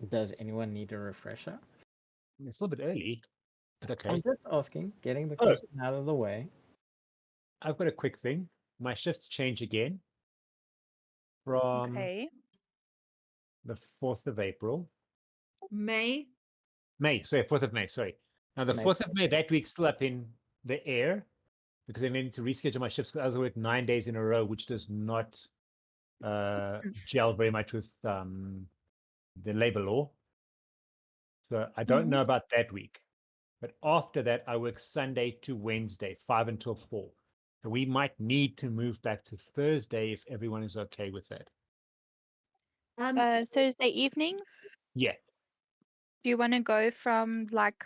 Does anyone need a refresher? It's a little bit early, but okay. I'm just asking, getting the Oh. question out of the way. I've got a quick thing. My shifts change again from the 4th of April. May. Sorry, 4th of May, sorry. Now, the May 4th of May, that week's still up in the air because I need to reschedule my shifts because I was work 9 days in a row, which does not gel very much with the labor law. So I don't know about that week. But after that, I work Sunday to Wednesday, 5 until 4. So we might need to move back to Thursday if everyone is okay with that. Thursday evening. Yeah. Do you want to go from like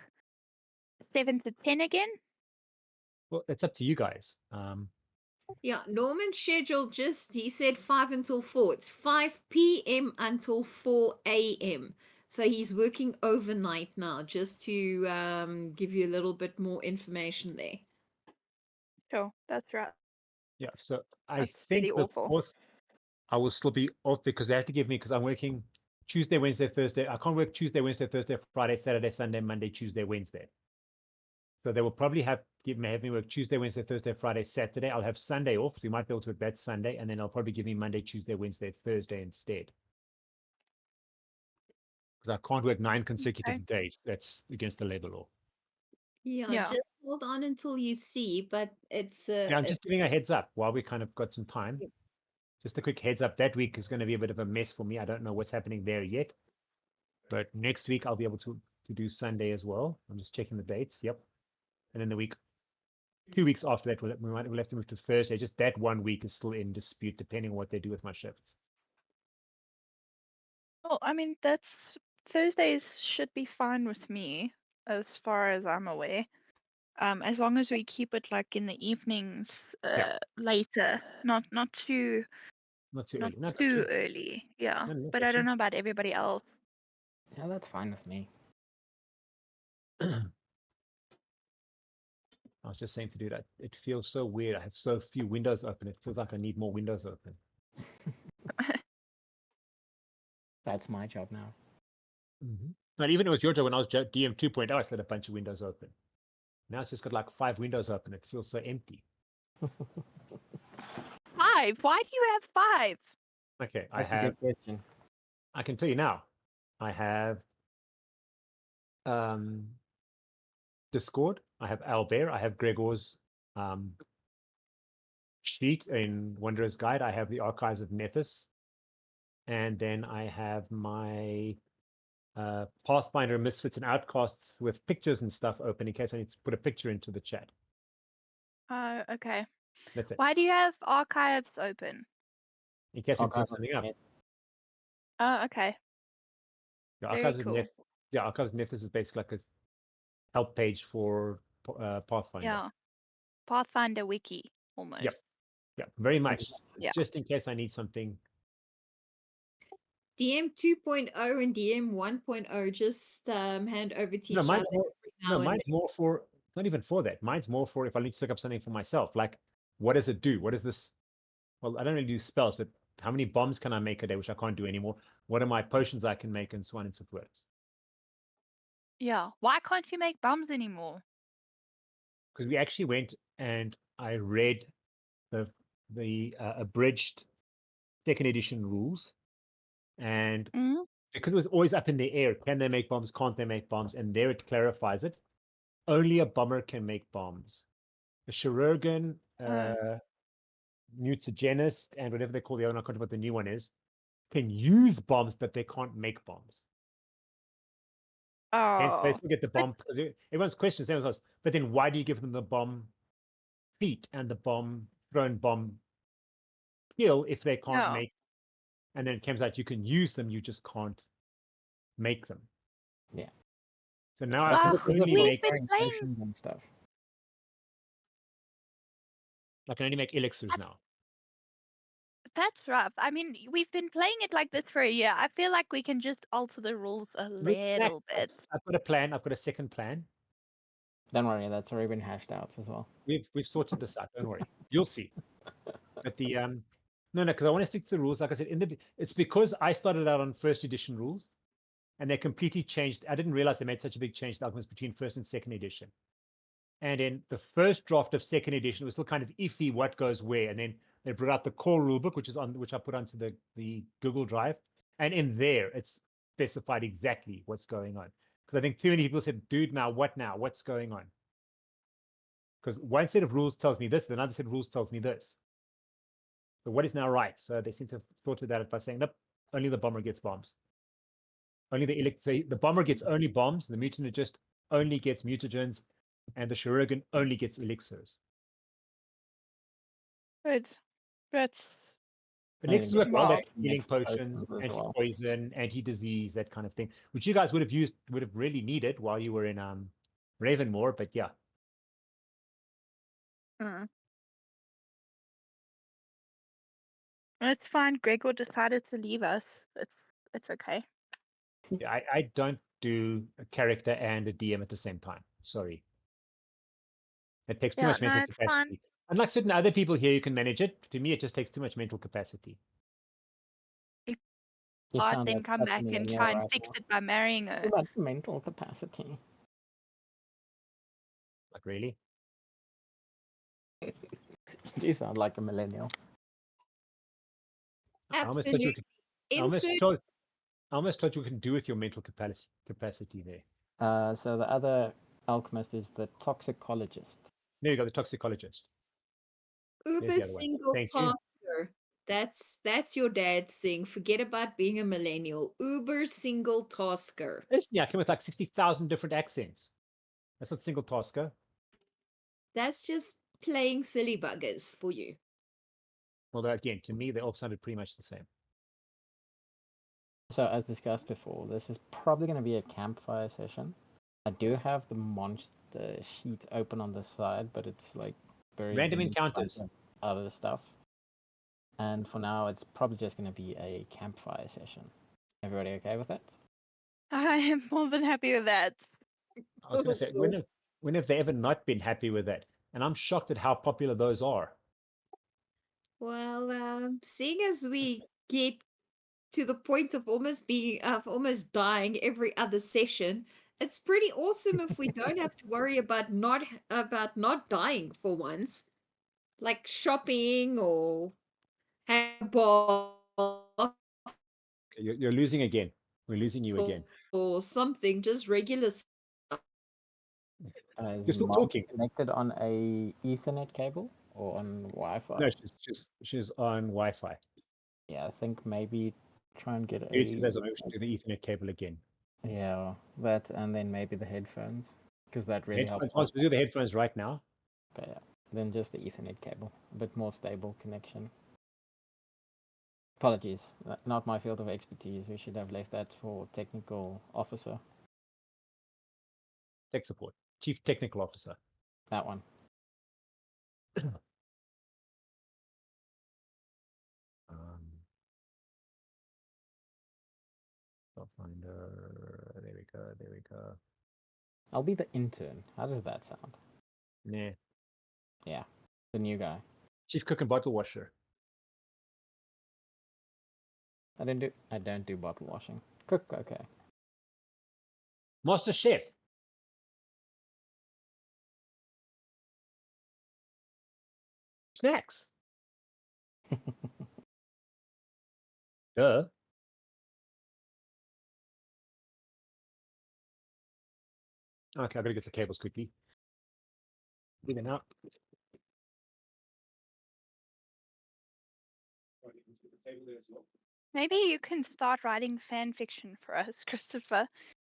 7 to 10 again? Well, it's up to you guys. Yeah, Norman's schedule he said 5 until 4. It's 5 p.m. until 4 a.m. So he's working overnight now, just to give you a little bit more information there. Sure, that's right. Yeah, so I That's think pretty the awful. 4th, I will still be off because they have to give me, because I'm working Tuesday, Wednesday, Thursday. I can't work Tuesday, Wednesday, Thursday, Friday, Saturday, Sunday, Monday, Tuesday, Wednesday. So they will probably have me work Tuesday, Wednesday, Thursday, Friday, Saturday. I'll have Sunday off. So you might be able to work that Sunday, and then I'll probably give me Monday, Tuesday, Wednesday, Thursday instead. Because I can't work 9 consecutive days. That's against the labor law. Yeah, just hold on until you see, but it's Yeah, I'm just giving a heads up while we kind of got some time. Just a quick heads up. That week is going to be a bit of a mess for me. I don't know what's happening there yet. But next week I'll be able to do Sunday as well. I'm just checking the dates. Yep. And then the week, 2 weeks after that, we'll have to move to Thursday. Just that 1 week is still in dispute, depending on what they do with my shifts. Well, I mean, Thursdays should be fine with me, as far as I'm aware. As long as we keep it like in the evenings, later, not too early. Not too early. Yeah, but I don't know about everybody else. Yeah, that's fine with me. I was just saying to do that. It feels so weird. I have so few windows open. It feels like I need more windows open. That's my job now. But even it was your job when I was DM 2.0, I still had a bunch of windows open. Now it's just got like 5 windows open. It feels so empty. 5? Why do you have 5? Okay, That's a good question. I can tell you now. I have Discord. I have Albert. I have Gregor's sheet in Wanderer's Guide. I have the Archives of Nephis. And then I have my Pathfinder, Misfits, and Outcasts with pictures and stuff open in case I need to put a picture into the chat. Okay. That's it. Why do you have archives open? In case I put something up. Oh, okay. The Very Archives cool. of Archives of Nephis is basically like a help page for Pathfinder. Yeah. Pathfinder wiki, almost. Yep. Yeah, very much. Yeah. Just in case I need something. DM 2.0 and DM 1.0, just hand over to each other. Mine's more for, not even for that. Mine's more for if I need to look up something for myself. Like, what does it do? What is this? Well, I don't really do spells, but how many bombs can I make a day, which I can't do anymore? What are my potions I can make, and so on and so forth. Yeah. Why can't you make bombs anymore? Because we actually went and I read the abridged 2nd edition rules, and because it was always up in the air, can they make bombs? Can't they make bombs? And there it clarifies it. Only a bomber can make bombs. A chirurgeon, mutagenist, and whatever they call the other, I can't remember what the new one is, can use bombs, but they can't make bombs. Hence, they still get the bomb, because everyone's question is, but then why do you give them the bomb feat and the thrown bomb skill if they can't make? And then it comes out you can use them, you just can't make them. Yeah. So now I can only make potions and stuff. I can only make elixirs now. That's rough. I mean, we've been playing it like this for a year. I feel like we can just alter the rules a little bit. I've got a plan. I've got a second plan. Don't worry, that's already been hashed out as well. We've sorted this out. Don't worry, you'll see. But the no, because I want to stick to the rules. Like I said, it's because I started out on 1st edition rules, and they completely changed. I didn't realize they made such a big change to Alchemist between first and second edition. And in the first draft of second edition, it was still kind of iffy what goes where. And then they brought out the core rulebook, which I put onto the Google Drive, and in there it's specified exactly what's going on. Because I think too many people said, "Dude, now what now? What's going on?" Because one set of rules tells me this, another set of rules tells me this. So what is now right? So they seem to have sorted that out by saying, nope, only the bomber gets bombs. Only the bomber gets only bombs, the mutagenist only gets mutagens, and the chirurgeon only gets elixirs. Good. That's Elixirs work well. Wow. That's healing Next potions, as well. anti-poison, anti-disease, that kind of thing, which you guys would have really needed while you were in Ravenmoor. But yeah, mm. It's fine. Gregor decided to leave us. It's okay. yeah, I don't do a character and a DM at the same time. Sorry. It takes too Yeah, much mental no, it's fine. capacity. Unlike certain other people here, you can manage it. To me, it just takes too much mental capacity. You I'd sound then like come such a back and millennial try and right fix now. it by marrying her. Too much mental capacity. Like, really? You sound like a millennial. I almost thought you Absolutely. could, Insert I almost thought you can do with your mental capacity there. So the other alchemist is the toxicologist. There you go, the toxicologist. There's Uber the other one. single Thank you. tasker. That's your dad's thing. Forget about being a millennial. Uber single tasker. Yeah, I came with like 60,000 different accents. That's not single tasker. That's just playing silly buggers for you. Although again, to me, they all sounded pretty much the same. So as discussed before, this is probably going to be a campfire session. I do have the monster sheet open on the side, but it's like very Random loose, encounters. like other stuff. And for now, it's probably just going to be a campfire session. Everybody okay with that? I am more than happy with that. I was going to say, when have they ever not been happy with that? And I'm shocked at how popular those are. Well, seeing as we get to the point of almost dying every other session, it's pretty awesome if we don't have to worry about not dying for once, like shopping or have a bath You're losing again. We're losing you again. or something, just regular stuff. You're Is still Mom talking. connected on a Ethernet cable or on Wi-Fi? No, she's on Wi-Fi. Yeah, I think maybe try and get Maybe it's a because we should do the Ethernet cable again. yeah, that and then maybe the headphones because that really helps. Headphones. Let's do the headphones right now. Okay, yeah. Then just the Ethernet cable, a bit more stable connection. Apologies, not my field of expertise. We should have left that for technical officer. Tech support. Chief Technical Officer. That one. Pathfinder. There we go. There we go. I'll be the intern. How does that sound? Nah. Yeah, the new guy. Chief Cook and Bottle Washer. I don't do bottle washing. Cook, okay. Master Chef. Snacks. Duh. Okay, I gotta get the cables quickly. Leave it out. Maybe you can start writing fan fiction for us, Christopher.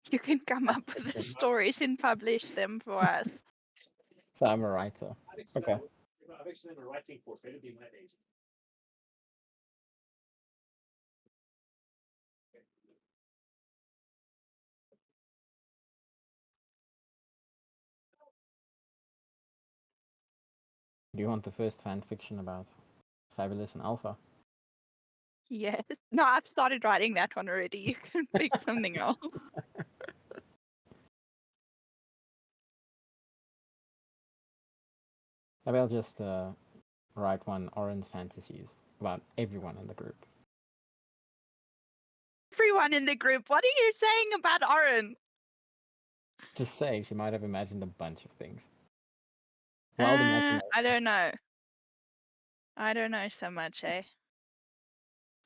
You can come up with the stories and publish them for us. So I'm a writer. Okay. I've actually done a writing course. Better be my age. Do you want the first fan fiction about Fabulous and Alpha? Yes. No, I've started writing that one already. You can pick something else. Maybe I'll just write one Oryn's fantasies about everyone in the group. everyone in the group. What are you saying about Oryn? Just saying, she might have imagined a bunch of things. Wild imagination. I don't know. I don't know so much, eh?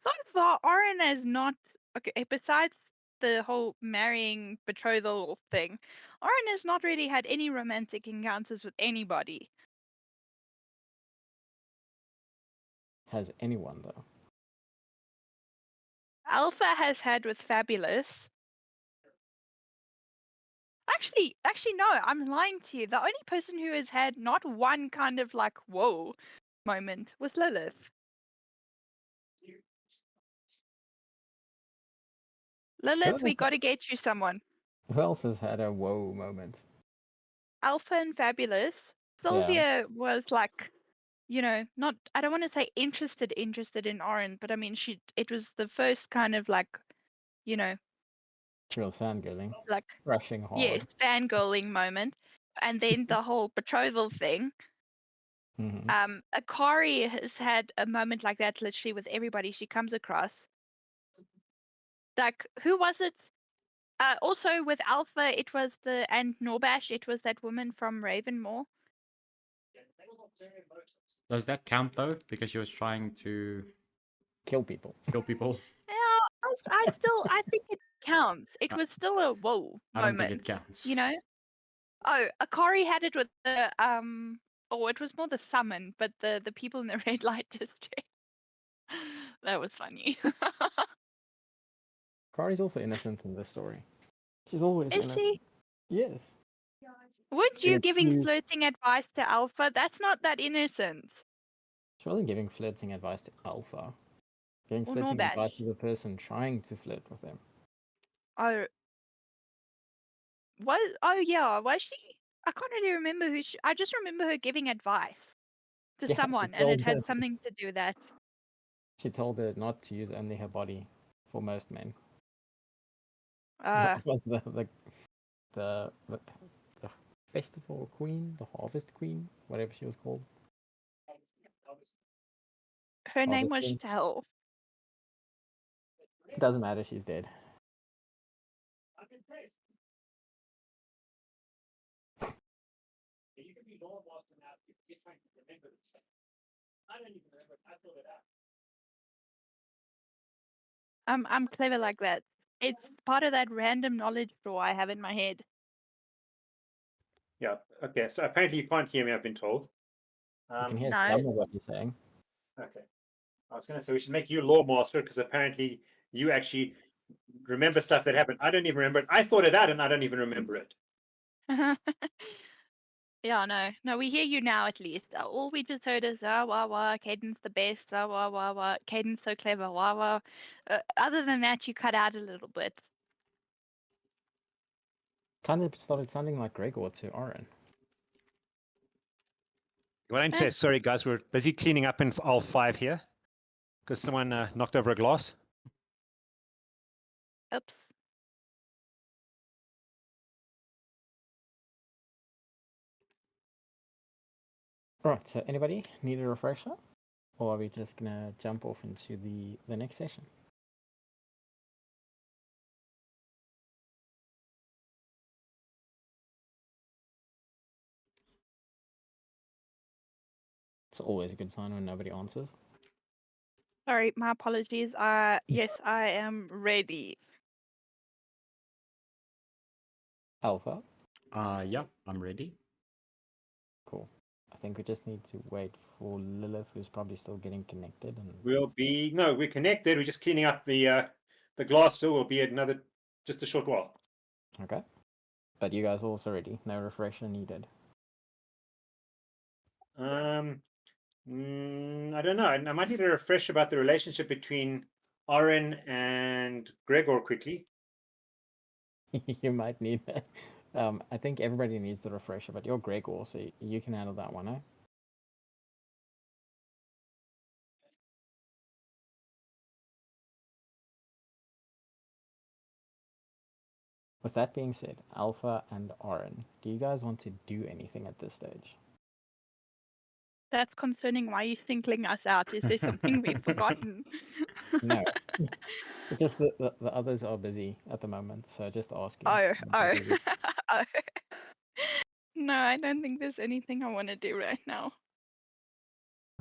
So far, Oryn has not. Okay, besides the whole marrying betrothal thing, Oryn has not really had any romantic encounters with anybody. Has anyone though? Alpha has had with Fabulous. Actually, no, I'm lying to you. The only person who has had not one kind of like whoa moment was Lillith. Lillith, we else- got to get you someone. Who else has had a whoa moment? Alpha and Fabulous. Sylvia was like, you know, not. I don't want to say interested in Oryn, but I mean, it was the first kind of like, you know, She was fangirling, like rushing hard. yes, fangirling moment, and then the whole betrothal thing. Mm-hmm. Akari has had a moment like that literally with everybody she comes across. Like, who was it? Also with Alpha, it was and Norbash, it was that woman from Ravenmore. Does that count though? Because she was trying to Kill people. kill people. Yeah, I think it counts. It was still a whoa I don't moment. think it counts. You know? Oh, Akari had it with the oh, it was more the summon, but the people in the red light district. That was funny. Kari's also innocent in this story. She's always Is innocent. she? Yes. Weren't you It's giving you. flirting advice to Alpha? That's not that innocent. She wasn't giving flirting advice to Alpha. Giving Or flirting Norbash. advice to the person trying to flirt with them. Oh, yeah, was she? I can't really remember who she. I just remember her giving advice to Yeah, she someone, and told it had her- something to do with that. She told her not to use only her body for most men. Uh, What was the festival queen, the harvest queen, whatever she was called. her name was Harvesting. Shell. It doesn't matter, she's dead. I'm clever like that. It's part of that random knowledge drawer I have in my head. Yeah. Okay. So apparently you can't hear me, I've been told. You can hear No. some of what you're saying. Okay. I was going to say we should make you law master because apparently you actually remember stuff that happened. I don't even remember it. I thought of that and I don't even remember it. Yeah, no, we hear you now at least. All we just heard is wah wah, Caedyn's the best, wah wah, Caedyn's so clever, wah wah. Other than that, you cut out a little bit. Kind of started sounding like Gregor to Oryn. What I'm saying, sorry guys, we're busy cleaning up in aisle 5 here because someone knocked over a glass. Oops. Right, so anybody need a refresher? Or are we just gonna jump off into the next session? It's always a good sign when nobody answers. Sorry, my apologies. Yes, I am ready. Alpha? Yeah, I'm ready. Cool. I think we just need to wait for Lillith, who's probably still getting connected. And We're connected. We're just cleaning up the glass still. Will be another just a short while. okay. But you guys are also ready. No refresher needed. I don't know. I might need a refresh about the relationship between Oryn and Gregor quickly. You might need that. I think everybody needs the refresher, but you're Gregor, so you can handle that one, eh? With that being said, Alpha and Oryn, do you guys want to do anything at this stage? That's concerning. Why are you singling us out? Is there something we've forgotten? No. It's just the others are busy at the moment, so just asking. Oh, if they're oh, busy. oh. No, I don't think there's anything I want to do right now.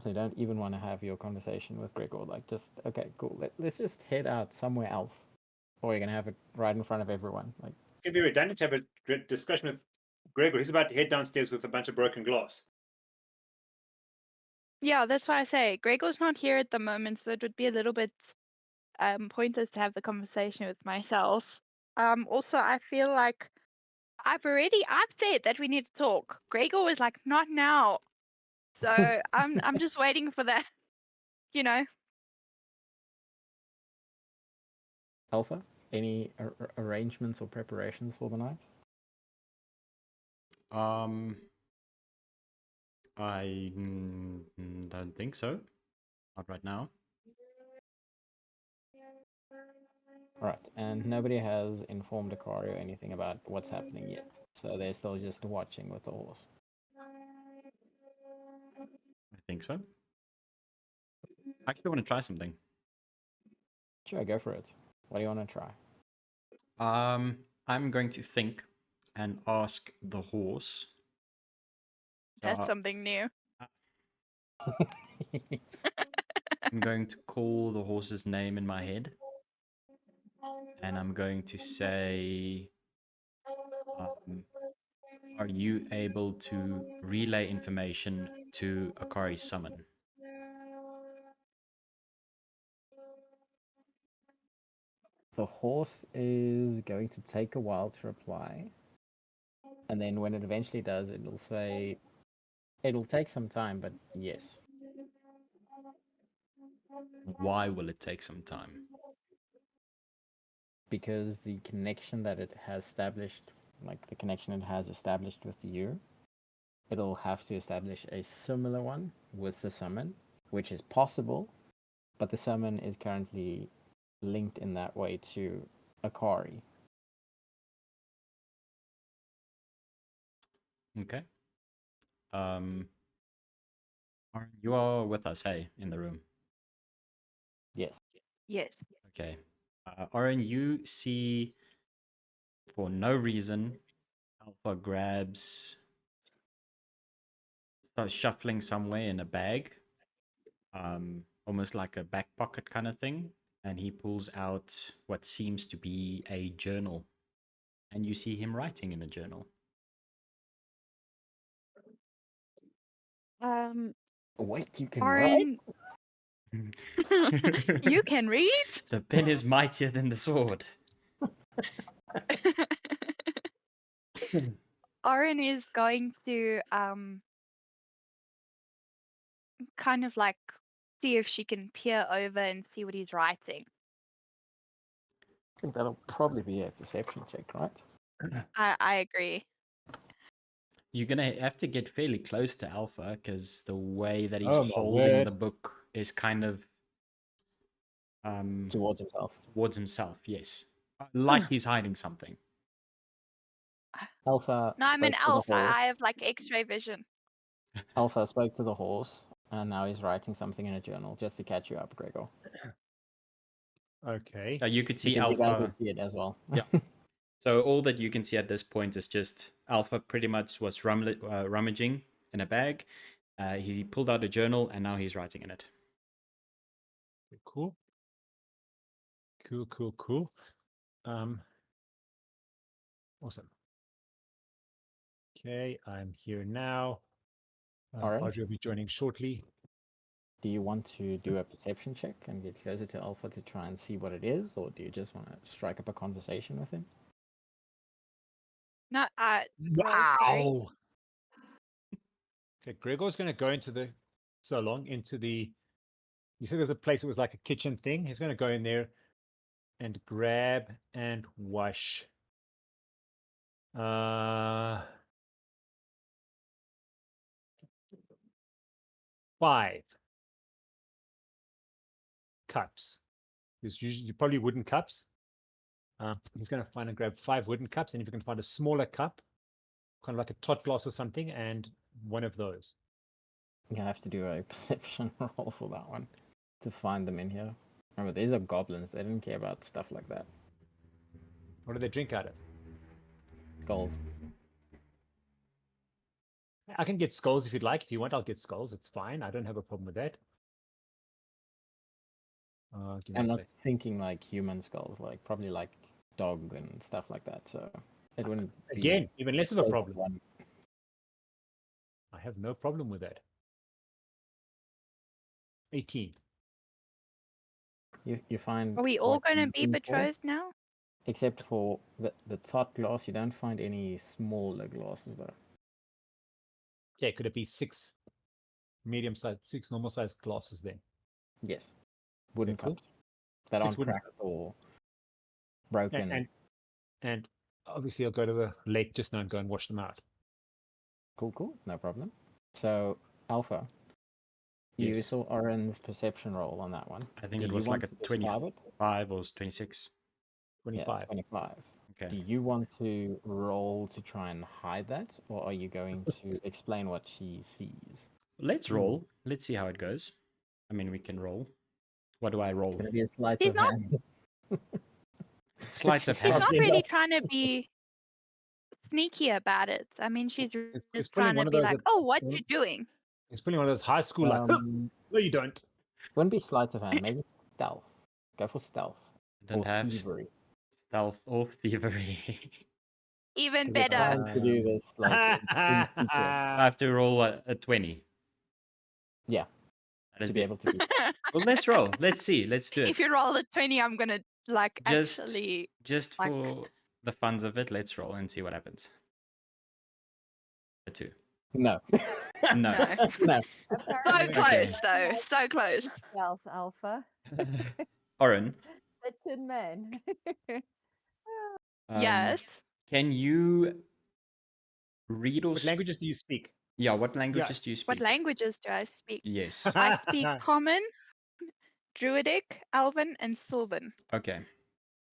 So you don't even want to have your conversation with Gregor. Like, just okay, cool. Let's just head out somewhere else, or you're gonna have it right in front of everyone. Like, It's going to be redundant to have a discussion with Gregor. He's about to head downstairs with a bunch of broken glass. Yeah, that's why I say Gregor's not here at the moment, so it would be a little bit pointless to have the conversation with myself. Also, I feel like I've said that we need to talk. Gregor was like, not now. So I'm just waiting for that, you know. Alpha, any arrangements or preparations for the night? I don't think so. Not right now. Right, and nobody has informed Akari or anything about what's happening yet. So they're still just watching with the horse. I think so. I actually want to try something. Sure, go for it. What do you want to try? I'm going to think and ask the horse. That's something new. I'm going to call the horse's name in my head. And I'm going to say, are you able to relay information to Akari's summon? The horse is going to take a while to reply. And then when it eventually does, it'll say, it'll take some time, but yes. Why will it take some time? Because the connection that it has established, like the connection it has established with you, it'll have to establish a similar one with the summon, which is possible, but the summon is currently linked in that way to Akari. Okay. You are with us, hey, in the room. Yes. Yes. Okay. Oryn, you see, for no reason, Alpha starts shuffling somewhere in a bag, almost like a back pocket kind of thing, and he pulls out what seems to be a journal, and you see him writing in the journal. Wait, you can Oryn, write? you can read? The pen is mightier than the sword. Oryn is going to kind of like see if she can peer over and see what he's writing. I think that'll probably be a perception check, right? I agree. You're gonna have to get fairly close to Alpha because the way that he's Oh my holding word. the book is kind of Towards himself. towards himself. Yes, like he's hiding something. Alpha. No, I'm an spoke to the alpha. horse. I have like X-ray vision. Alpha spoke to the horse, and now he's writing something in a journal just to catch you up, Gregor. Okay. You could see Because you guys Alpha. would see it as well. Yeah. So all that you can see at this point is just Alpha pretty much was rummaging in a bag. He pulled out a journal and now he's writing in it. Cool. Cool. Awesome. Okay, I'm here now. All right. Adri will be joining shortly. Do you want to do a perception check and get closer to Alpha to try and see what it is, or do you just want to strike up a conversation with him? No, Wow. Okay, Gregor's going to go into the you said there's a place that was like a kitchen thing. He's going to go in there and grab and wash 5 cups. There's usually probably wooden cups. He's going to find and grab 5 wooden cups, and if you can find a smaller cup, kind of like a tot glass or something, and one of those. You have to do a perception roll for that one to find them in here. Remember, these are goblins. They didn't care about stuff like that. What do they drink out of? Skulls. I can get skulls if you'd like. If you want, I'll get skulls. It's fine. I don't have a problem with that. Give me I'm a not sec. thinking like human skulls, like probably like dog and stuff like that. So it wouldn't be Again, even less of a over problem. one. I have no problem with that. 18. You find. Are we all what going to you're be looking for, betrothed now? except for the top glass. You don't find any smaller glasses though. Okay, could it be 6 medium-sized, 6 normal-sized glasses then? Yes, wooden Okay, cool. cups that 6 aren't wooden cracked or broken. And obviously I'll go to the lake just now and go and wash them out. Cool, no problem. So Alpha, you Yes. saw Oryn's perception roll on that one. I think Do it you was like want a to describe it? 25 or 26. 25. Yeah, 25. Okay. Do you want to roll to try and hide that, or are you going to explain what she sees? Let's roll. Let's see how it goes. I mean, we can roll. What do I roll? It's going to be a sleight She's of not- hand. Sleight of She's hand. not really trying to be sneaky about it. I mean, she's It's just pulling trying one to of be those like, that- "Oh, what one- you doing?" It's pulling one of those high school like, no, you don't. Wouldn't be sleight of hand, maybe stealth. Go for stealth. I don't or have thievery. stealth or thievery. Even 'Cause you're better. trying to do this like in secret. I have to roll a 20. Yeah, That is to be the... able to beat. Well, let's roll. Let's see. Let's do it. If you roll a 20, I'm gonna like Just- actually. Just like- for the funs of it, let's roll and see what happens. A 2. No. No. No. So Apparently, close, Okay. though. So close. Stealth Alpha. Oren, The Tin Man. Yes. Can you read or What languages do you speak? Yeah, what languages do you speak? What languages do I speak? Yes. I speak Common, Druidic, Elven, and Sylvan. Okay.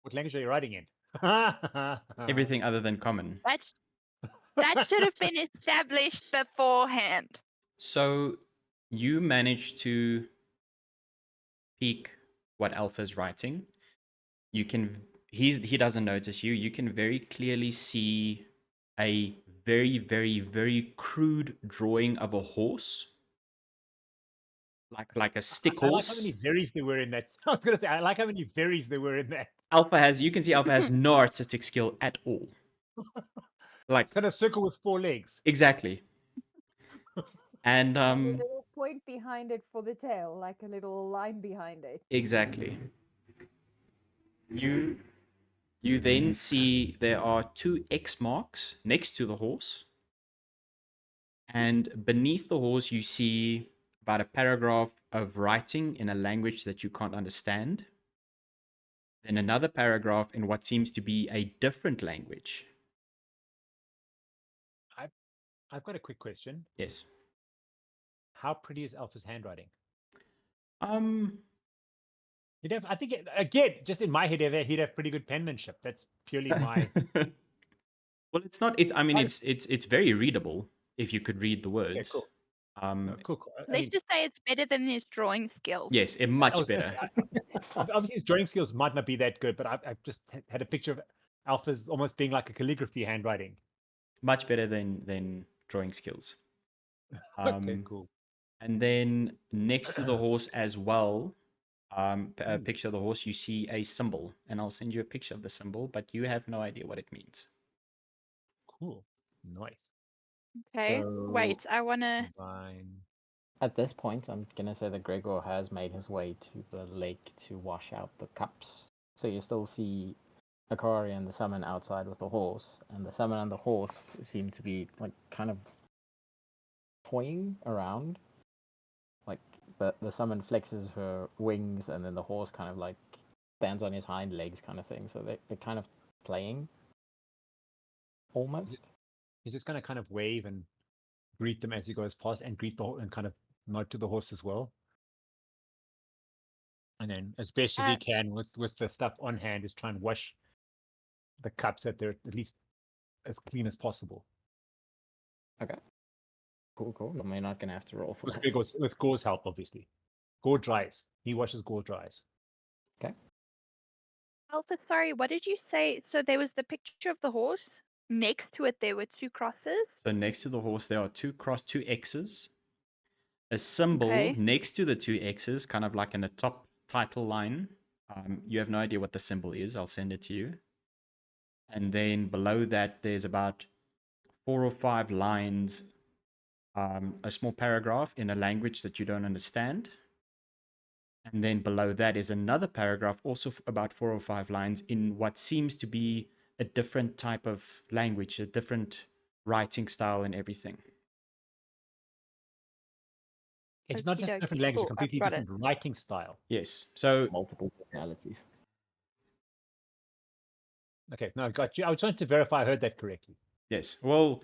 What language are you writing in? Everything other than common. That should have been established beforehand. So you managed to peek what Alpha's writing. You can he doesn't notice you. You can very clearly see a very, very, very crude drawing of a horse. Like a stick I like horse. how many berries there were in that. I was gonna say, I like how many berries there were in that. You can see Alpha has no artistic skill at all. Like It's got a circle with 4 legs. exactly. And A little point behind it for the tail, like a little line behind it. exactly. You then see there are 2 X marks next to the horse. And beneath the horse you see about a paragraph of writing in a language that you can't understand. Then another paragraph in what seems to be a different language. I've got a quick question. Yes. How pretty is Alpha's handwriting? He'd I think again, just in my head, he'd have pretty good penmanship. That's purely my. Well, it's not. It's. I mean, it's very readable if you could read the words. Okay, cool. Cool. I Let's mean, just say it's better than his drawing skills. Yes, I much was gonna better. say, obviously, his drawing skills might not be that good, but I've just had a picture of Alpha's almost being like a calligraphy handwriting. Much better than drawing skills. Okay, cool. And then next to the horse as well, a picture of the horse, you see a symbol, and I'll send you a picture of the symbol, but you have no idea what it means. Cool. Nice. Okay. Wait, I wanna. Fine. At this point, I'm going to say that Gregor has made his way to the lake to wash out the cups. So you still see Akari and the summon outside with the horse, and the summon and the horse seem to be like kind of toying around. Like the summon flexes her wings, and then the horse kind of like stands on his hind legs, kind of thing. So they're kind of playing, almost. He's just gonna kind of wave and greet them as he goes past, and greet and kind of nod to the horse as well. And then, as best as he can, with the stuff on hand, is try and wash the cups so that they're at least as clean as possible. Okay. Cool. But we're not gonna have to roll for that. With Gour's help, obviously. Gourd dries. He washes, Gourd dries. Alpha, sorry, what did you say? So there was the picture of the horse. Next to it, there were two crosses. So next to the horse, there are two X's. A symbol Okay. next to the two X's, kind of like in the top title line. You have no idea what the symbol is. I'll send it to you. And then below that, there's about 4 or 5 lines, a small paragraph in a language that you don't understand. And then below that is another paragraph, also about 4 or 5 lines in what seems to be a different type of language, a different writing style and everything. It's not just a Okey-dokey, different language, a cool, I've completely got it. different writing style. Yes. So Multiple personalities. Okay, no, I got you. I was trying to verify I heard that correctly. yes. Well,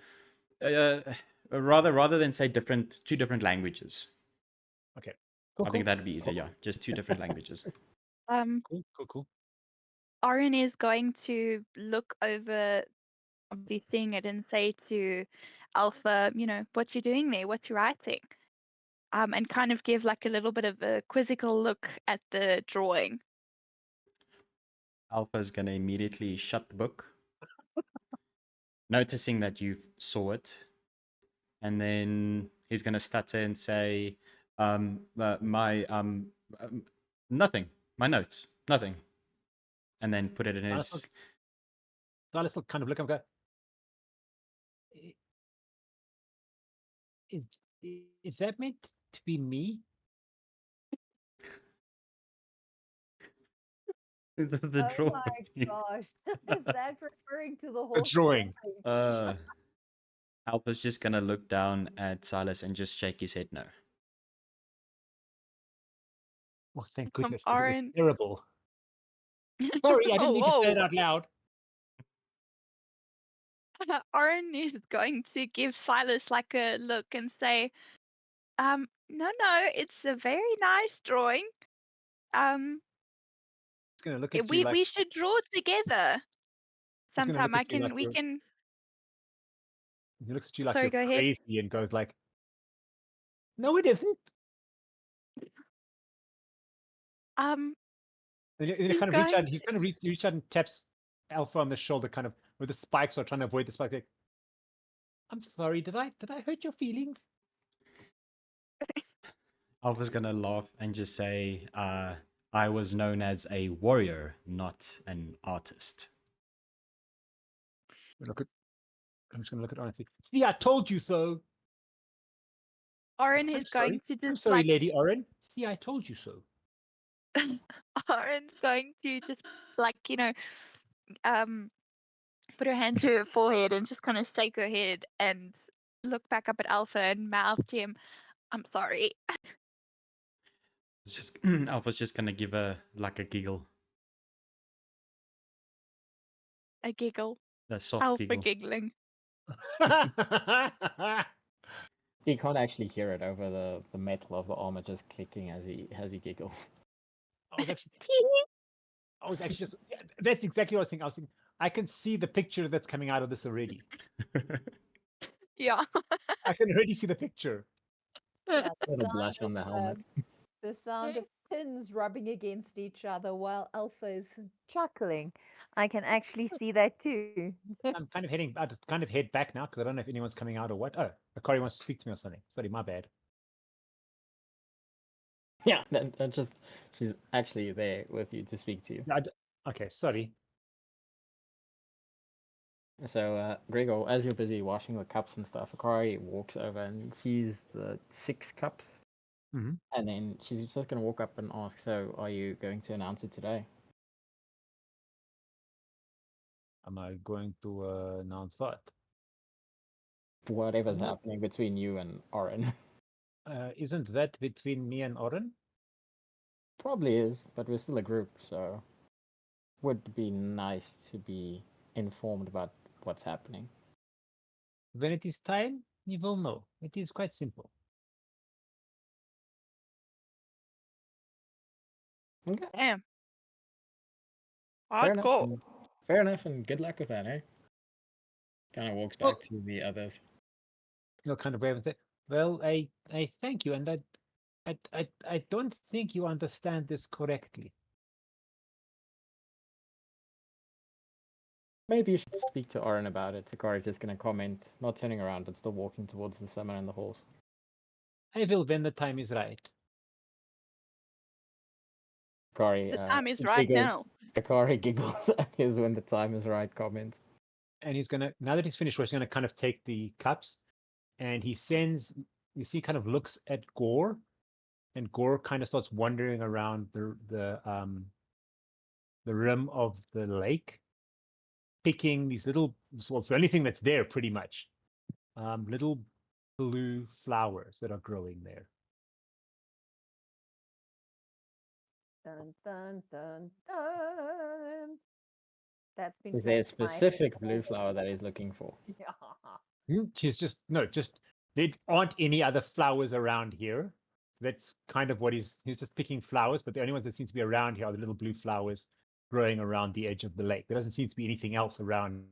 rather than say two different languages. Okay. Cool, I think that'd be easier. Yeah, just 2 different languages. Cool. Oryn is going to look over, obviously seeing it, and say to Alpha, what you doing there? What you writing? And kind of give like a little bit of a quizzical look at the drawing. Alpha's going to immediately shut the book, noticing that you saw it. And then he's going to stutter and say, nothing, my notes, nothing. And then put it in his... Silas will kind of look up and go, is that meant to be me? the Oh my gosh. Is that referring to the whole drawing. Alpha's just going to look down at Silas and just shake his head no. Oh, thank goodness. It was Oryn. terrible. Sorry, I didn't mean to say it Whoa. out loud. Oryn is going to give Silas like a look and say, no, it's a very nice drawing. He's gonna look at you We like should draw together he's gonna look sometime. at you like We you're- can. he looks at you like Sorry, you're go ahead. crazy and goes like, no, it isn't. Um, And you He's kind of reach out. going He's kind of reach out and taps Alpha on the shoulder, kind of with the spikes, or trying to avoid the spike. Like, I'm sorry. Did I hurt your feelings? Alpha's going to laugh and just say, I was known as a warrior, not an artist. I'm just gonna look at Oryn and say, see, I told you so. Oryn I'm is sorry. going to I'm just sorry, like Lady Oryn. See, I told you so. Oryn's going to just like put her hand to her forehead and just kind of shake her head and look back up at Alpha and mouth to him, "I'm sorry." It's just Alpha's just gonna give a giggle, A giggle. a soft Alpha giggle. giggling. You can't actually hear it over the metal of the armor just clicking as he giggles. I was actually just. Yeah, that's exactly what I was thinking. I was thinking I can see the picture that's coming out of this already. Yeah. I can already see the picture. Yeah, Little blush on the helmet. the sound of tins rubbing against each other while Alpha is chuckling. I can actually see that too. I'm kind of head back now because I don't know if anyone's coming out or what. Oh, Akari wants to speak to me or something. Sorry, my bad. Yeah, that just she's actually there with you to speak to you. Okay, sorry. So, Gregor, as you're busy washing the cups and stuff, Akari walks over and sees the 6 cups. Mhm. And then she's just going to walk up and ask, so are you going to announce it today? Am I going to announce what? Whatever's No. happening between you and Oryn. Isn't that between me and Oryn? Probably is, but we're still a group, so would be nice to be informed about what's happening. When it is time, you will know. It is quite simple. Okay. Damn. Fair enough. Hardcore. Fair enough, and good luck with that, eh? Kind of walks back to the others. He'll kind of wave and say, "Well, I thank you, and I don't think you understand this correctly. Maybe you should speak to Oryn about it. Akari's just going to comment, not turning around, but still walking towards the summon and the horse. I will when the time is right. Akari, The time is right giggles. now. Akari giggles at his when the time is right comment. And he's gonna, now that he's finished, he's gonna kind of take the cups, and he sends. You see, kind of looks at Gourd, and Gourd kind of starts wandering around the rim of the lake, picking these little. Well, it's the only thing that's there, pretty much. Little blue flowers that are growing there. Dun, dun, dun, dun. That's been Is there a played by specific blue flower that he's looking for? She's just no, just there aren't any other flowers around here. That's kind of what he's just picking flowers, but the only ones that seem to be around here are the little blue flowers growing around the edge of the lake. There doesn't seem to be anything else around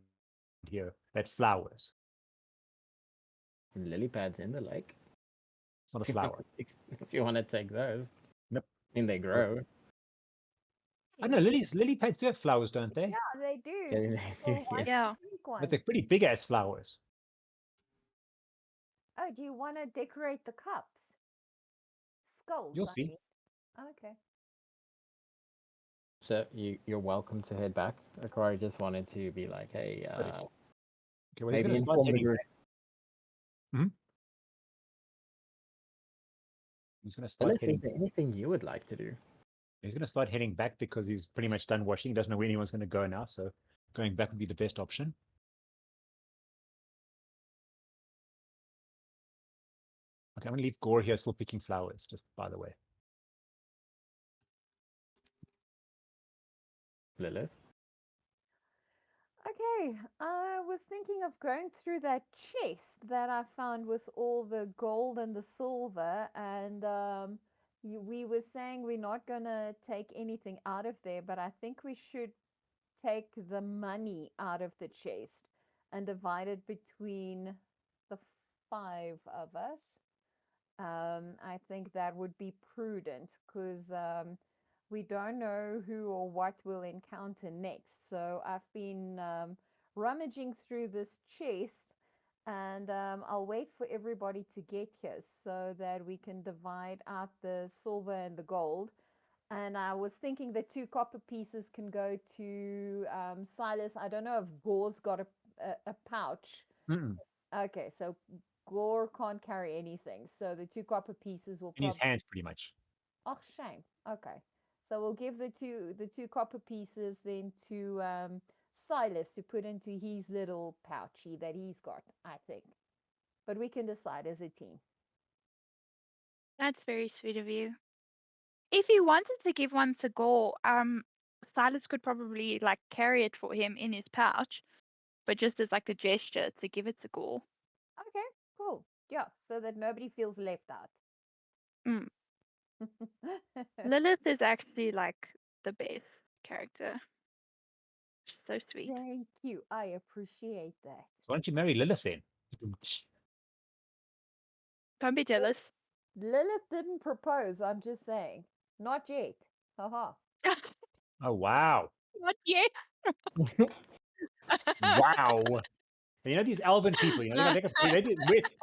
here that flowers. Lily pads in the lake. It's not a flower. If you want to take those. Nope. I mean, they grow. I know lily pads do have flowers, don't they? Yeah, they do. They do, Little white yes. Yeah. pink But ones. they're pretty big ass flowers. Oh, do you want to decorate the cups? Skulls. You'll I see. mean. Okay. So you're welcome to head back. Akari just wanted to be like, hey, Okay, well, he's maybe gonna start inform the heading group. back. He's gonna start Lilith, heading. is there anything you would like to do? He's gonna start heading back because he's pretty much done washing. He doesn't know where anyone's gonna go now, so going back would be the best option. Okay, I'm gonna leave Gourd here still picking flowers, just by the way. Lilith? Okay, I was thinking of going through that chest that I found with all the gold and the silver, and we were saying we're not gonna take anything out of there, but I think we should take the money out of the chest and divide it between the 5 of us. I think that would be prudent because we don't know who or what we'll encounter next. So I've been rummaging through this chest, and I'll wait for everybody to get here so that we can divide out the silver and the gold. And I was thinking the 2 copper pieces can go to Silas. I don't know if Gore's got a pouch. Mm-mm. Okay, so Gore can't carry anything. So the 2 copper pieces will In his probably. hands, pretty much. Oh, shame. Okay. So we'll give the two copper pieces then to Silas to put into his little pouchy that he's got, I think. But we can decide as a team. That's very sweet of you. If you wanted to give one to Gore, Silas could probably like carry it for him in his pouch, but just as like a gesture to give it to Gore. Okay, cool. Yeah, so that nobody feels left out. Mm. Lilith is actually like the best character. She's so sweet. Thank you. I appreciate that. So why don't you marry Lillith then? Don't be jealous. Lilith didn't propose, I'm just saying. Not yet. Haha. Oh wow. Not yet. Wow. You know these elven people, you know, they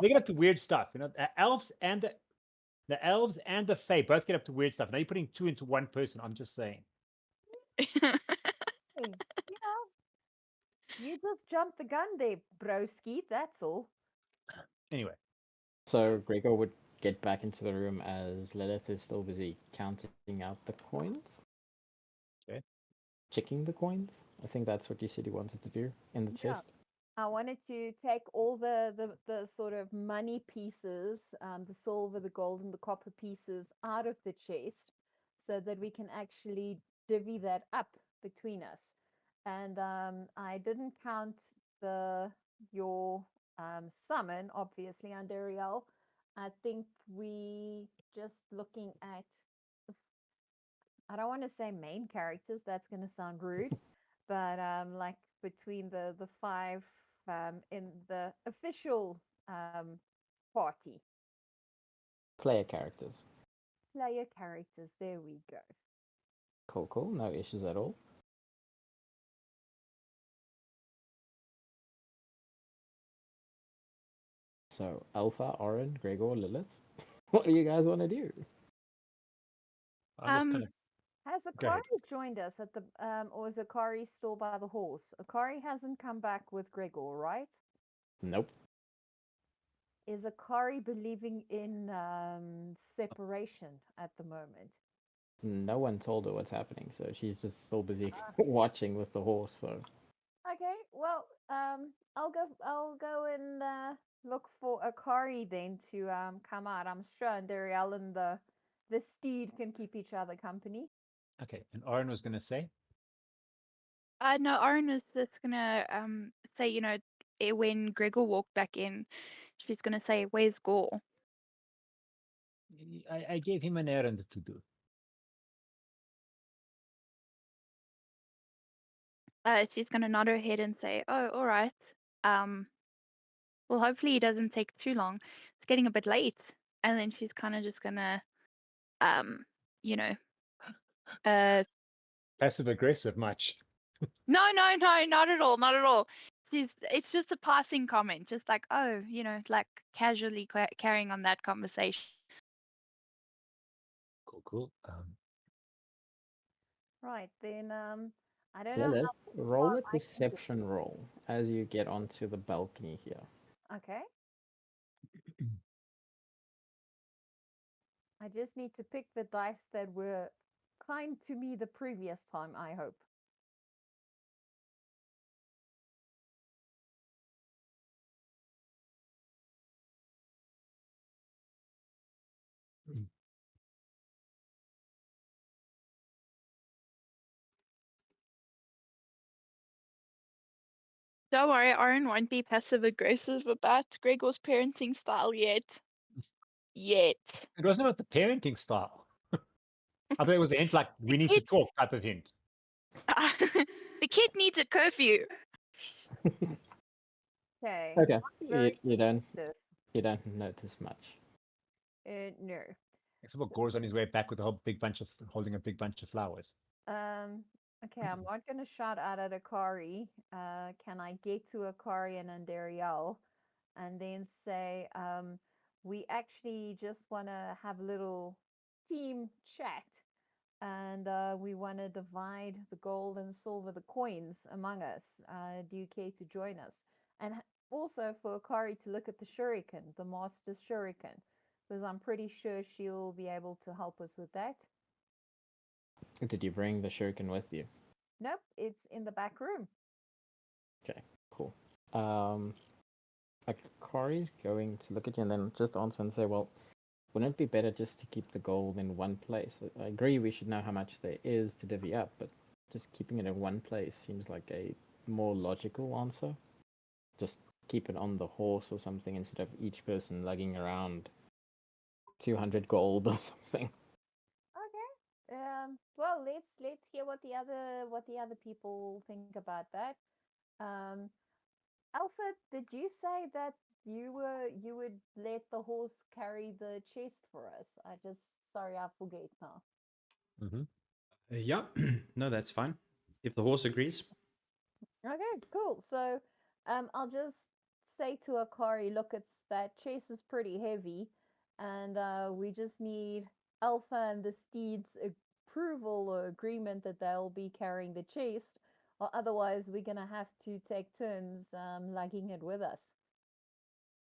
get up to weird stuff. You know, the elves and the fae both get up to weird stuff. Now you're putting 2 into 1 person. I'm just saying. Hey, you just jumped the gun there, broski. That's all. Anyway, So Gregor would get back into the room as Lilith is still busy counting out the coins. Okay. Checking the coins. I think that's what you said you wanted to do in the Yeah. chest. I wanted to take all the sort of money pieces, the silver, the gold, and the copper pieces out of the chest so that we can actually divvy that up between us. And I didn't count your summon, obviously, Andariel. I think we just looking at, I don't want to say main characters, that's going to sound rude, but like between the 5 in the official party. Player characters. Player characters, there we go. Cool, cool. No issues at all. So, Alpha, Oryn, Gregor, Lilith. What do you guys want to do? I'm just kind of Has Go ahead. Akari joined us at the or is Akari still by the horse? Akari hasn't come back with Gregor, right? Nope. Is Akari believing in separation at the moment? No one told her what's happening, so she's just still busy watching with the horse. So, Okay, well, I'll go and look for Akari then to come out. I'm sure Andariel and the steed can keep each other company. Okay, and Oryn was going to say, No, Oryn is just gonna say, when Gregor walked back in, she's gonna say, "Where's Gore?" I gave him an errand to do. She's gonna nod her head and say, "Oh, all right. Well, hopefully it doesn't take too long. It's getting a bit late." And then she's kind of just gonna, you know, uh, Passive aggressive much. no, not at all, not at all. It's just a passing comment, just like, oh, like casually carrying on that conversation. Cool. Right, then I don't know Lilith, how roll far a I can get. perception roll as you get onto the balcony here. Okay. I just need to pick the dice that were kind to me the previous time, I hope. Don't worry, Oryn won't be passive aggressive about Gregor's parenting style yet. Yet. It wasn't about the parenting style. I thought it was a hint like we need to talk type of hint. The kid needs a curfew. Okay. Okay, Very you don't perceptive. notice much. No. Except for Gore's on his way back with a whole big bunch of holding a big bunch of flowers. Okay, I'm not going to shout out at Akari. Can I get to Akari and Andariel and then say, we actually just want to have a little team chat and we want to divide the gold and silver, the coins among us. Do you care to join us? And also for Akari to look at the shuriken, the master's shuriken, because I'm pretty sure she'll be able to help us with that. Did you bring the shuriken with you? Nope, it's in the back room. Okay, cool. Like Corey's going to look at you and then just answer and say, well, wouldn't it be better just to keep the gold in one place? I agree we should know how much there is to divvy up, but just keeping it in one place seems like a more logical answer. Just keep it on the horse or something instead of each person lugging around 200 gold or something. Okay. Well, let's hear what the other people think about that. Alpha, did you say that you would let the horse carry the chest for us? Sorry, I forget now. Mm-hmm. Yeah, no, that's fine. If the horse agrees. Okay, cool. So, I'll just say to Akari, look, that chest is pretty heavy, and we just need Alpha and the steed's approval or agreement that they'll be carrying the chest, or otherwise we're gonna have to take turns lugging it with us.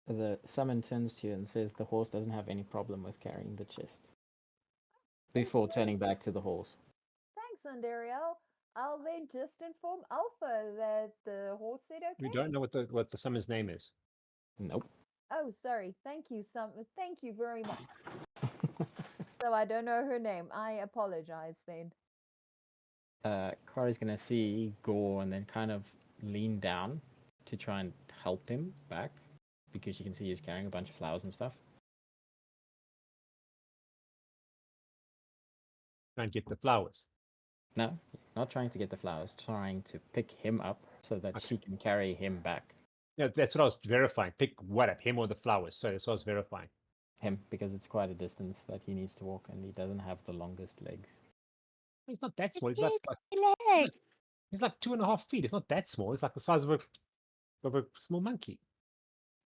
The summon turns to you and says the horse doesn't have any problem with carrying the chest. Before turning back to the horse. Thanks, Andariel. I'll then just inform Alpha that the horse said okay. We don't know what the summon's name is. Nope. Oh, sorry. Thank you, Thank you very much. So I don't know her name. I apologize then. Kari's gonna see Gore and then kind of lean down to try and help him back because you can see he's carrying a bunch of flowers and stuff. Try and get the flowers. No, not trying to get the flowers, trying to pick him up so that Okay. she can carry him back. Yeah, that's what I was verifying. Pick what up, him or the flowers. So that's what I was verifying. Him, because it's quite a distance that he needs to walk and he doesn't have the longest legs. He's not that small. He's It's like he's like 2.5 feet. It's not that small. It's like the size of a small monkey.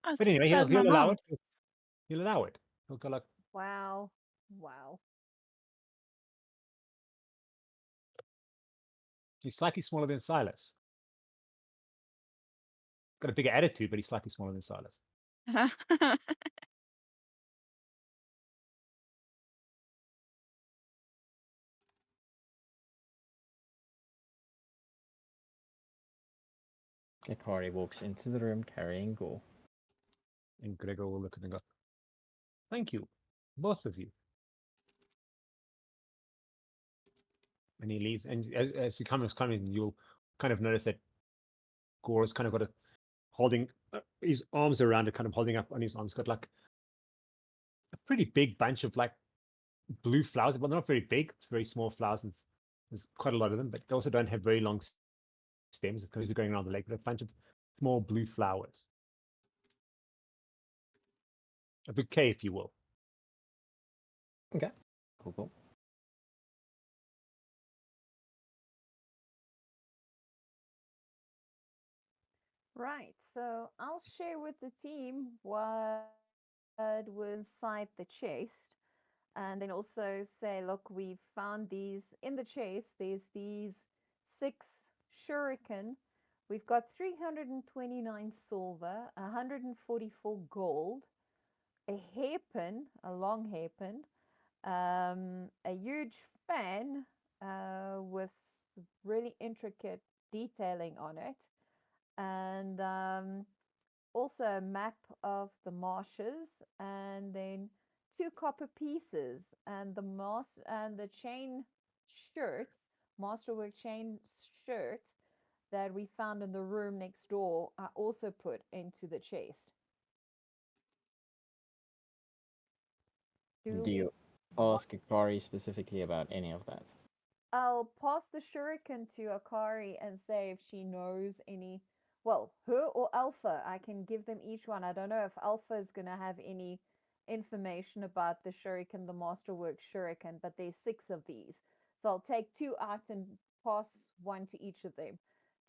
Oh, But anyway, that's my he'll allow mom. it. He'll allow it. He'll go like, Wow. Wow. he's slightly smaller than Silas. Got a bigger attitude, but he's slightly smaller than Silas. Akari walks into the room carrying Gourd. And Gregor will look at him and go, thank you, both of you. And he leaves. And as he comes coming, you'll kind of notice that Gore's kind of got holding his arms around it, kind of holding up on his arms, got like a pretty big bunch of like blue flowers. Well, they're not very big, it's very small flowers, and there's quite a lot of them, but they also don't have very long stems because they're going around the lake, but a bunch of small blue flowers. A bouquet, if you will. Okay. Cool. Right, so I'll share with the team what was inside the chest, and then also say, look, we've found these in the chest. There's these 6 shuriken. We've got 329 silver, 144 gold, a hairpin, a long hairpin, a huge fan with really intricate detailing on it, and also a map of the marshes, and then 2 copper pieces, and the chain shirt, masterwork chain shirt that we found in the room next door. I also put into the chest. Do you ask Akari specifically about any of that? I'll pass the shuriken to Akari and say if she knows any. Well, her or Alpha, I can give them each one. I don't know if Alpha is going to have any information about the shuriken, the masterwork shuriken, but there's 6 of these. So I'll take 2 out and pass 1 to each of them.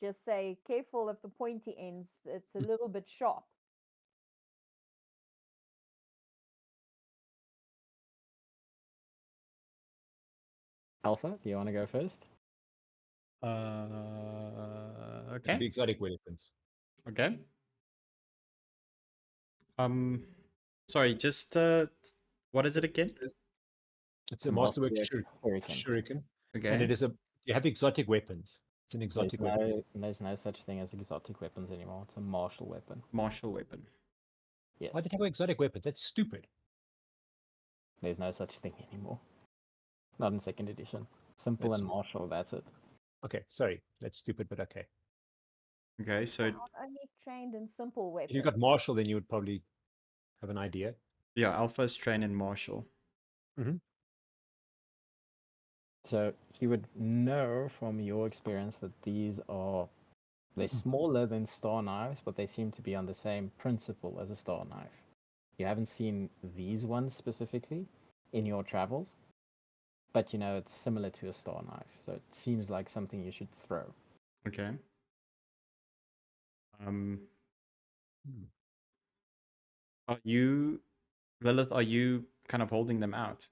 Just say, careful of the pointy ends. It's a little bit sharp. Alpha, do you want to go first? Okay. The exotic weapons. Okay. Sorry, just what is it again? It's a masterwork shuriken. shuriken. Okay. And it is you have exotic weapons. It's an exotic weapon. There's no such thing as exotic weapons anymore. It's a martial weapon. Martial weapon. Yes. Why did they have exotic weapons? That's stupid. There's no such thing anymore. Not in 2nd edition. Simple and martial, that's it. Okay, sorry. That's stupid, but okay. Okay, so I'm only trained in simple weapons. If you got martial, then you would probably have an idea. yeah, Alpha's trained in martial. So he would know from your experience that they're smaller than star knives, but they seem to be on the same principle as a star knife. You haven't seen these ones specifically in your travels, but you know it's similar to a star knife, so it seems like something you should throw. Okay. Are you, Lillith, are you kind of holding them out?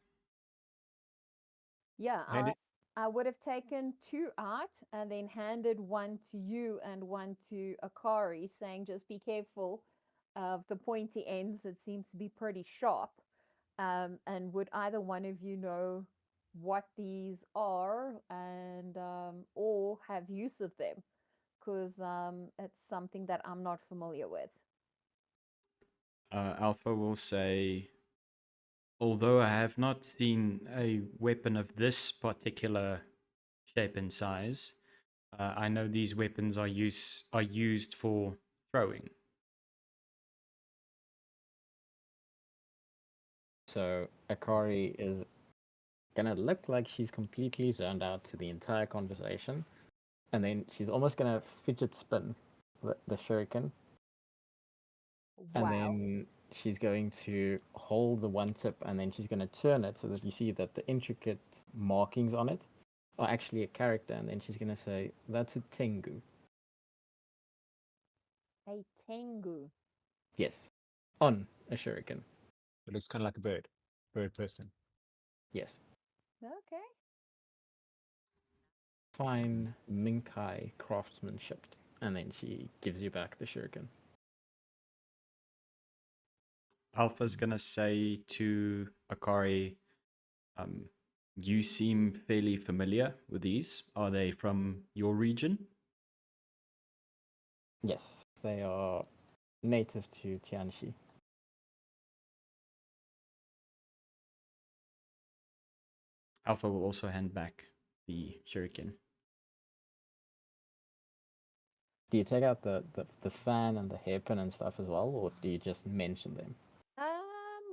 Yeah, I would have taken 2 out and then handed 1 to you and 1 to Akari, saying just be careful of the pointy ends. It seems to be pretty sharp. And would either one of you know what these are and or have use of them? Because it's something that I'm not familiar with. Alpha will say, although I have not seen a weapon of this particular shape and size, I know these weapons are used for throwing. So Akari is gonna look like she's completely zoned out to the entire conversation, and then she's almost gonna fidget spin the shuriken. And then she's going to hold the one tip, and then she's going to turn it so that you see that the intricate markings on it are actually a character. And then she's going to say, that's a Tengu. A Tengu. Yes. On a shuriken. It looks kind of like a bird. Bird person. Yes. Okay. Fine Minkai craftsmanship. And then she gives you back the shuriken. Alpha's gonna say to Akari, you seem fairly familiar with these. Are they from your region? Yes, they are native to Tianxi. Alpha will also hand back the shuriken. Do you take out the fan and the hairpin and stuff as well, or do you just mention them?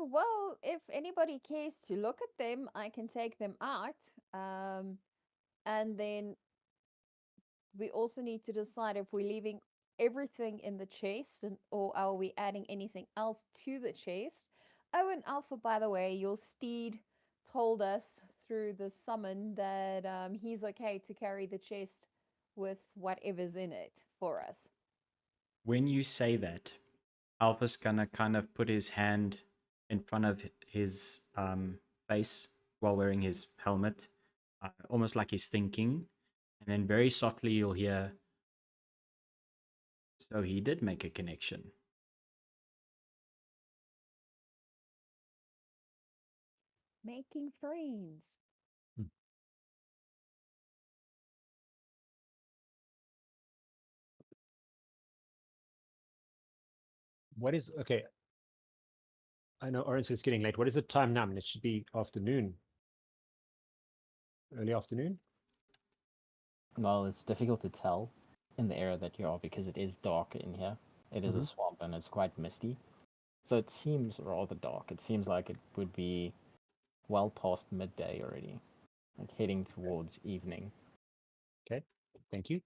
Well, if anybody cares to look at them, I can take them out. And then we also need to decide if we're leaving everything in the chest or are we adding anything else to the chest. Oh, and Alpha, by the way, your steed told us through the summon that he's okay to carry the chest with whatever's in it for us. When you say that, Alpha's gonna kind of put his hand in front of his face while wearing his helmet, almost like he's thinking. And then very softly you'll hear, so he did make a connection. Making friends. What is okay? I know Orange is getting late. What is the time now? I mean, it should be afternoon. Early afternoon. Well, it's difficult to tell in the area that you are because it is dark in here. It is a swamp and it's quite misty. So it seems rather dark. It seems like it would be well past midday already, like heading towards evening. Okay, thank you.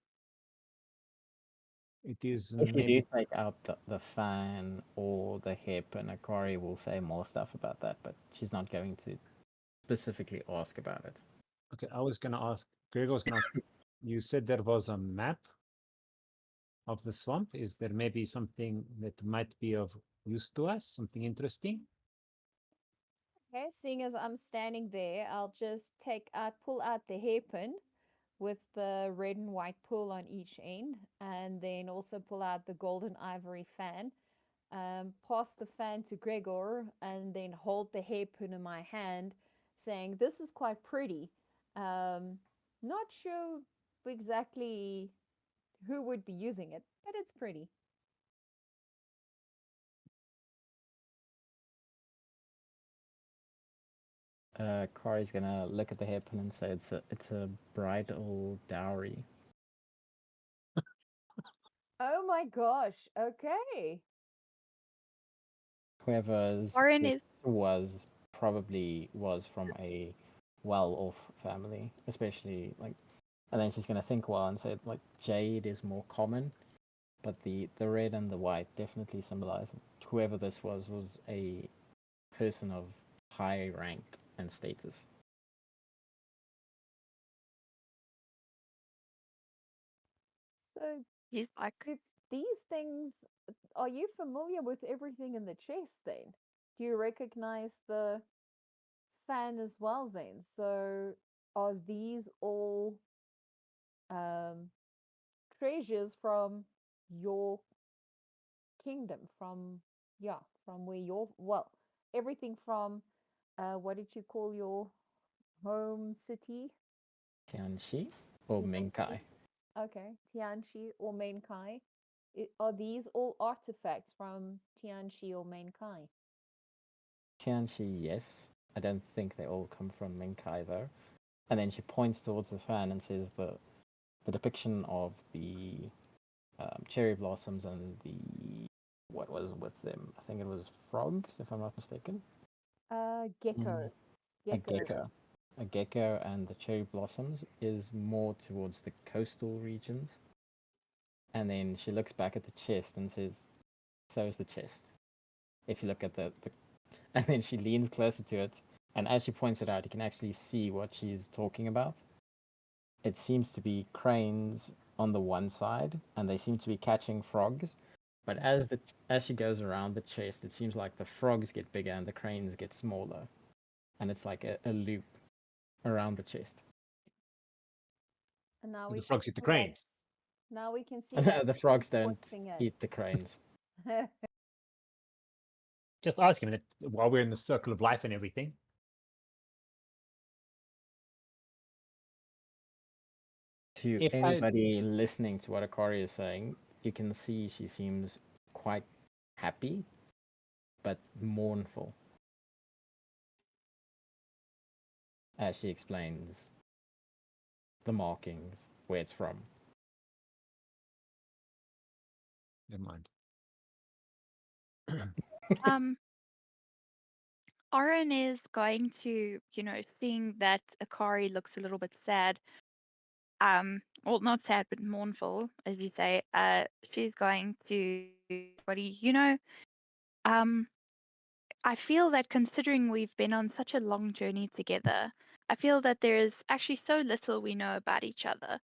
It is If you maybe do take out the fan or the hip, and Akari will say more stuff about that, but she's not going to specifically ask about it. okay. I was gonna ask. Gregor was gonna ask. You said there was a map of the swamp. Is there maybe something that might be of use to us? Something interesting? Okay, seeing as I'm standing there, I'll just pull out the hairpin with the red and white pull on each end, and then also pull out the golden ivory fan. Pass the fan to Gregor, and then hold the hairpin in my hand, saying, "This is quite pretty." Not sure exactly who would be using it, but it's pretty. Kari's gonna look at the hairpin and say it's a bridal dowry. Oh my gosh! Okay. Whoever's Oryn this is was probably was from a well-off family, especially like. And then she's gonna think a while and say like jade is more common, but the red and the white definitely symbolize whoever this was a person of high rank and status. So he's like, these things, are you familiar with everything in the chest then? Do you recognize the fan as well then? So are these all treasures from your kingdom, from where everything from what did you call your home city? Tianxi or Tianxi. Minkai. Okay, Tianxi or Mainkai. Are these all artifacts from Tianxi or Mainkai? Tianxi, yes. I don't think they all come from Minkai though. And then she points towards the fan and says the depiction of the cherry blossoms and the what was with them. I think it was frogs, if I'm not mistaken. Gecko. A gecko. A gecko and the cherry blossoms is more towards the coastal regions. And then she looks back at the chest and says, "So is the chest." If you look at the and then she leans closer to it, and as she points it out, you can actually see what she's talking about. It seems to be cranes on the one side, and they seem to be catching frogs, But as she goes around the chest, it seems like the frogs get bigger and the cranes get smaller, and it's like a loop around the chest. And now The we frogs can eat the see that. cranes. Now we can see that The frogs tree don't pointing at. eat the cranes. Just ask him that while we're in the circle of life and everything. To If I anybody listening to what Akari is saying, you can see she seems quite happy, but mournful, as she explains the markings, where it's from. never mind. Um, Oryn is going to, seeing that Akari looks a little bit sad. Well, not sad, but mournful, as you say. She's going to, buddy, I feel that considering we've been on such a long journey together, I feel that there is actually so little we know about each other.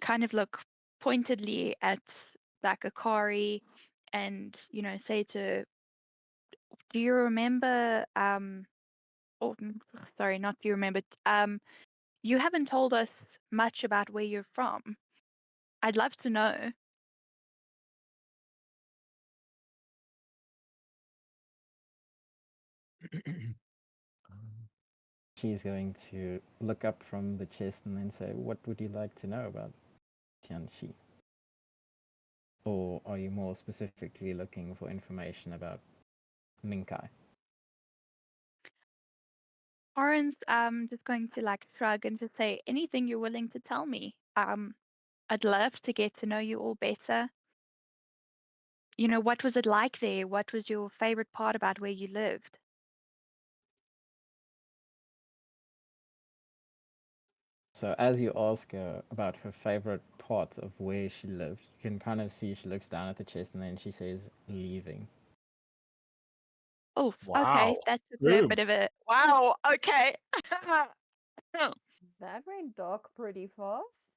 Kind of look pointedly at like Akari and, say to her, do you remember, sorry, not do you remember, you haven't told us much about where you're from. I'd love to know. She's going to look up from the chest and then say, "What would you like to know about Tianxi? Or are you more specifically looking for information about Minkai?" Oryn's just going to like shrug and just say anything you're willing to tell me. I'd love to get to know you all better. What was it like there? What was your favorite part about where you lived? So as you ask her about her favorite part of where she lived, you can kind of see she looks down at the chest and then she says, "Leaving." Oh, okay, Wow. that took a Boom. bit of a wow. Okay. That went dark pretty fast.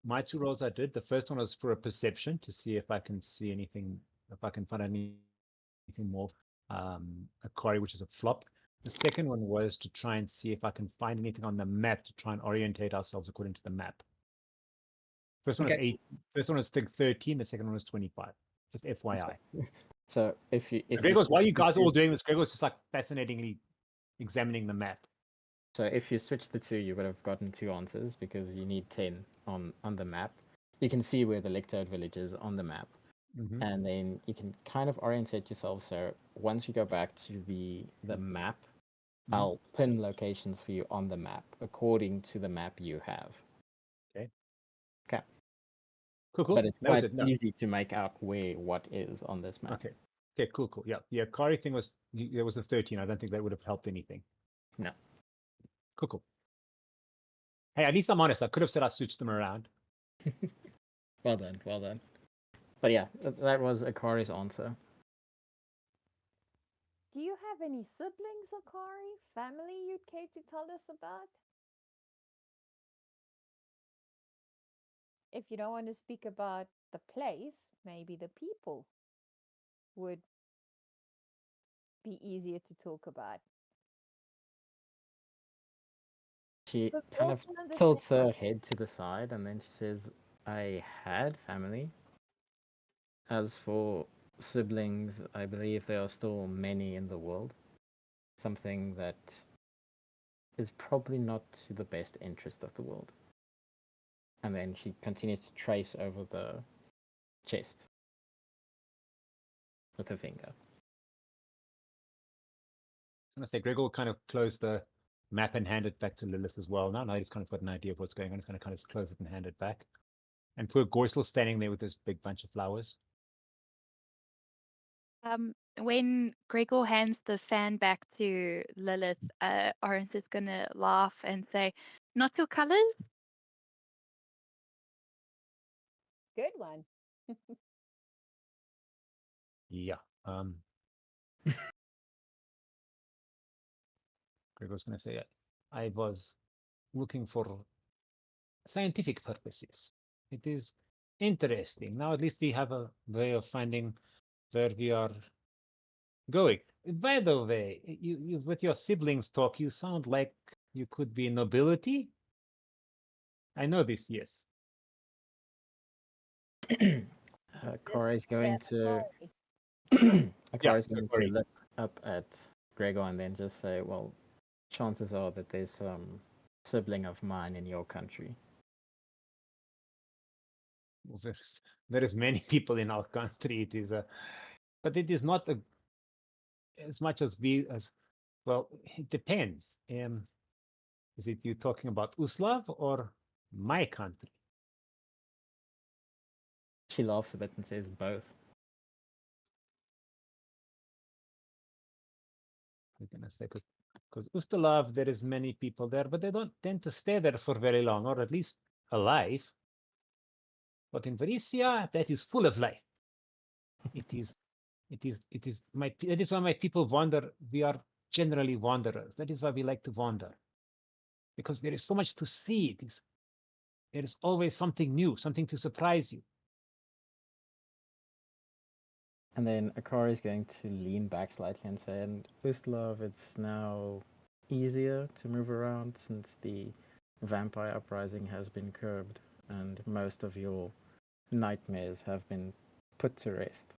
My two rolls I did. The first one was for a perception to see if I can see anything, if I can find anything more. Akari, which is a flop. The second one was to try and see if I can find anything on the map to try and orientate ourselves according to the map. First one was Okay. 8. First one was 13. The second one was 25. Just FYI. So if you Gregor's, why are you switch the guys all two- doing this? Gregor's just like fascinatingly examining the map. So if you switch the two, you would have gotten two answers because you need 10 on the map. You can see where the Lictode village is on the map, Mm-hmm. and then you can kind of orientate yourself. So once we go back to the map, I'll pin locations for you on the map according to the map you have. Okay. Okay. Cool, cool. But it's That was quite it. No. easy to make out where what is on this map. Okay. Okay, cool, cool. Yeah. The Akari thing was, there was a 13. I don't think that would have helped anything. No. Cool, cool. Hey, at least I'm honest. I could have said I switched them around. Well done, well done. But yeah, that was Akari's answer. Do you have any siblings, Akari? Family you'd care to tell us about? If you don't want to speak about the place, maybe the people would be easier to talk about. She Because kind of also tilts her understand. head to the side and then she says, "I had family. As for siblings, I believe there are still many in the world. Something that is probably not to the best interest of the world." And then she continues to trace over the chest with her finger. I was going to say, Gregor kind of closed the map and hand it back to Lillith as well. Now he's kind of got an idea of what's going on. He's going to kind of close it and hand it back. And poor Gore's still standing there with this big bunch of flowers. When Gregor hands the fan back to Lillith, Oryn's is gonna laugh and say, "Not your colors." Good one. Yeah. Gregor's going to say, I was looking for scientific purposes. It is interesting. Now at least we have a way of finding where we are going. By the way, you with your siblings talk, you sound like you could be nobility. I know this, yes. Akari's going to Yeah, Akari's going to Akari. look up at Gregor and then just say, "Well, chances are that there's some sibling of mine in your country." Well, there is many people in our country. It is but it is not as much as we as well. It depends. Is it you talking about Uslav or my country? She laughs a bit and says both. We're gonna say because Ustalav, there is many people there, but they don't tend to stay there for very long, or at least alive. But in Varisia, that is full of life. It is, it is my. That is why my people wander. We are generally wanderers. That is why we like to wander, because there is so much to see. There is always something new, something to surprise you. And then Akari is going to lean back slightly and say, "And Uslov, it's now easier to move around since the vampire uprising has been curbed, and most of your nightmares have been put to rest."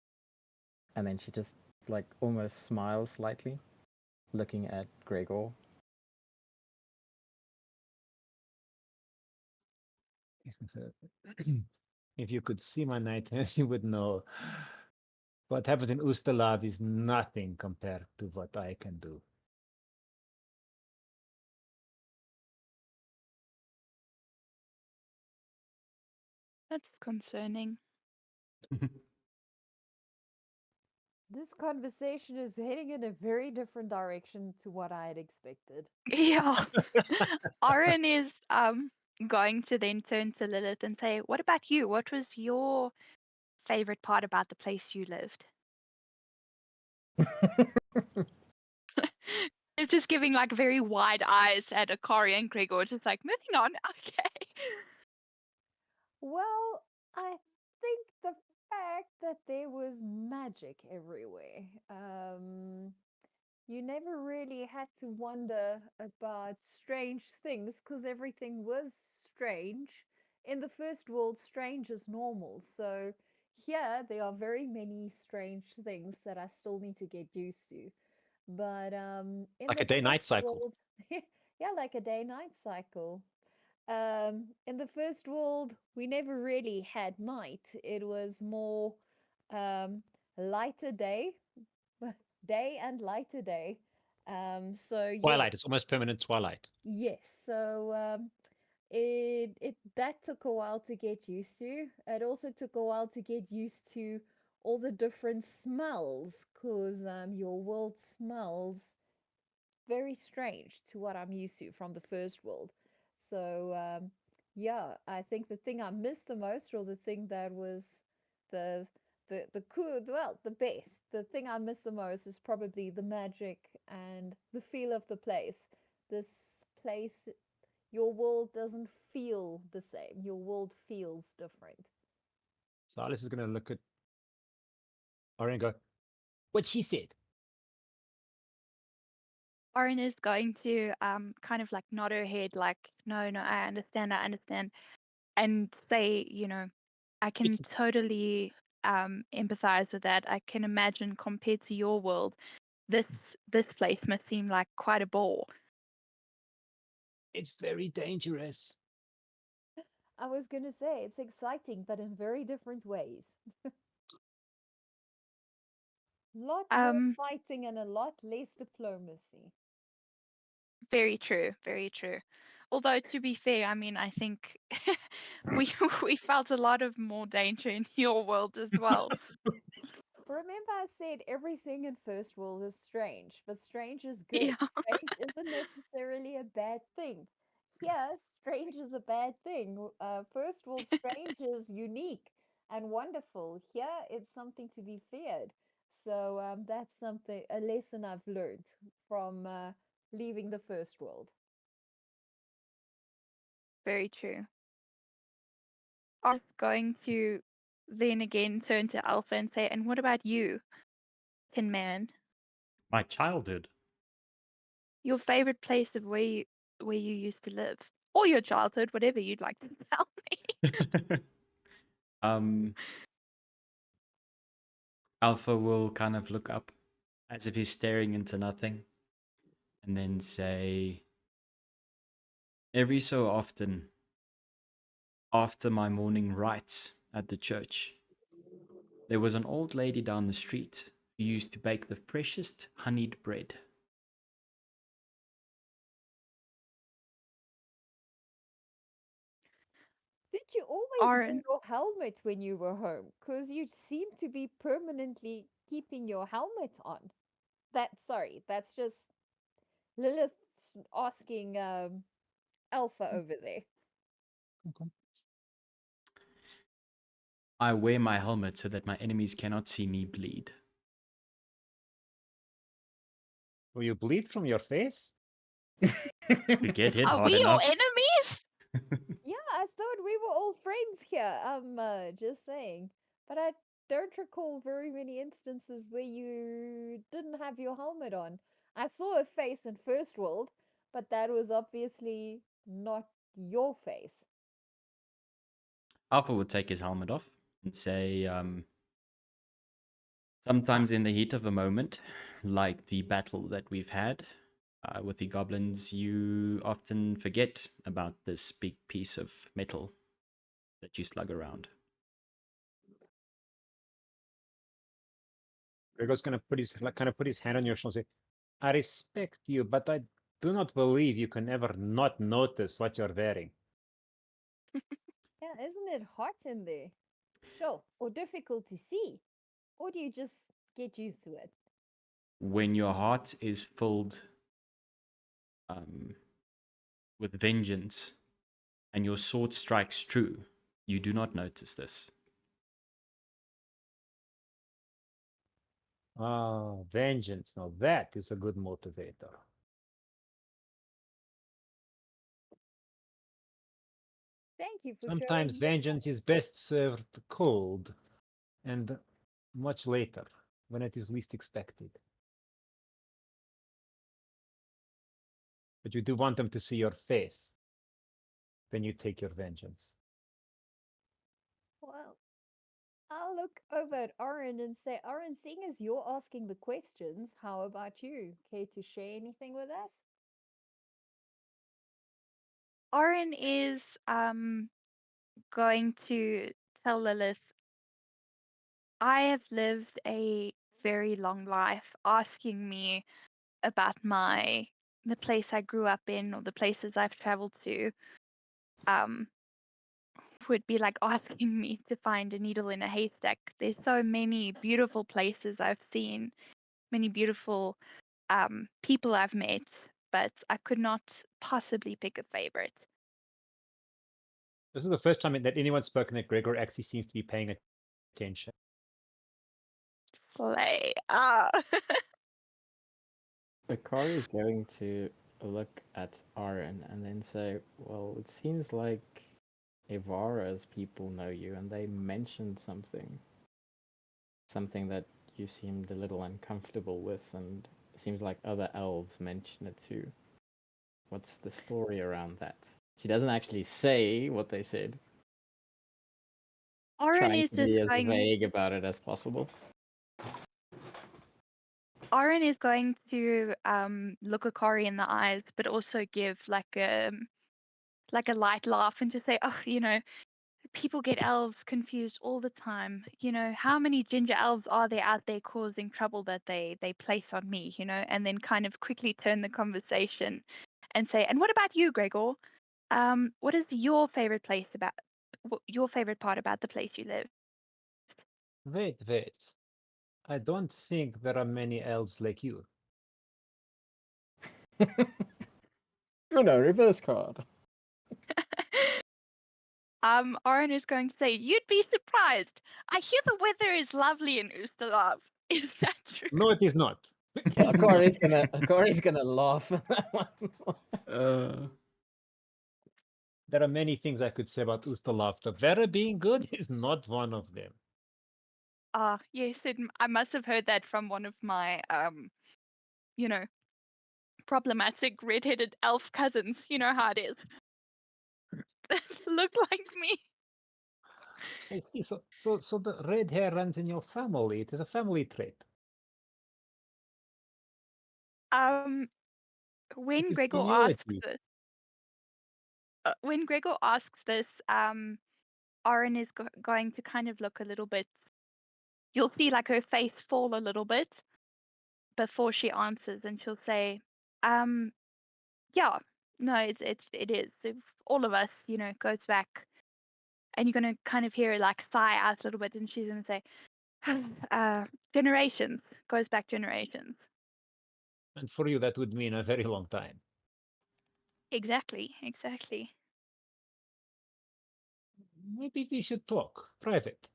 And then she just like almost smiles slightly, looking at Gregor. If you could see my nightmares, you would know. What happens in Ustalav is nothing compared to what I can do. That's concerning. This conversation is heading in a very different direction to what I had expected. Yeah. Oryn is going to then turn to Lillith and say, "What about you? What was your favorite part about the place you lived?" It's just giving like very wide eyes at Akari and Gregor, just like moving on. Okay. Well, I think the fact that there was magic everywhere. You never really had to wonder about strange things because everything was strange. In the first world, strange is normal. So here, there are very many strange things that I still need to get used to. But in Like a the day-night first cycle. world, yeah, like a day-night cycle. In the first world, we never really had night. It was more lighter day, day and lighter day. So yeah, Twilight. It's almost permanent twilight. yes. So it that took a while to get used to. It also took a while to get used to all the different smells, because your world smells very strange to what I'm used to from the first world. So yeah, I think the thing I missed the most, or the thing that was the the cool, well, the best, the thing I miss the most is probably the magic and the feel of the place. This place, your world doesn't feel the same. Your world feels different. Silas is going to look at Oryn and go, what she said. Oryn is going to kind of like nod her head, like, no, no, I understand, and say, I can It's, totally empathize with that. I can imagine compared to your world, this this place must seem like quite a bore. it's very dangerous. I was going to say it's exciting, but in very different ways. Lot more Um, fighting and a lot less diplomacy. Very true, very true. Although to be fair, I mean, I think we we felt a lot of more danger in your world as well. Remember, I said everything in First World is strange, but strange is good. Yeah, Strange isn't necessarily a bad thing. Here, strange is a bad thing. First World strange is unique and wonderful. Here, it's something to be feared. So that's something, a lesson I've learned from leaving the First World. very true. are going to then again turn to Alpha and say, and what about you, Tin Man? My childhood. Your favorite place of where you used to live? Or your childhood, whatever you'd like to tell me. Alpha will kind of look up as if he's staring into nothing and then say, every so often, after my morning rites at the church, there was an old lady down the street who used to bake the freshest honeyed bread. Did you always wear Oryn. your helmet when you were home? Because you seem to be permanently keeping your helmet on. That's just Lilith asking Alpha over there. Okay. I wear my helmet so that my enemies cannot see me bleed. Will you bleed from your face? You get hit Are hard we your enough. enemies? Yeah, I thought we were all friends here. Just saying. But I don't recall very many instances where you didn't have your helmet on. I saw a face in First World, but that was obviously not your face. Alpha would take his helmet off and say, sometimes in the heat of a moment, like the battle that we've had with the goblins, you often forget about this big piece of metal that you slug around. Gregor's gonna put his put his hand on your shoulder and say, I respect you, but I do not believe you can ever not notice what you're wearing. Yeah, isn't it hot in there? Sure. Or difficult to see? Or do you just get used to it? When your heart is filled with vengeance and your sword strikes true, you do not notice this. Ah, vengeance. Now that is a good motivator. Thank you for Sometimes showing your vengeance is best served cold and much later, when it is least expected. But you do want them to see your face when you take your vengeance. Well, I'll look over at Oryn and say, Oryn, seeing as you're asking the questions, how about you? Care to share anything with us? Oryn is going to tell Lilith, I have lived a very long life asking me about the place I grew up in or the places I've traveled to. Would be like asking me to find a needle in a haystack. There's so many beautiful places I've seen, many beautiful people I've met, but I could not possibly pick a favorite. This is the first time that anyone's spoken that Gregor actually seems to be paying attention. Slay. Akari is going to look at Oryn and then say, well, it seems like Ivara's people know you, and they mentioned something that you seemed a little uncomfortable with, and it seems like other elves mention it too. What's the story around that? She doesn't actually say what they said. Oryn Trying is to be just as going. vague about it as possible. Oryn is going to look Akari in the eyes, but also give like a light laugh and just say, "Oh, people get elves confused all the time. How many ginger elves are there out there causing trouble that they place on me? And then kind of quickly turn the conversation and say, and what about you, Gregor? What is your favorite part about the place you live? Wait. I don't think there are many elves like you. Reverse card. Oryn is going to say, you'd be surprised. I hear the weather is lovely in Ustalav. Is that true? No, it is not. Yeah, Akari's gonna laugh at that one. There are many things I could say about Ustalav. The Vera being good is not one of them. Ah, yes, I must have heard that from one of my, you know, problematic red-headed elf cousins. You know how it is. Look like me. I see. So the red hair runs in your family. It is a family trait. When is Gregor asks humility. this, Oryn is going to kind of look a little bit. You'll see like her face fall a little bit before she answers, and she'll say, yeah, no, it is. If all of us, goes back, and you're gonna kind of hear her like sigh out a little bit, and she's gonna say, generations, goes back generations. And for you, that would mean a very long time. Exactly. Maybe we should talk private.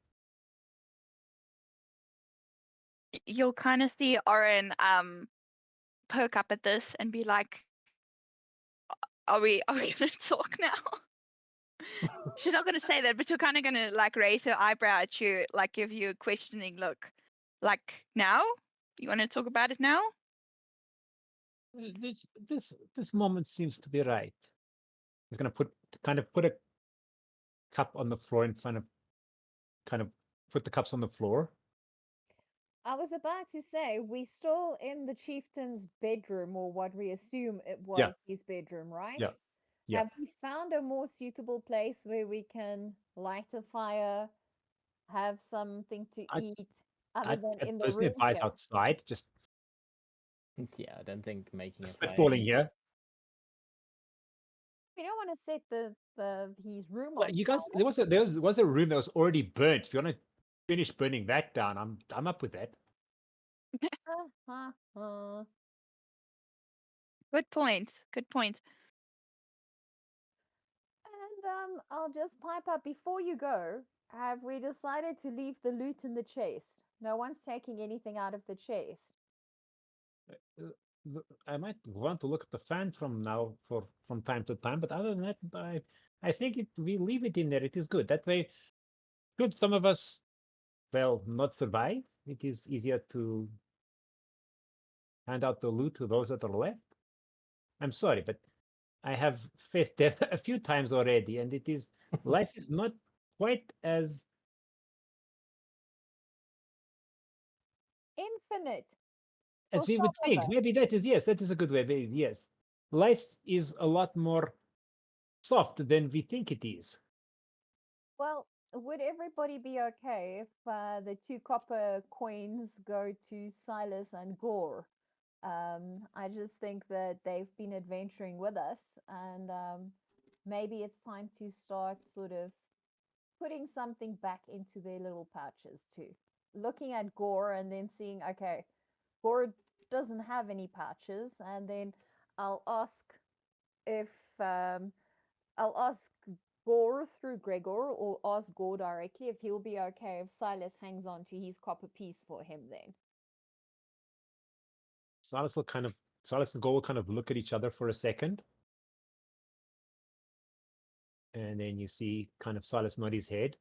You'll kind of see Oryn perk up at this and be like, are we gonna talk now? She's not gonna say that, but you're kind of gonna like raise her eyebrow at you, like give you a questioning look. Like, now? You want to talk about it now? This moment seems to be right. He's gonna put a cup on the floor in front of, kind of put the cups on the floor. I was about to say, we're still in the chieftain's bedroom, or what we assume it was his bedroom, right? Yeah. Have we found a more suitable place where we can light a fire, have something to eat, other than in the room advise here? outside. Just Yeah, I don't think making a fire. spitballing here. We don't want to set his room Well, on you guys, fire. there was a room that was already burnt. If you want to finish burning that down, I'm up with that. Good point. And I'll just pipe up before you go. Have we decided to leave the loot in the chest? No one's taking anything out of the chest. I might want to look at the fan from time to time, but other than that, I think we leave it in there. It is good. That way, should some of us, well, not survive, it is easier to hand out the loot to those that are left. I'm sorry, but I have faced death a few times already, and life is not quite as Infinite. as For we would some of think. us. Maybe that is a good way. Maybe, yes, life is a lot more soft than we think it is. Well, would everybody be okay if the 2 copper coins go to Silas and Gourd? I just think that they've been adventuring with us, and maybe it's time to start sort of putting something back into their little pouches too. Looking at Gourd and then seeing, okay, Gourd doesn't have any pouches, and then I'll ask if I'll ask Gourd through Gregor, or ask Gourd directly if he'll be okay if Silas hangs on to his copper piece for him then. Silas and Gold will kind of look at each other for a second. And then you see kind of Silas nod his head.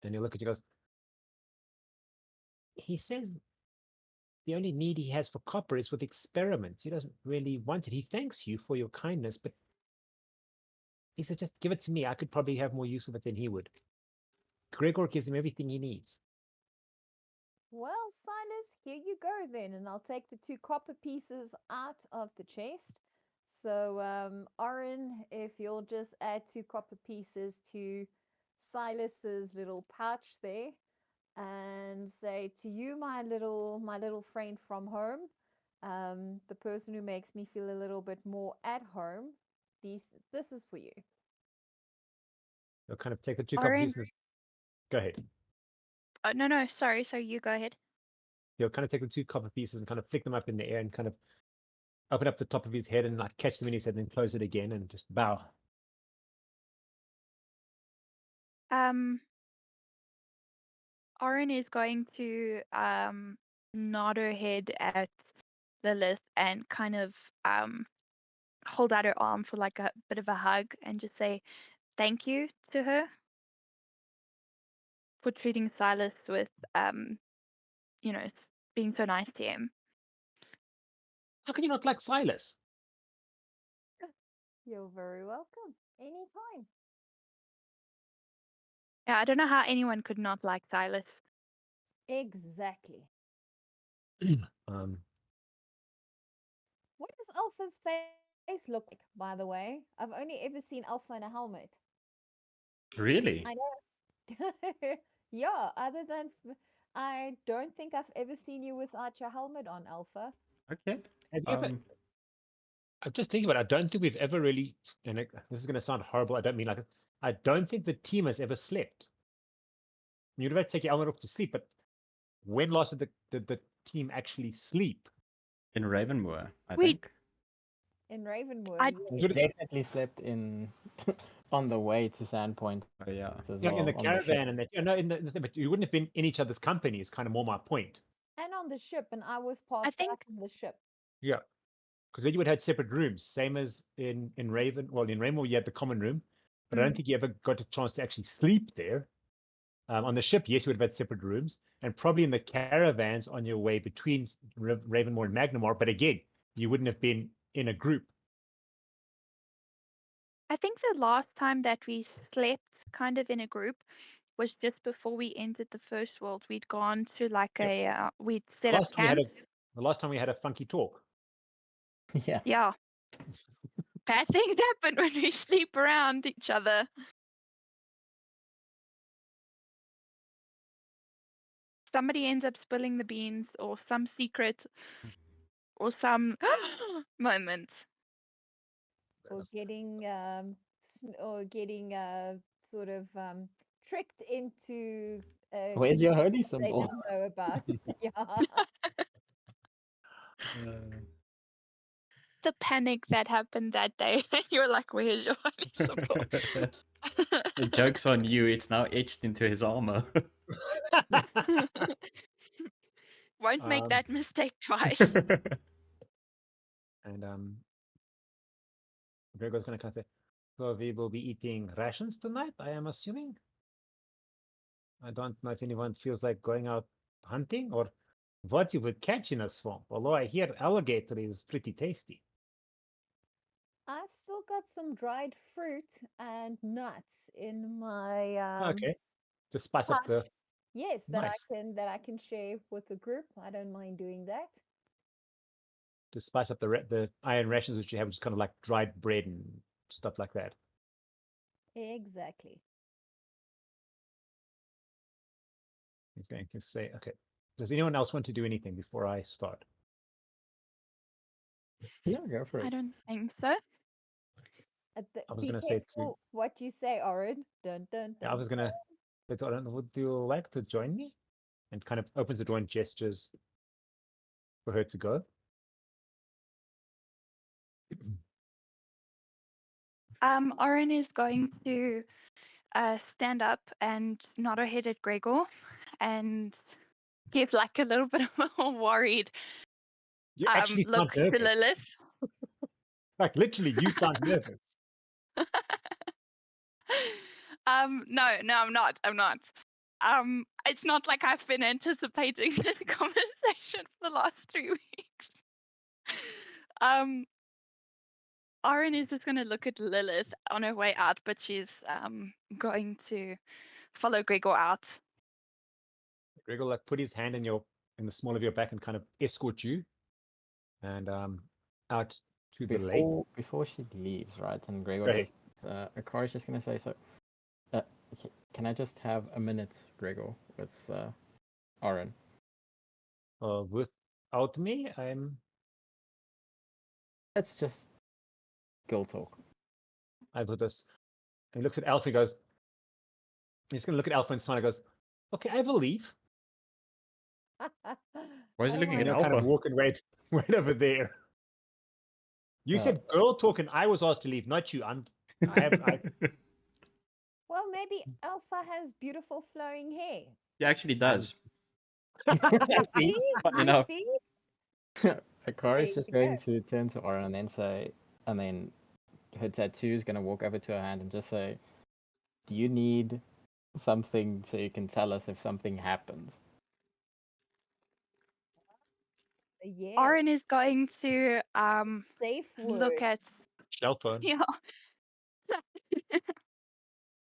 And you look at you, goes, he says the only need he has for copper is with experiments. He doesn't really want it. He thanks you for your kindness, but he says, just give it to me. I could probably have more use of it than he would. Gregor gives him everything he needs. Well, Silas, here you go then, and I'll take the 2 copper pieces out of the chest. So, Oryn, if you'll just add 2 copper pieces to Silas's little pouch there, and say to you, my little friend from home, the person who makes me feel a little bit more at home, this is for you. You'll kind of take the 2 copper Oryn. pieces. Go ahead. No, sorry, you go ahead. He'll kind of take the 2 copper pieces and kind of flick them up in the air and kind of open up the top of his head and like catch them in his head and then close it again and just bow. Oryn is going to nod her head at Lillith and kind of hold out her arm for like a bit of a hug and just say thank you to her for treating Silas with, being so nice to him. How can you not like Silas? You're very welcome. Anytime. Yeah, I don't know how anyone could not like Silas. Exactly. Um, What does Alpha's face look like, by the way? I've only ever seen Alpha in a helmet. Really? I know. Yeah, other than I don't think I've ever seen you without your helmet on, Alpha. Okay. have you ever? I'm just thinking about it. I don't think we've ever really, and this is going to sound horrible. I don't mean like it. I don't think the team has ever slept. You'd have to take your helmet off to sleep, but when last did the team actually sleep? In Ravenmoor, I We- think. In Ravenwood, I- yes. We Good- definitely slept in on the way to Sandpoint Oh yeah. as Yeah, well. in the on caravan ship. and that. No, but you wouldn't have been in each other's company. Is kind of more my point. And on the ship, and I was passed think- out on the ship. Yeah, because then you would have had separate rooms, same as in Raven. Well, in Rainbow you had the common room, but I don't think you ever got a chance to actually sleep there. On the ship, yes, you would have had separate rooms, and probably in the caravans on your way between Ravenmoor and Magnamore. But again, you wouldn't have been in a group. I think the last time that we slept kind of in a group was just before we entered the first world. We'd gone to like we'd set up camp. The last time we had a funky talk. Yeah. Yeah. Bad things happen when we sleep around each other. Somebody ends up spilling the beans, or some secret, or some moment. Or getting sort of tricked into Where's your holy they symbol? didn't know about. Yeah. The panic that happened that day. You're like, where's your holy symbol? The joke's on you. It's now etched into his armor. Won't make Um, that mistake twice. And Gregor's going to kind of say, so we will be eating rations tonight, I am assuming. I don't know if anyone feels like going out hunting or what you would catch in a swamp. Although I hear alligator is pretty tasty. I've still got some dried fruit and nuts in my Okay, to spice up the. pouch. Yes, Nice. that I can share with the group. I don't mind doing that. To spice up the iron rations which you have, which is kind of like dried bread and stuff like that. Exactly. He's going to say, okay. Does anyone else want to do anything before I start? Yeah, go for I it. don't think so. I was Be gonna say careful what you say, Oryn. Dun dun Yeah, I dun. was gonna. But would you like to join me? And kind of opens the door and gestures for her to go. Oryn is going to stand up and nod her head at Gregor and give like a little bit of a worried You actually look sound to nervous. Lillith. Like literally, you sound nervous. No, I'm not. It's not like I've been anticipating this conversation for the last 3 weeks. Oryn is just going to look at Lillith on her way out, but she's going to follow Gregor out. Gregor like put his hand in the small of your back and kind of escort you, and out to the lake. Before she leaves, right? And Gregor Go ahead. just Akari's just gonna say so. Can I just have a minute, Gregor, with Oryn? Without me, I'm. Let's just girl talk. I put this. And he looks at Alpha and goes. He's gonna look at Alpha and smile and goes, "Okay, I believe." Why is he Oh looking my at And he'll kind of Alpha? walk and wait over there. You said girl talk, and I was asked to leave, not you. I Well, maybe Alpha has beautiful flowing hair. He actually does. See? See? Funny You enough. see? Akari's you just go. going to turn to Oryn and then say, and then her tattoo is going to walk over to her hand and just say, "Do you need something so you can tell us if something happens?" Yeah. Oryn is going to Safe look word. at Shell phone. yeah.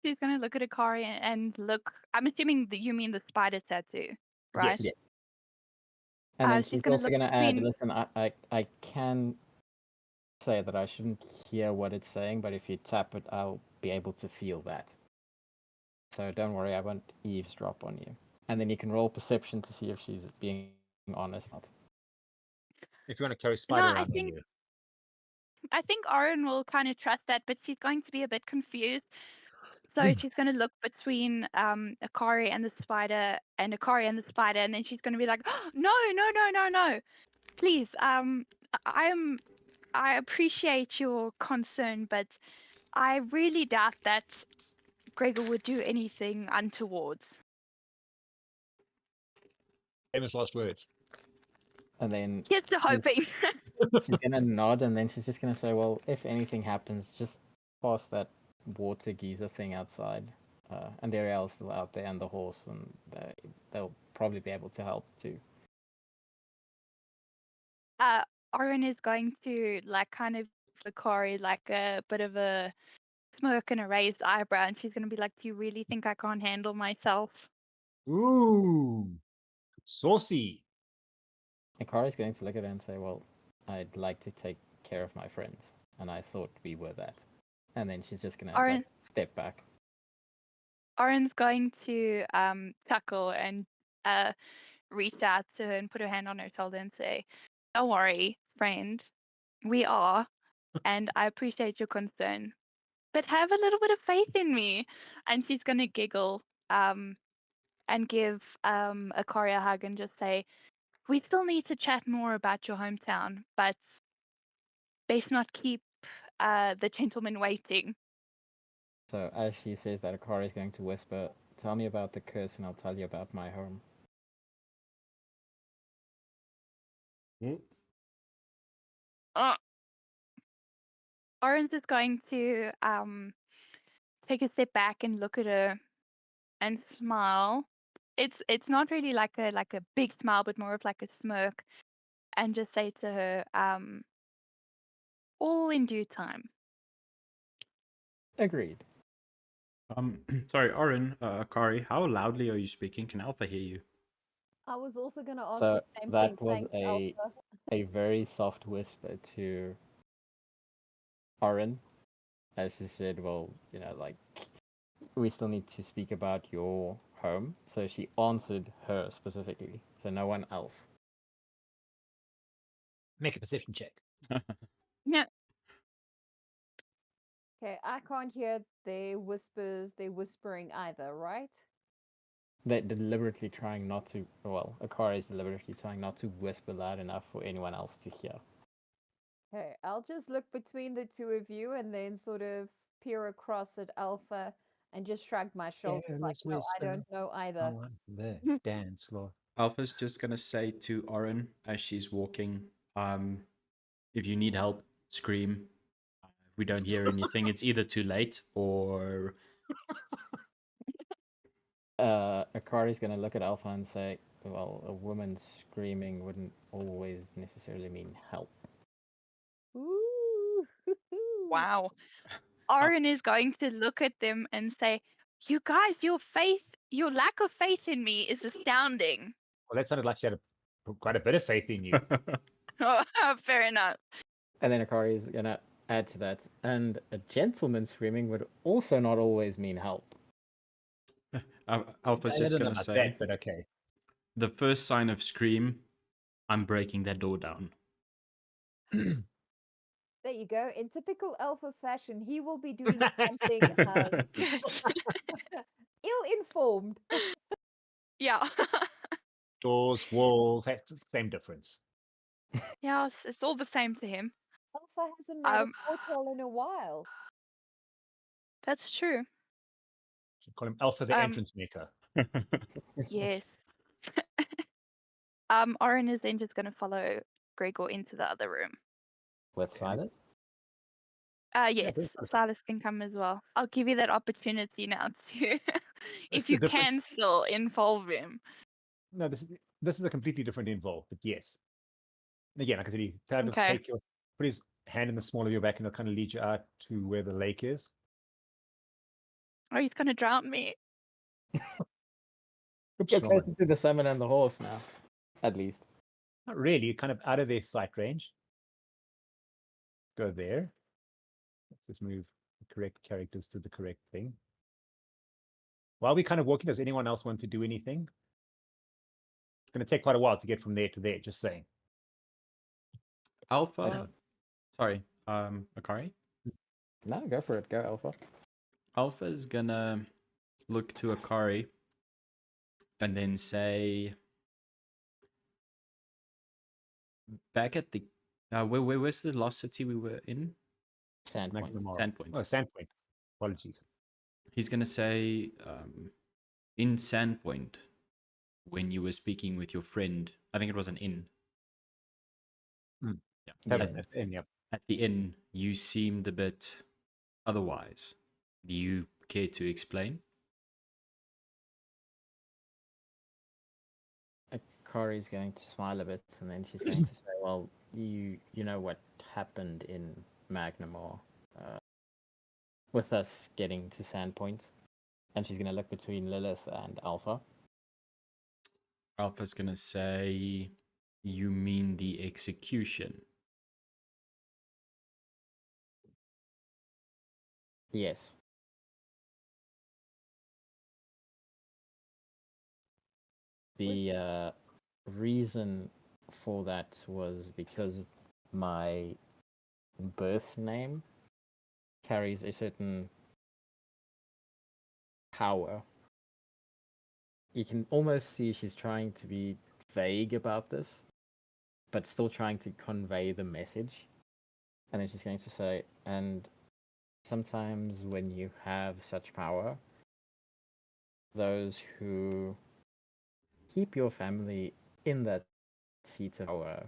She's gonna look at Akari and look. I'm assuming that you mean the spider tattoo, right? Yes. Yes. And then She's she's gonna also look going to add, between. "Listen, I can say that I shouldn't hear what it's saying, but if you tap it, I'll be able to feel that. So don't worry, I won't eavesdrop on you." And then you can roll perception to see if she's being honest or not. If you want to carry No, spider around on you. I think Oryn will kind of trust that, but she's going to be a bit confused. So she's going to look between Akari and the spider, and Akari and the spider, and then she's going to be like, oh, no, please, I appreciate your concern, but I really doubt that Gregor would do anything untoward. Famous last words. And then Here's to hoping. she's going to nod, and then she's just going to say, "Well, if anything happens, just pass that water geyser thing outside. Andariel's still out there, and the horse, and they'll probably be able to help too." Oryn is going to like kind of Akari like a bit of a smirk and a raised eyebrow, and she's going to be like, "Do you really think I can't handle myself?" Ooh. Saucy. Akari's going to look at her and say, "Well, I'd like to take care of my friends, and I thought we were that." And then she's just going to Oryn, like step back. Oryn's going to chuckle and reach out to her and put her hand on her shoulder and say, "Don't worry, friend. We are, and I appreciate your concern. But have a little bit of faith in me." And she's gonna giggle and give Akari a hug and just say, "We still need to chat more about your hometown, but best not keep the gentleman waiting." So as she says that, Akari's going to whisper, "Tell me about the curse, and I'll tell you about my home." Uh, Orange is going to take a step back and look at her and smile. It's not really like a big smile, but more of like a smirk, and just say to her, "All in due time." Agreed. Sorry, Oryn, Akari, how loudly are you speaking? Can Alpha hear you? I was also going to ask So the same that thing. was Thanks, a Alpha. very soft whisper to Oryn, as she said, "Well, like, we still need to speak about your home." So she answered her specifically, so no one else. Make a perception check. No, Okay, I can't hear their whispers, they're whispering either, right? They're deliberately trying not to. Well, Akari is deliberately trying not to whisper loud enough for anyone else to hear. Okay, I'll just look between the two of you and then sort of peer across at Alpha and just shrug my shoulders like, Careless no, I don't whisper know either. on the dance floor. Alpha's just gonna say to Oryn as she's walking, if you need help, scream. If we don't hear anything, it's either too late or Akari's going to look at Alpha and say, "Well, a woman screaming wouldn't always necessarily mean help." Ooh. wow. Orin is going to look at them and say, "You guys, your lack of faith in me is astounding." Well, that sounded like she had quite a bit of faith in you. Fair enough. And then Akari is going to add to that, "And a gentleman screaming would also not always mean help." Alpha's I just don't know gonna about say, that, but okay. the first sign of scream, I'm breaking that door down. There you go. In typical Alpha fashion, he will be doing something Good. ill-informed. Yeah. Doors, walls, that's the same difference. Yeah, it's all the same to him. Alpha hasn't made a Um, portal in a while. that's true. Should call him Alpha the entrance maker. Yes. Orin is then just going to follow Gregor into the other room. With Okay. Silas? Yes, bring Silas up. Silas can come as well. I'll give you that opportunity now to, if the you difference. can still involve him. No, this is a completely different involve, but yes. And again, like I said, he kind of Okay. put his hand in the small of your back and he'll kind of lead you out to where the lake is. Oh, he's gonna drown me. Oops, You're wrong one. closer to the summon and the horse now, at least. Not really, kind of out of their sight range. Go there. Let's just move the correct characters to the correct thing. While we're kind of walking, does anyone else want to do anything? It's going to take quite a while to get from there to there, just saying. Alpha. Sorry, Akari. No, go for it. Go, Alpha. Alpha is gonna look to Akari and then say, back at the where's the last city we were in? Sandpoint. Sandpoint. Oh, Sandpoint. Apologies. He's gonna say, in Sandpoint, when you were speaking with your friend, I think it was an inn. Mm. Yeah. Tavern at the inn, yep. At the inn, you seemed a bit otherwise. Do you care to explain? Akari's going to smile a bit, and then she's going to say, "Well, you know what happened in Magnamore, with us getting to Sandpoint," and she's going to look between Lillith and Alpha. Alpha's gonna say, "You mean the execution?" Yes. The reason for that was because my birth name carries a certain power. You can almost see she's trying to be vague about this, but still trying to convey the message. And then she's going to say, and sometimes when you have such power, those who keep your family in that seat of power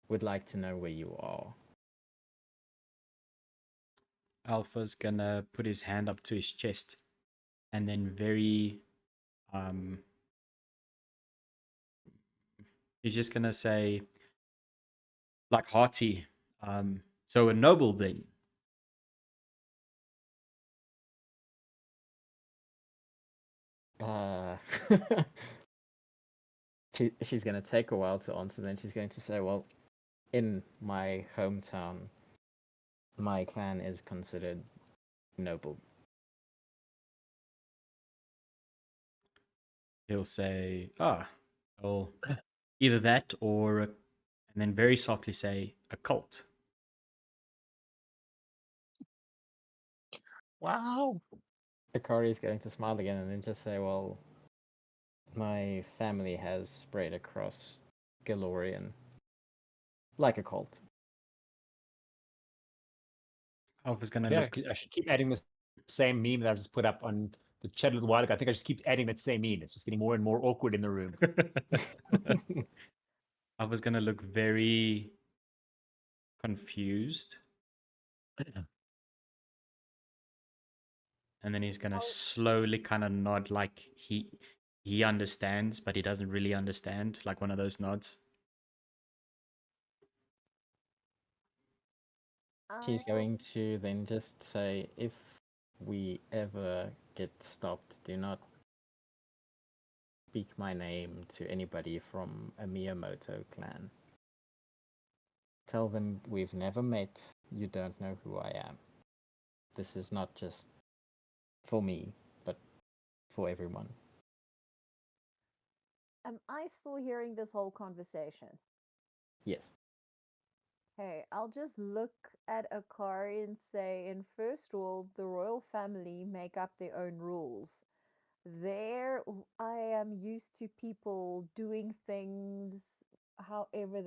would like to know where you are. Alpha's gonna put his hand up to his chest and then very he's just gonna say, like hearty, so a noble then. She's going to take a while to answer, then she's going to say, well, in my hometown, my clan is considered noble. He'll say, well, either that or, and then very softly say, a cult. Wow. Akari is going to smile again and then just say, well, my family has spread across Galorian like a cult. Alpha's gonna Yeah, look. I should keep adding this same meme that I just put up on the chat a little while ago. I think I just keep adding that same meme. It's just getting more and more awkward in the room. Alpha's gonna look very confused. And then he's gonna slowly kind of nod like he understands, but he doesn't really understand, like one of those nods. She's going to then just say, if we ever get stopped, do not speak my name to anybody from a Miyamoto clan. Tell them we've never met, you don't know who I am. This is not just for me, but for everyone. Am I still hearing this whole conversation? Yes. Hey, I'll just look at Akari and say, in first world, the royal family make up their own rules. There, I am used to people doing things however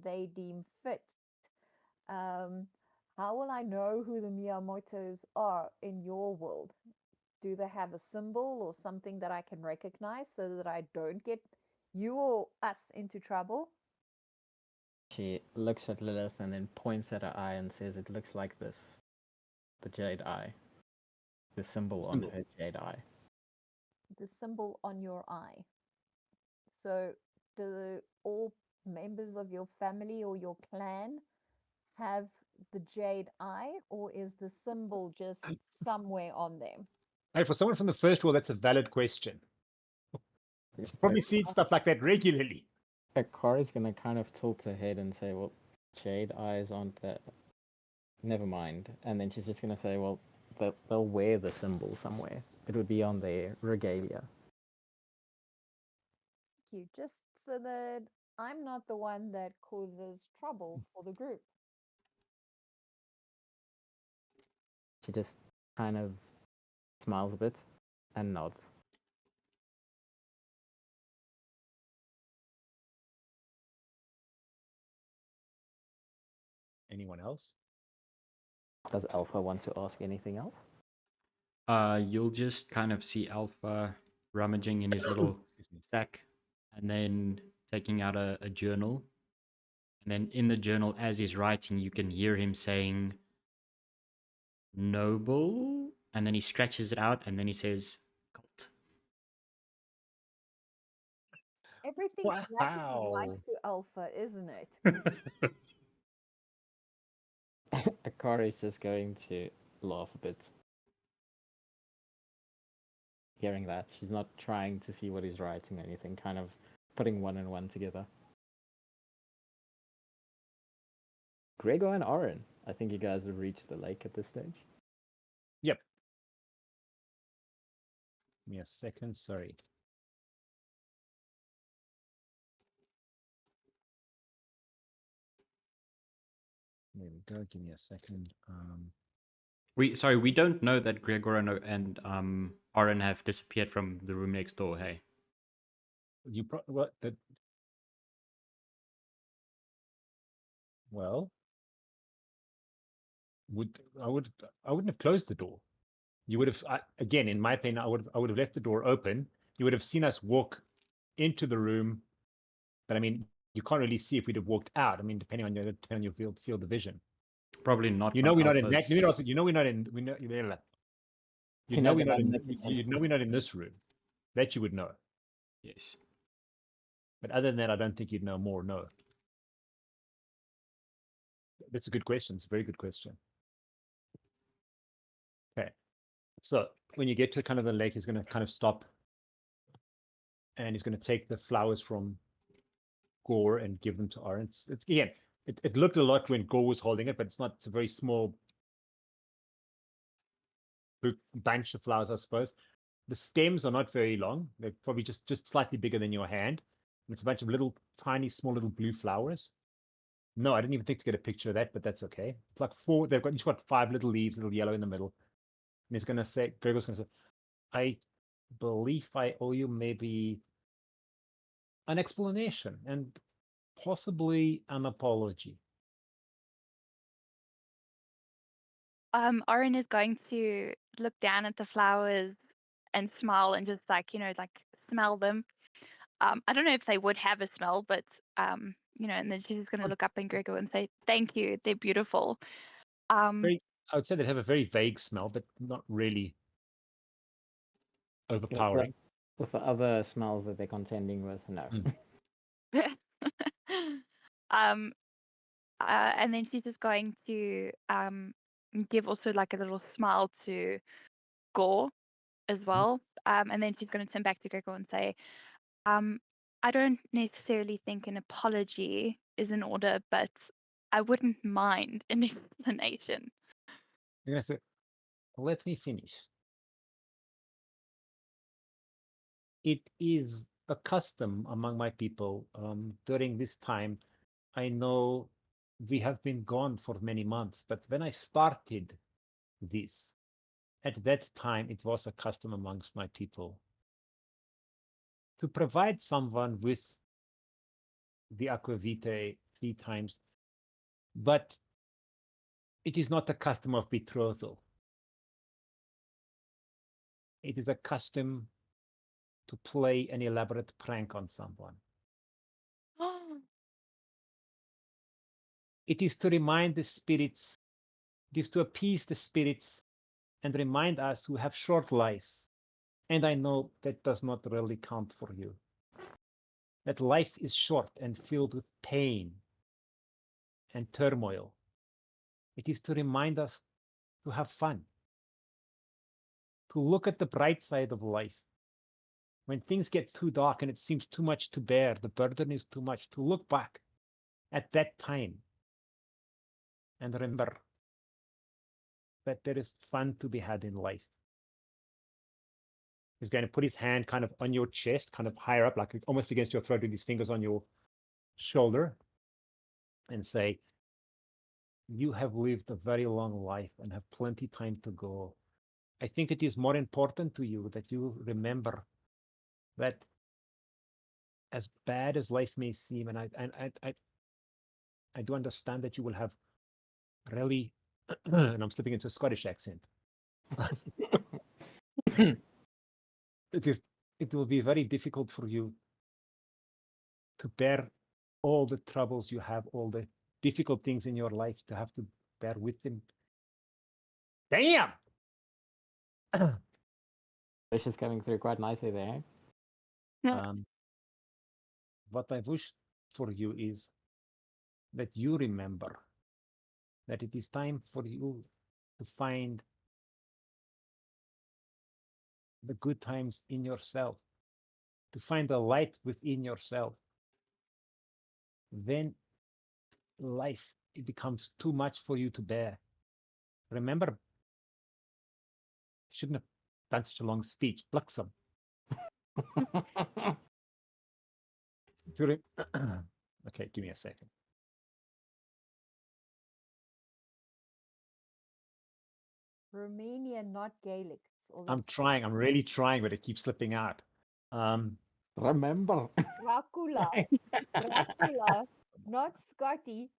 they deem fit. How will I know who the Miyamotos are in your world? Do they have a symbol or something that I can recognize so that I don't get you or us into trouble? She looks at Lilith and then points at her eye and says, it looks like this. the jade eye. The symbol on Symbol. her jade eye. The symbol on your eye. So, do all members of your family or your clan have the jade eye, or is the symbol just somewhere on them? Hey, for someone from the first world, that's a valid question. You've probably seen stuff like that regularly. Akari's gonna kind of tilt her head and say, well, jade eyes aren't that. Never mind. And then she's just gonna say, well, they'll wear the symbol somewhere. It would be on their regalia. You just so that I'm not the one that causes trouble for the group. She just kind of smiles a bit and nods. Anyone else? Does Alpha want to ask anything else? You'll just kind of see Alpha rummaging in his little sack and then taking out a journal. And then in the journal, as he's writing, you can hear him saying, "Noble." And then he scratches it out and then he says, "Cult." Everything's black and white Wow. to Alpha, isn't it? Akari's just going to laugh a bit. Hearing that, she's not trying to see what he's writing or anything, kind of putting one and one together. Gregor and Oryn, I think you guys have reached the lake at this stage. Yep. Give me a second, sorry. There we go, give me a second. We don't know that Gregor and Oryn have disappeared from the room next door. Hey, You what that? Well, I wouldn't have closed the door. You would have again, in my opinion, I would have left the door open. You would have seen us walk into the room, but I mean, you can't really see if we'd have walked out. I mean, depending on your field of vision. probably not. You know, from we're not in that. Alpha's- You know, we're not in. We know. You know, You know we're that not I'm in. not in- You know, we're not in this room. That you would know. Yes. But other than that, I don't think you'd know more. No. That's a good question. It's a very good question. Okay. So when you get to kind of the lake, he's going to kind of stop and he's going to take the flowers from Gourd and give them to Oryn. Again, it looked a lot when Gourd was holding it, but it's not. It's a very small bunch of flowers, I suppose. The stems are not very long. They're probably just slightly bigger than your hand. And it's a bunch of little, tiny, small little blue flowers. No, I didn't even think to get a picture of that, but that's okay. It's like four. Each got 5 little leaves, little yellow in the middle. And he's going to say, Gregor's going to say, I believe I owe you maybe an explanation and possibly an apology. Oryn is going to look down at the flowers and smile and just like, like smell them. I don't know if they would have a smell, but and then she's just gonna look up at Gregor and say, "Thank you, they're beautiful." I would say they have a very vague smell, but not really overpowering. With the other smells that they're contending with, no. And then she's just going to give also like a little smile to Gore as well. And then she's going to turn back to Gregor and say, I don't necessarily think an apology is in order, but I wouldn't mind an explanation. You're going to say, let me finish. It is a custom among my people during this time. I know we have been gone for many months, but when I started this, at that time, it was a custom amongst my people to provide someone with the aquavitae 3 times, but it is not a custom of betrothal. It is a custom to play an elaborate prank on someone. It is to remind the spirits It is to appease the spirits and remind us who have short lives. And I know that does not really count for you. That life is short and filled with pain and turmoil. It is to remind us to have fun, to look at the bright side of life. When things get too dark and it seems too much to bear, the burden is too much, to look back at that time and remember that there is fun to be had in life. He's going to put his hand kind of on your chest, kind of higher up, like almost against your throat, with his fingers on your shoulder, and say, you have lived a very long life and have plenty time to go. I think it is more important to you that you remember that as bad as life may seem, and I do understand that you will have really, and I'm slipping into a Scottish accent. It will be very difficult for you to bear all the troubles you have, all the difficult things in your life, to have to bear with them. Damn! This is coming through quite nicely there. What I wish for you is that you remember that it is time for you to find the good times in yourself, to find the light within yourself. Then life, it becomes too much for you to bear. Remember, you shouldn't have done such a long speech. Pluxum. Okay, give me a second. Romanian, not Gaelic. It's all I'm I'm saying. trying. I'm really trying, but it keeps slipping out. Remember. Dracula. Dracula, not Scotty.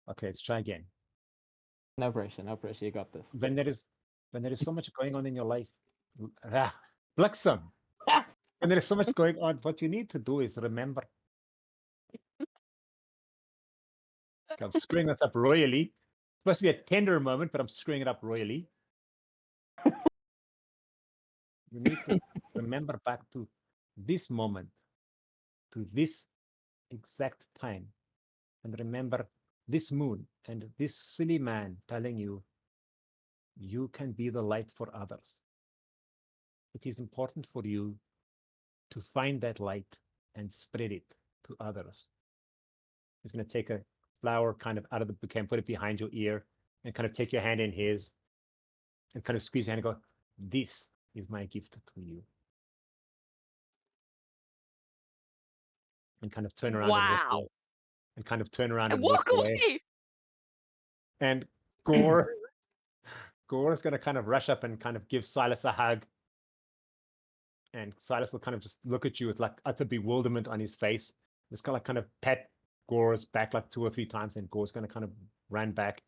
Okay, let's try again. No pressure, no pressure. You got this. When there is so much going on in your life, Pluxum. When there is so much going on, what you need to do is remember. Okay, I'm screwing this up royally. It's supposed to be a tender moment, but I'm screwing it up royally. You need to remember back to this moment, to this exact time, and remember this moon and this silly man telling you, you can be the light for others. It is important for you to find that light and spread it to others. He's going to take a flower kind of out of the bouquet and put it behind your ear and kind of take your hand in his and kind of squeeze your hand and go, this is my gift to you. And kind of turn around and walk away. And kind of turn around and walk away. And Gourd is going to kind of rush up and kind of give Silas a hug. And Silas will kind of just look at you with like utter bewilderment on his face. Just kind of pat Gour's back like 2 or 3 times, and Gour's going to kind of run back.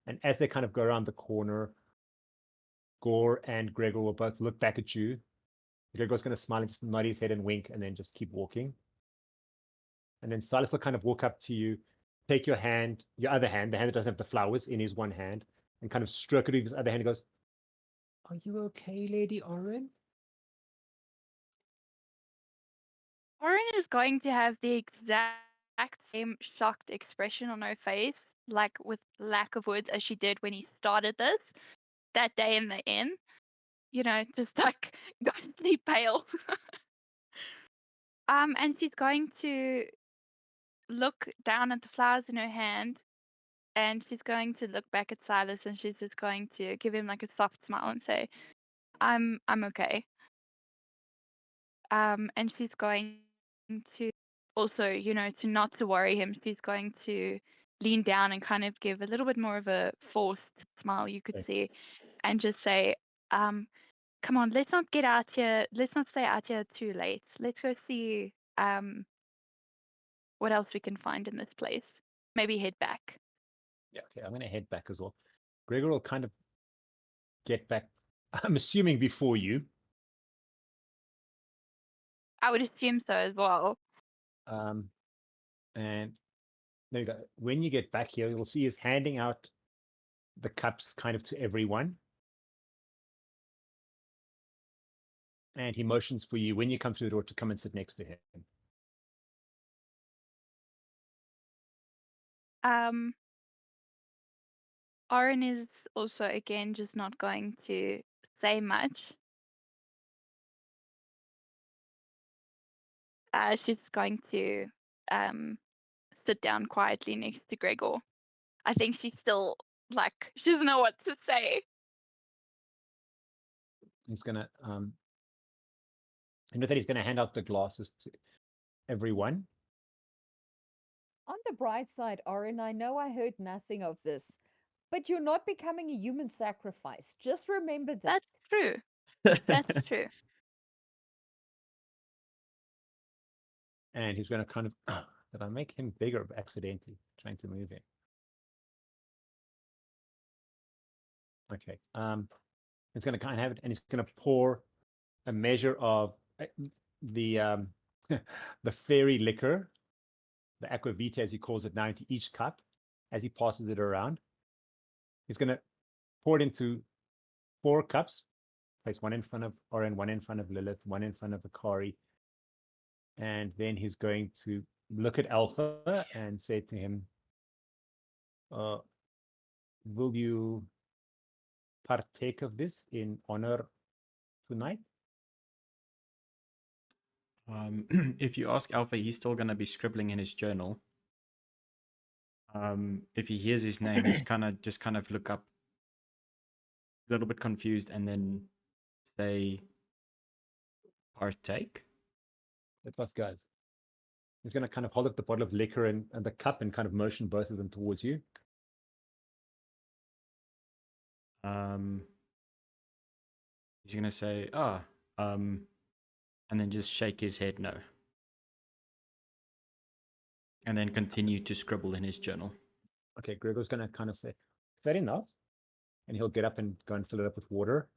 And as they kind of go around the corner, Gourd and Gregor will both look back at you. Gregor's going to smile and just nod his head and wink, and then just keep walking. And then Silas will kind of walk up to you, take your hand, your other hand, the hand that doesn't have the flowers, in his one hand, and kind of stroke it with his other hand and goes, are you okay, Lady Oryn? Oryn is going to have the exact same shocked expression on her face, like with lack of words, as she did when he started this that day in the inn. You know, just like ghostly pale. And she's going to look down at the flowers in her hand, and she's going to look back at Silas, and she's just going to give him like a soft smile and say, I'm okay. And she's going to also, you know, to not to worry him, she's going to lean down and kind of give a little bit more of a forced smile, you could see, and just say, come on, let's not get out here, let's not stay out here too late. Let's go see what else we can find in this place. Maybe head back. Yeah, okay, I'm going to head back as well. Gregor will kind of get back, I'm assuming before you. I would assume so as well. And There you go. When you get back here, you'll see he's handing out the cups kind of to everyone. And he motions for you when you come through the door to come and sit next to him. Oryn is also again just not going to say much. She's going to sit down quietly next to Gregor. I think she's still like she doesn't know what to say. He's gonna and with that he's gonna hand out the glasses to everyone. On the bright side, Oryn, I know I heard nothing of this, but you're not becoming a human sacrifice. Just remember that. That's true. That's true. And he's gonna kind of did I make him bigger accidentally trying to move him? Okay. He's gonna kind of have it, and he's gonna pour a measure of the the fairy liquor, the aquavita as he calls it now, into each cup as he passes it around. He's going to pour it into 4 cups, place one in front of Oryn, one in front of Lillith, one in front of Akari, and then he's going to look at Alpha and say to him, will you partake of this in honor tonight? If you ask Alpha, he's still going to be scribbling in his journal. If he hears his name, he's kind of look up, a little bit confused, and then say, "Partake." That's us, guys. He's going to kind of hold up the bottle of liquor and the cup and kind of motion both of them towards you. He's going to say, and then just shake his head no. And then continue to scribble in his journal. Okay, Gregor's going to kind of say, fair enough. And he'll get up and go and fill it up with water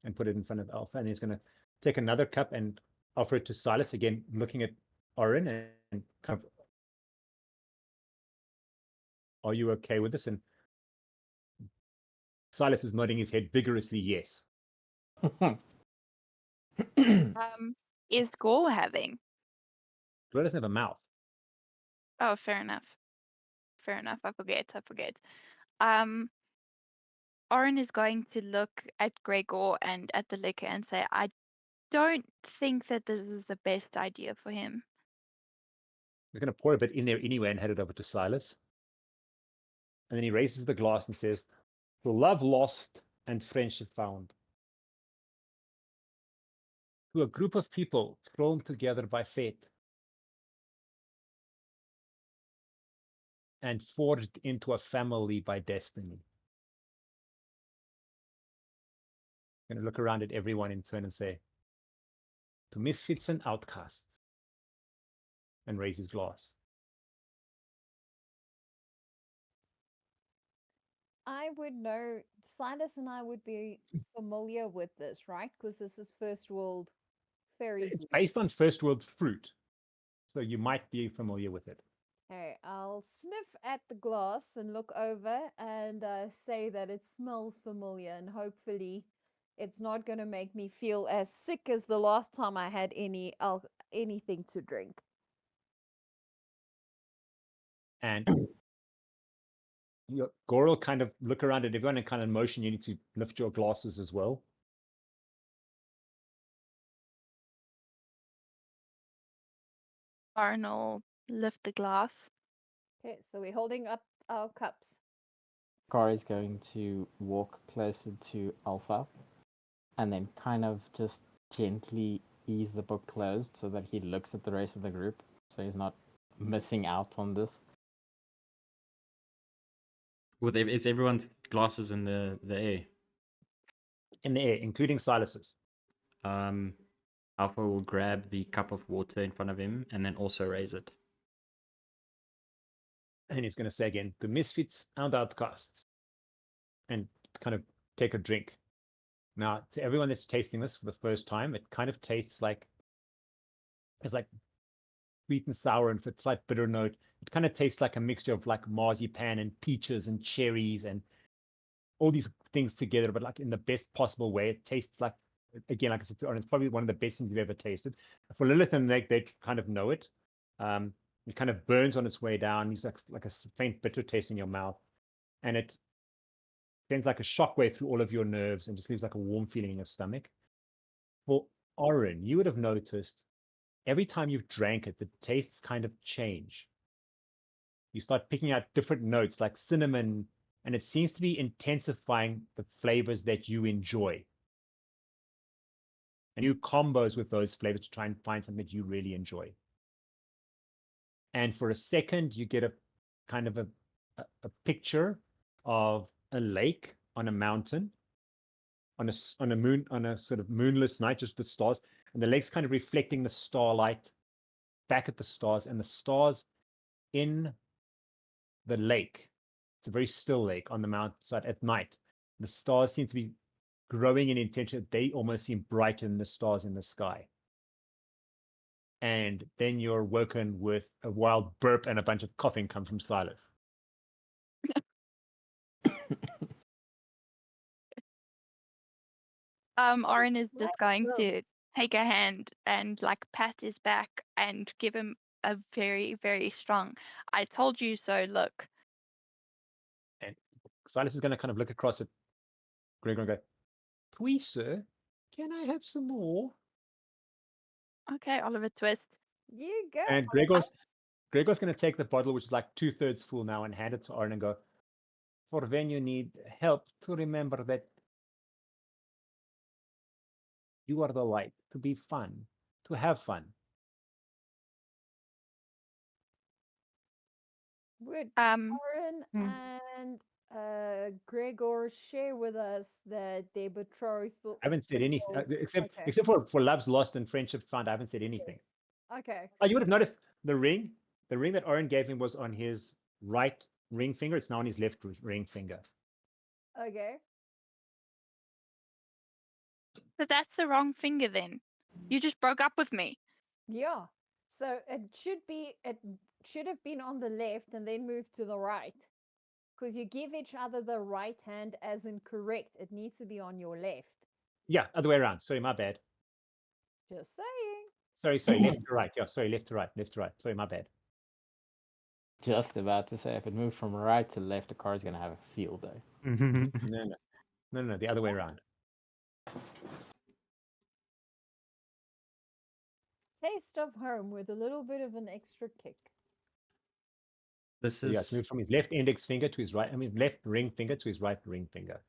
and put it in front of Alpha. And he's going to take another cup and offer it to Silas, again, looking at Oryn and kind of, are you okay with this? And Silas is nodding his head vigorously, yes. Is Gore having? Gore doesn't have a mouth. Oh, fair enough. Fair enough. I forget. Oryn is going to look at Gregor and at the liquor and say, I don't think that this is the best idea for him. We're going to pour a bit in there anyway and hand it over to Silas. And then he raises the glass and says, for love lost and friendship found. To a group of people thrown together by fate and forged into a family by destiny. I'm going to look around at everyone in turn and say, to Misfits and Outcasts, and raise his glass. I would know, Silas and I would be familiar with this, right? Because this is first world fairy. It's based on first world fruit, so you might be familiar with it. Okay, I'll sniff at the glass and look over and say that it smells familiar, and hopefully it's not going to make me feel as sick as the last time I had anything to drink. And Gourd will kind of look around at everyone and kind of motion you need to lift your glasses as well. Oryn will lift the glass. Okay, so we're holding up our cups. Akari's going to walk closer to Alpha and then kind of just gently ease the book closed so that he looks at the rest of the group so he's not missing out on this. Is everyone's glasses in the air? In the air, including Silas's. Alpha will grab the cup of water in front of him and then also raise it. And he's going to say again, the Misfits and Outcasts. And kind of take a drink. Now, to everyone that's tasting this for the first time, it kind of tastes like, it's like sweet and sour and with a slight bitter note. It kind of tastes like a mixture of like marzipan and peaches and cherries and all these things together, but like in the best possible way. It tastes like, again, like I said, it's probably one of the best things you've ever tasted. For Lillith and they kind of know it. It kind of burns on its way down. It's like a faint bitter taste in your mouth, and it sends like a shockwave through all of your nerves and just leaves like a warm feeling in your stomach. For Oryn, you would have noticed every time you've drank it, the tastes kind of change. You start picking out different notes like cinnamon, and it seems to be intensifying the flavors that you enjoy. And you combos with those flavors to try and find something that you really enjoy. And for a second, you get a kind of a picture of a lake on a mountain, on a sort of moonless night, just the stars, and the lake's kind of reflecting the starlight back at the stars, and the stars in the lake. It's a very still lake on the mountainside at night. The stars seem to be growing in intensity. They almost seem brighter than the stars in the sky. And then you're woken with a wild burp and a bunch of coughing come from Silas. Oryn is just Let's going go. to take a hand and like pat his back and give him a very, very strong "I told you so" look. And Silas is going to kind of look across at Gregor and go, "Please, sir, can I have some more?" Okay, Oliver Twist. You go. And Gregor's going to take the bottle, which is like 2/3 full now, and hand it to Oryn and go, "For when you need help, to remember that you are the light, to be fun, to have fun." Would Um, Oryn Hmm. and Gregor share with us that their betrothal? I haven't said anything except Okay. for love's lost and friendship found. I haven't said anything. Okay. Oh, you would have noticed the ring. The ring that Oryn gave him was on his right ring finger. It's now on his left ring finger. Okay. but that's the wrong finger then. You just broke up with me. Yeah. So it should have been on the left and then moved to the right. Because you give each other the right hand as in correct. It needs to be on your left. Yeah, other way around. Sorry, my bad. Just saying. Sorry, left to right. Yeah, sorry, left to right. Sorry, my bad. Just about to say, if it moved from right to left, the car's gonna have a field day. No, the other way around. Taste of home with a little bit of an extra kick. This So yeah, it's is moved from his left index finger to his right. I mean, left ring finger to his right ring finger.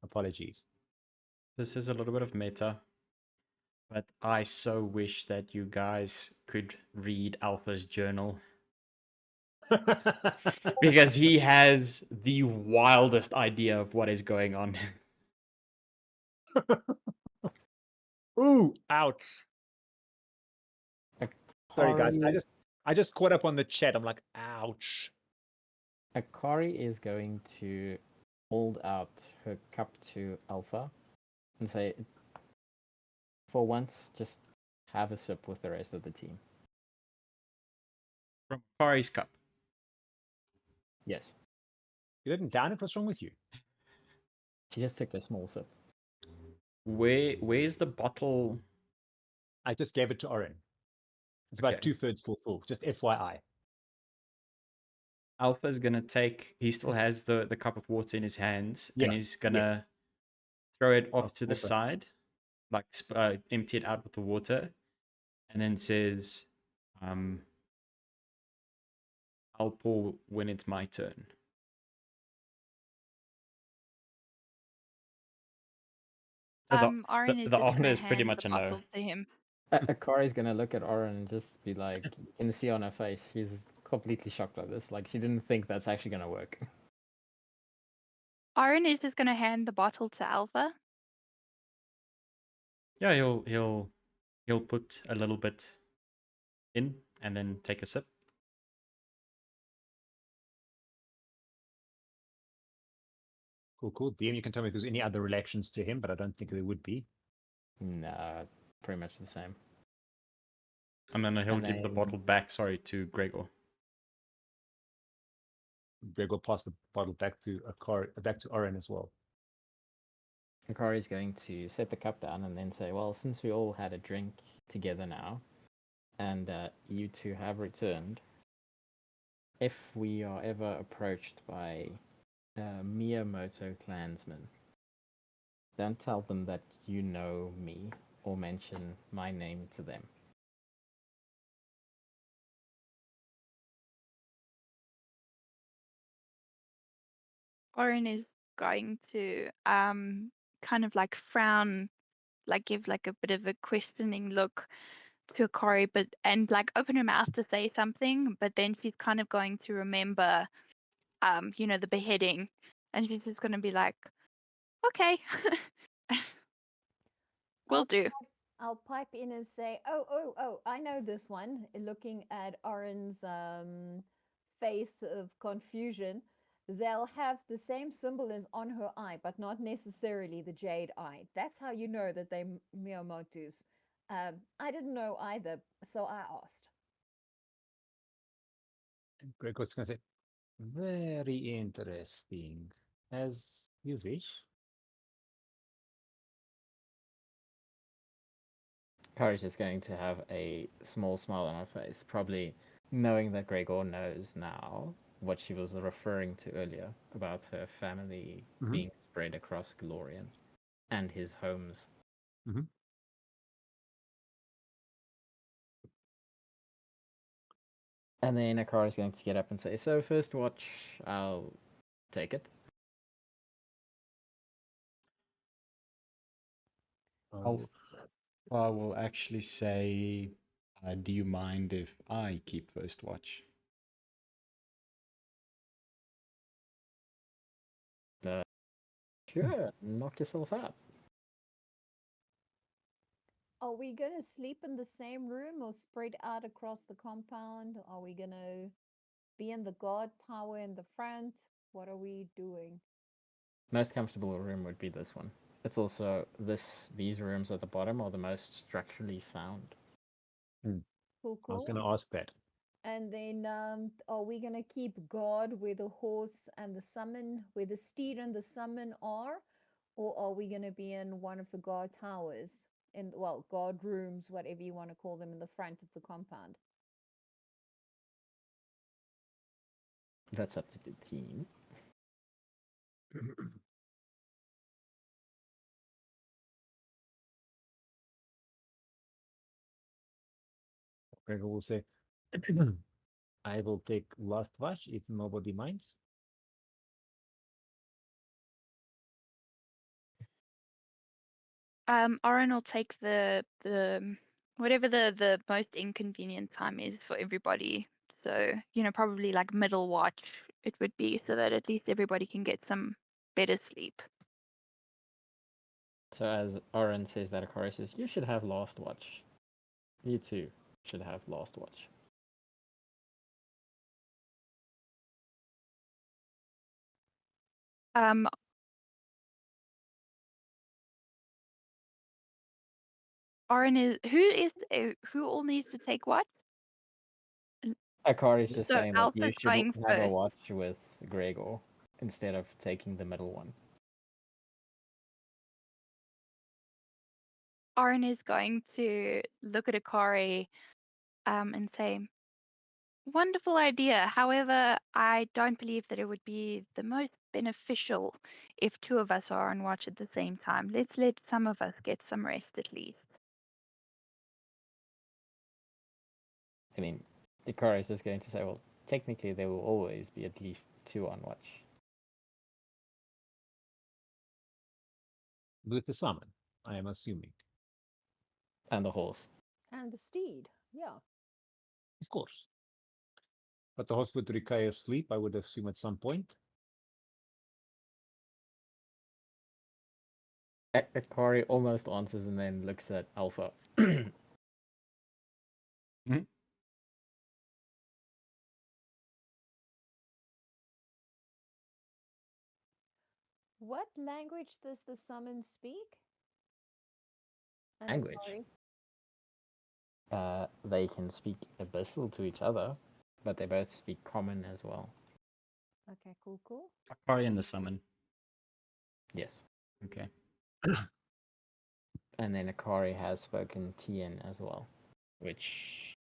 Apologies. this is a little bit of meta, but I so wish that you guys could read Alpha's journal because he has the wildest idea of what is going on. Ooh, ouch. Sorry, guys. Akari, I just caught up on the chat. I'm like, ouch. Akari is going to hold out her cup to Alpha and say, for once, just have a sip with the rest of the team. From Kari's cup. Yes. You didn't down it? What's wrong with you? She just took a small sip. Where's the bottle? I just gave it to Oryn. It's about Okay. 2/3 still full. Just FYI. Alpha's gonna take. He still has the cup of water in his hands, Yeah, and he's gonna throw it off to the water. side, like empty it out with the water, and then says, "I'll pour when it's my turn." So Oryn is the just offer gonna is pretty hand much the a no. bottle to him. Akari's gonna look at Oryn and just be like, you can see on her face, she's completely shocked by this. Like, she didn't think that's actually gonna work. Oryn is just gonna hand the bottle to Alpha. Yeah, he'll put a little bit in and then take a sip. Cool. DM, you can tell me if there's any other reactions to him, but I don't think there would be. Nah, pretty much the same. And then he'll And give the then- bottle back, sorry, to Gregor. Greg will pass the bottle back to back to Oryn as well. Akari is going to set the cup down and then say, well, since we all had a drink together now, and you two have returned, if we are ever approached by Miyamoto clansmen, don't tell them that you know me or mention my name to them. Oryn is going to kind of like frown, like give like a bit of a questioning look to Akari, and like open her mouth to say something, but then she's kind of going to remember the beheading, and she's just gonna be like, okay. Will do. I'll pipe in and say, oh, I know this one. Looking at Oryn's face of confusion, they'll have the same symbol as on her eye, but not necessarily the jade eye. That's how you know that they're Miyamoto's. I didn't know either, so I asked. Gregor's going to say, very interesting. As you wish. Akari's just going to have a small smile on her face, probably knowing that Gregor knows now what she was referring to earlier about her family being spread across Glorian and his homes. And then Akari is going to get up and say, so first watch, I'll take it. I will actually say, do you mind if I keep first watch? Sure, knock yourself out. Are we gonna sleep in the same room or spread out across the compound? Are we gonna be in the guard tower in the front? What are we doing? Most comfortable room would be this one. It's also these rooms at the bottom are the most structurally sound. Cool. I was going to ask that. And then are we gonna keep guard where the horse and the summon, where the steed and the summon are? Or are we gonna be in one of the guard towers? Guard rooms, whatever you want to call them, in the front of the compound. That's up to the team. Gregor will say, I will take last watch if nobody minds. Oryn will take the whatever the most inconvenient time is for everybody. So, probably like middle watch it would be, so that at least everybody can get some better sleep. So as Oryn says that, Akari says, you should have last watch. You too should have last watch. Oryn who all needs to take what? Akari's just So saying that you Alpha's should going have a first. watch with Gregor instead of taking the middle one. Oryn is going to look at Akari and say, wonderful idea. However, I don't believe that it would be the most beneficial if two of us are on watch at the same time. Let's let some of us get some rest at least. I mean, Akari is just going to say, well, technically there will always be at least two on watch. With the summon, I am assuming. And the horse. And the steed, yeah. Of course. But the horse would require sleep, I would assume, at some point. Akari almost answers and then looks at Alpha. What language does the summon speak? And Language? Akari? they can speak Abyssal to each other, but they both speak Common as well. Okay, cool. Akari and the summon. Yes. Okay. And then Akari has spoken Tien as well, which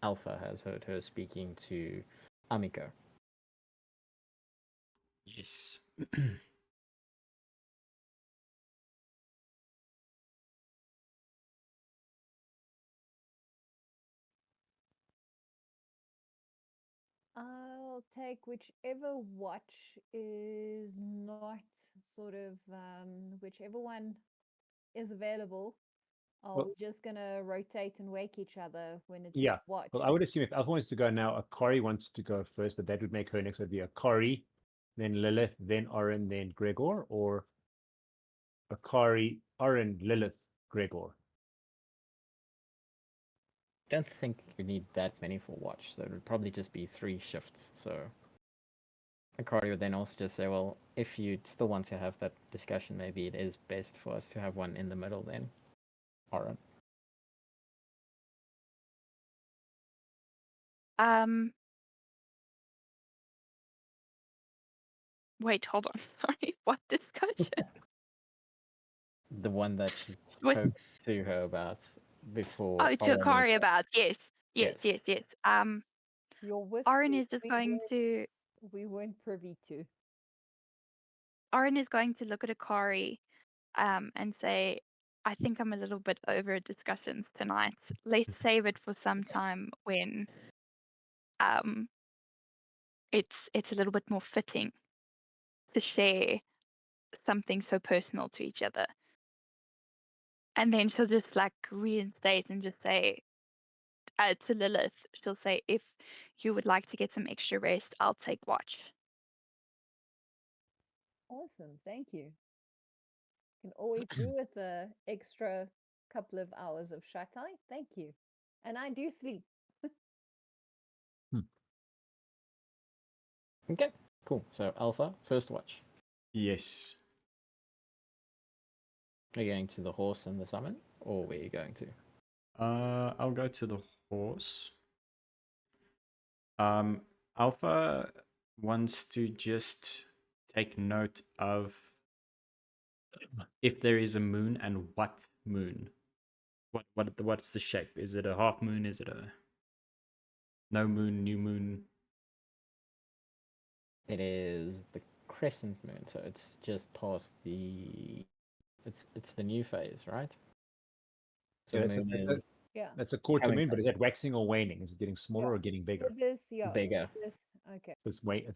Alpha has heard her speaking to Amiko. Yes. I'll take whichever watch is not sort of whichever one is available. Well- We're just gonna rotate and wake each other when it's Yeah. watch. Well, I would assume if Alpha wants to go now, Akari wants to go first, but that would make her next. Would be Akari, then Lilith, then Oryn, then Gregor, or Akari, Oryn, Lilith, Gregor. Don't think you need that many for watch, so it would probably just be 3 shifts. So Akari would then also just say, well, if you still want to have that discussion, maybe it is best for us to have one in the middle then. Oryn. Wait, hold on. Sorry, what discussion? The one that she What- spoke to her about before. Oh, to Oryn Akari went- about, yes. Yes. Your whispers, Oryn is just going to we weren't privy to. Oryn is going to look at Akari and say, I think I'm a little bit over discussions tonight. Let's save it for some time when it's a little bit more fitting to share something so personal to each other. And then she'll just like reinstate and just say to Lilith, she'll say, if you would like to get some extra rest, I'll take watch. Awesome, thank you. Can always do with the extra couple of hours of shut eye. Thank you. And I do sleep. Okay, cool. So Alpha, first watch. Yes. Are you going to the horse and the summon, or where are you going to? I'll go to the horse. Alpha wants to just take note of if there is a moon and what moon. What's the shape? Is it a half moon? Is it a no moon, new moon? It is the crescent moon, so it's just past the. It's the new phase, right? So Yeah, the moon is Yeah. that's a quarter Having moon, but is that waxing or waning? Is it getting smaller Yeah. or getting bigger? This, yeah. bigger. This, okay. So it's Wait.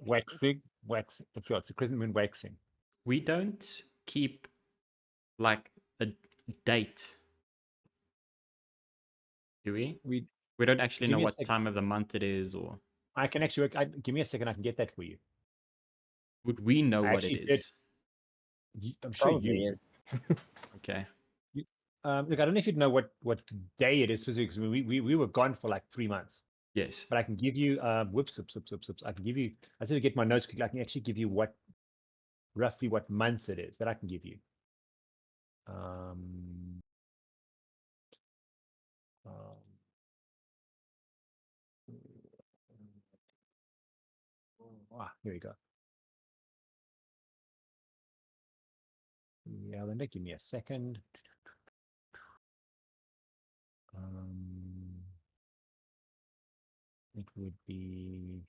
waxing. It's a crescent moon waxing. We don't keep like a date, do we? We We don't actually Give know me a what sec. time of the month it is, or I can actually give me a second. I can get that for you. would we know I what it actually did. is? I'm sure Probably you. is. Okay. Look, I don't know if you'd know what day it is specifically, because we were gone for like 3 months. Yes. But I can give you whoops. I can give you. I said to get my notes quickly. I can actually give you roughly what month it is that I can give you. Here we go. Yeah, Linda, give me a second. It would be,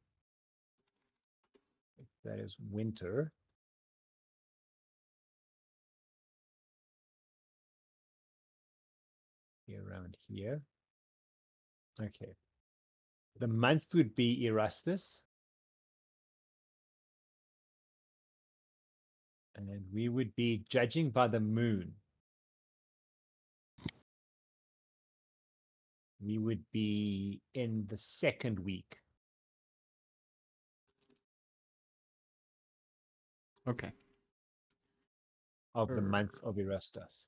if that is winter. Around here. Okay. The month would be Erastus. And then we would be judging by the moon. We would be in the second week Okay. of the month of Erastus.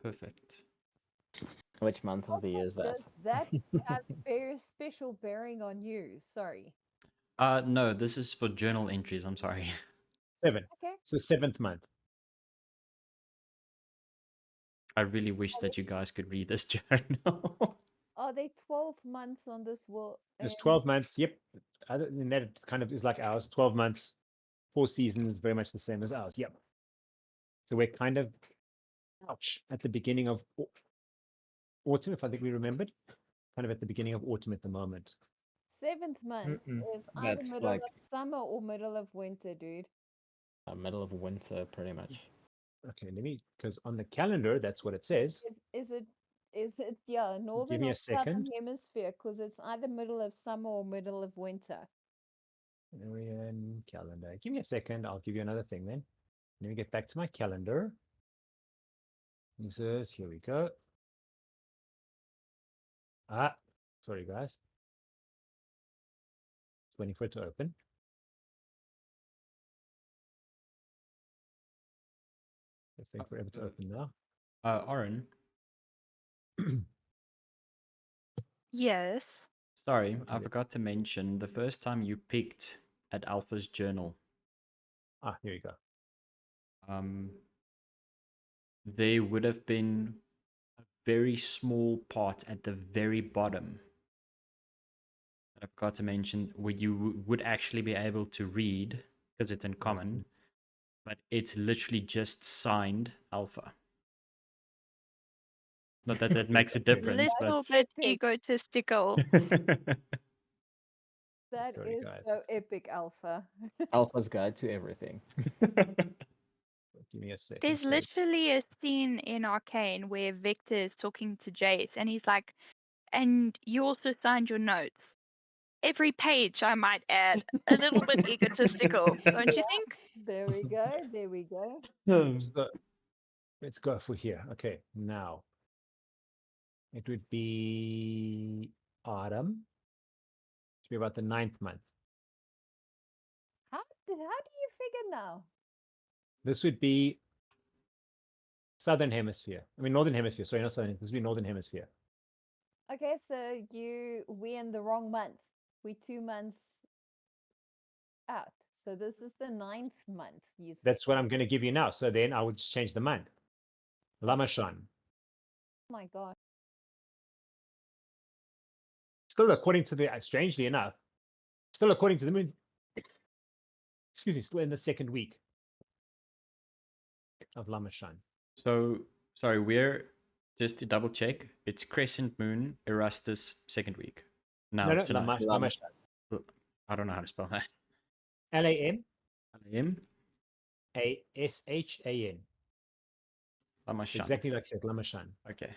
Perfect. Which month of the year is that? Does that have very special bearing on you? Sorry. No, this is for journal entries. I'm sorry. 7. Okay. So 7th month. I really wish that you guys could read this journal. Are they 12 months on this world? It's 12 months. Yep. Other than that, it kind of is like ours. 12 months, 4 seasons, very much the same as ours. Yep. So we're kind of at the beginning of autumn, if I think we remembered. Kind of at the beginning of autumn at the moment. 7th month is either That's middle like of summer or middle of winter, dude. middle of winter, pretty much. Okay, let me, because on the calendar, that's what it says. Is it yeah, northern me or a second. southern hemisphere? Because it's either middle of summer or middle of winter. Arian calendar. Give me a second. I'll give you another thing then. Let me get back to my calendar. Users, here we go. Sorry guys. Waiting for it to open. Let's wait for it to open now. Oryn, Yes. sorry, I forgot to mention the first time you picked at Alpha's journal. Here you go. There would have been a very small part at the very bottom that I forgot to mention where you would actually be able to read because it's in common, but it's literally just signed Alpha. Not that that makes a difference, Little but bit egotistical. That Sorry, is guys. so epic, Alpha. Alpha's guide to everything. Give me a second. There's literally a scene in Arcane where Victor is talking to Jace and he's like, and you also signed your notes. Every page, I might add, a little bit egotistical, don't you think? There we go. There we go. Let's go for here. Okay, now it would be autumn. It should be about the 9th month. How do you figure now? This would be southern hemisphere. I mean northern hemisphere. Sorry, not southern. This would be northern hemisphere. Okay, so we in the wrong month. We 2 months out. So this is the 9th month. You said. That's what I'm going to give you now. So then I would just change the month. Lamashan. Oh my God. Still according to the, strangely enough, still according to the moon, excuse me, still in the 2nd week of Lamashan. So, sorry, we're just to double check. It's Crescent Moon, Erastus, 2nd week. Now, No, tonight. Lamashan. I don't know how to spell that. Lam Lam? Ashan. Lamashan. Exactly like I said, Lamashan. Okay.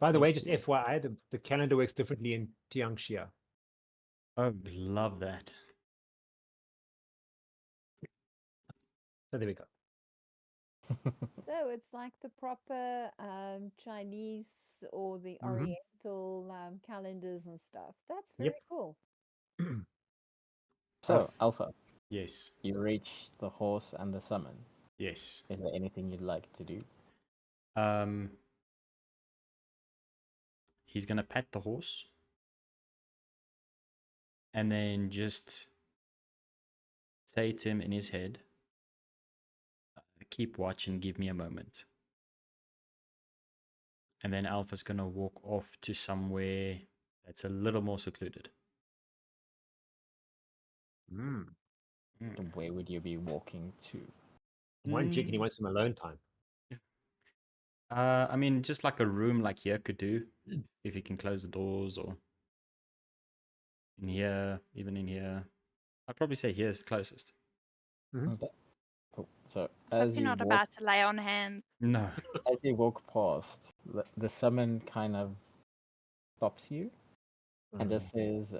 By the way, just FYI, the calendar works differently in Tiangxia. Oh, love that. So there we go. So it's like the proper Chinese or the Oriental calendars and stuff. That's very cool. So, Alpha, Yes. you reach the horse and the summon. Yes. Is there anything you'd like to do? He's gonna pet the horse and then just say to him in his head, keep watch and give me a moment. And then Alpha's gonna walk off to somewhere that's a little more secluded. Where would you be walking to? One chick and he wants some alone time. I mean, just like a room like here could do, if you can close the doors, or in here, even in here. I'd probably say here is the closest. Okay. Cool. So Hope as you're you not walk, about to lay on hands. No. as you walk past, the summon kind of stops you and just says,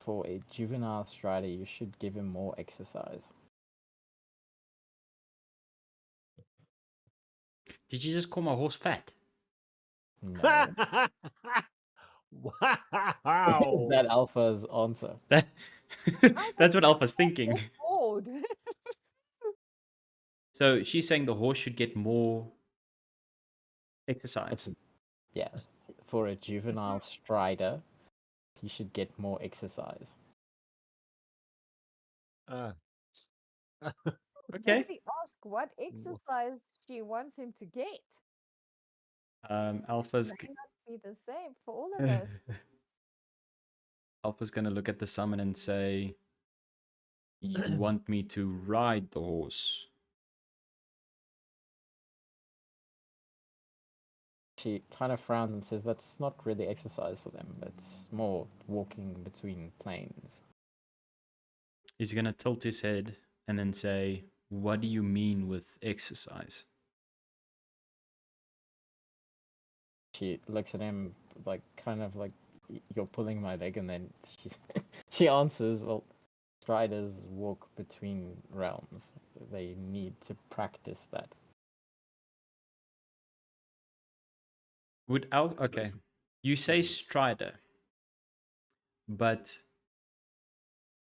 for a juvenile strider, you should give him more exercise. Did you just call my horse fat? No. Wow. Is that Alpha's answer? That's what Alpha's thinking. Bored. So she's saying the horse should get more exercise. Yeah. For a juvenile strider, he should get more exercise. Okay. Maybe ask what exercise she wants him to get. Alpha's May not be the same for all of us. Alpha's gonna look at the summon and say, "You want me to ride the horse?" She kind of frowns and says, "That's not really exercise for them. It's more walking between planes." He's gonna tilt his head and then say, "What do you mean with exercise?" She looks at him like, kind of like, "You're pulling my leg," and then she answers, "Well, striders walk between realms. They need to practice that." Would Alpha? Okay, you say Strider, but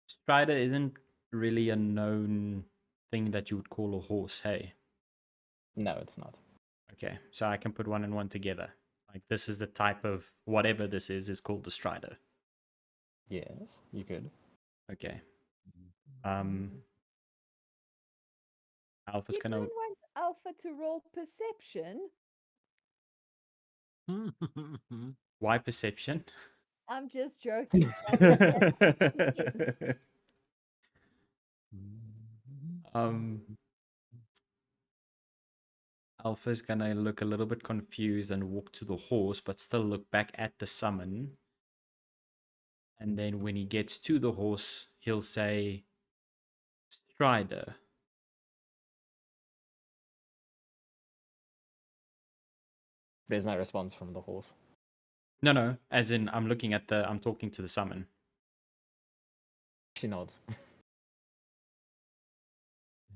Strider isn't really a known thing that you would call a horse, hey? No, it's not. Okay, so I can put one and one together. Like, this is the type of whatever this is called the Strider. Yes, you could. Okay. Alpha's You don't gonna. want Alpha to roll perception. Why perception? I'm just joking. But that's what she is. um, Alpha's gonna look a little bit confused and walk to the horse, but still look back at the summon. And then when he gets to the horse, he'll say, Strider. There's no response from the horse. No, as in I'm talking to the summon. She nods.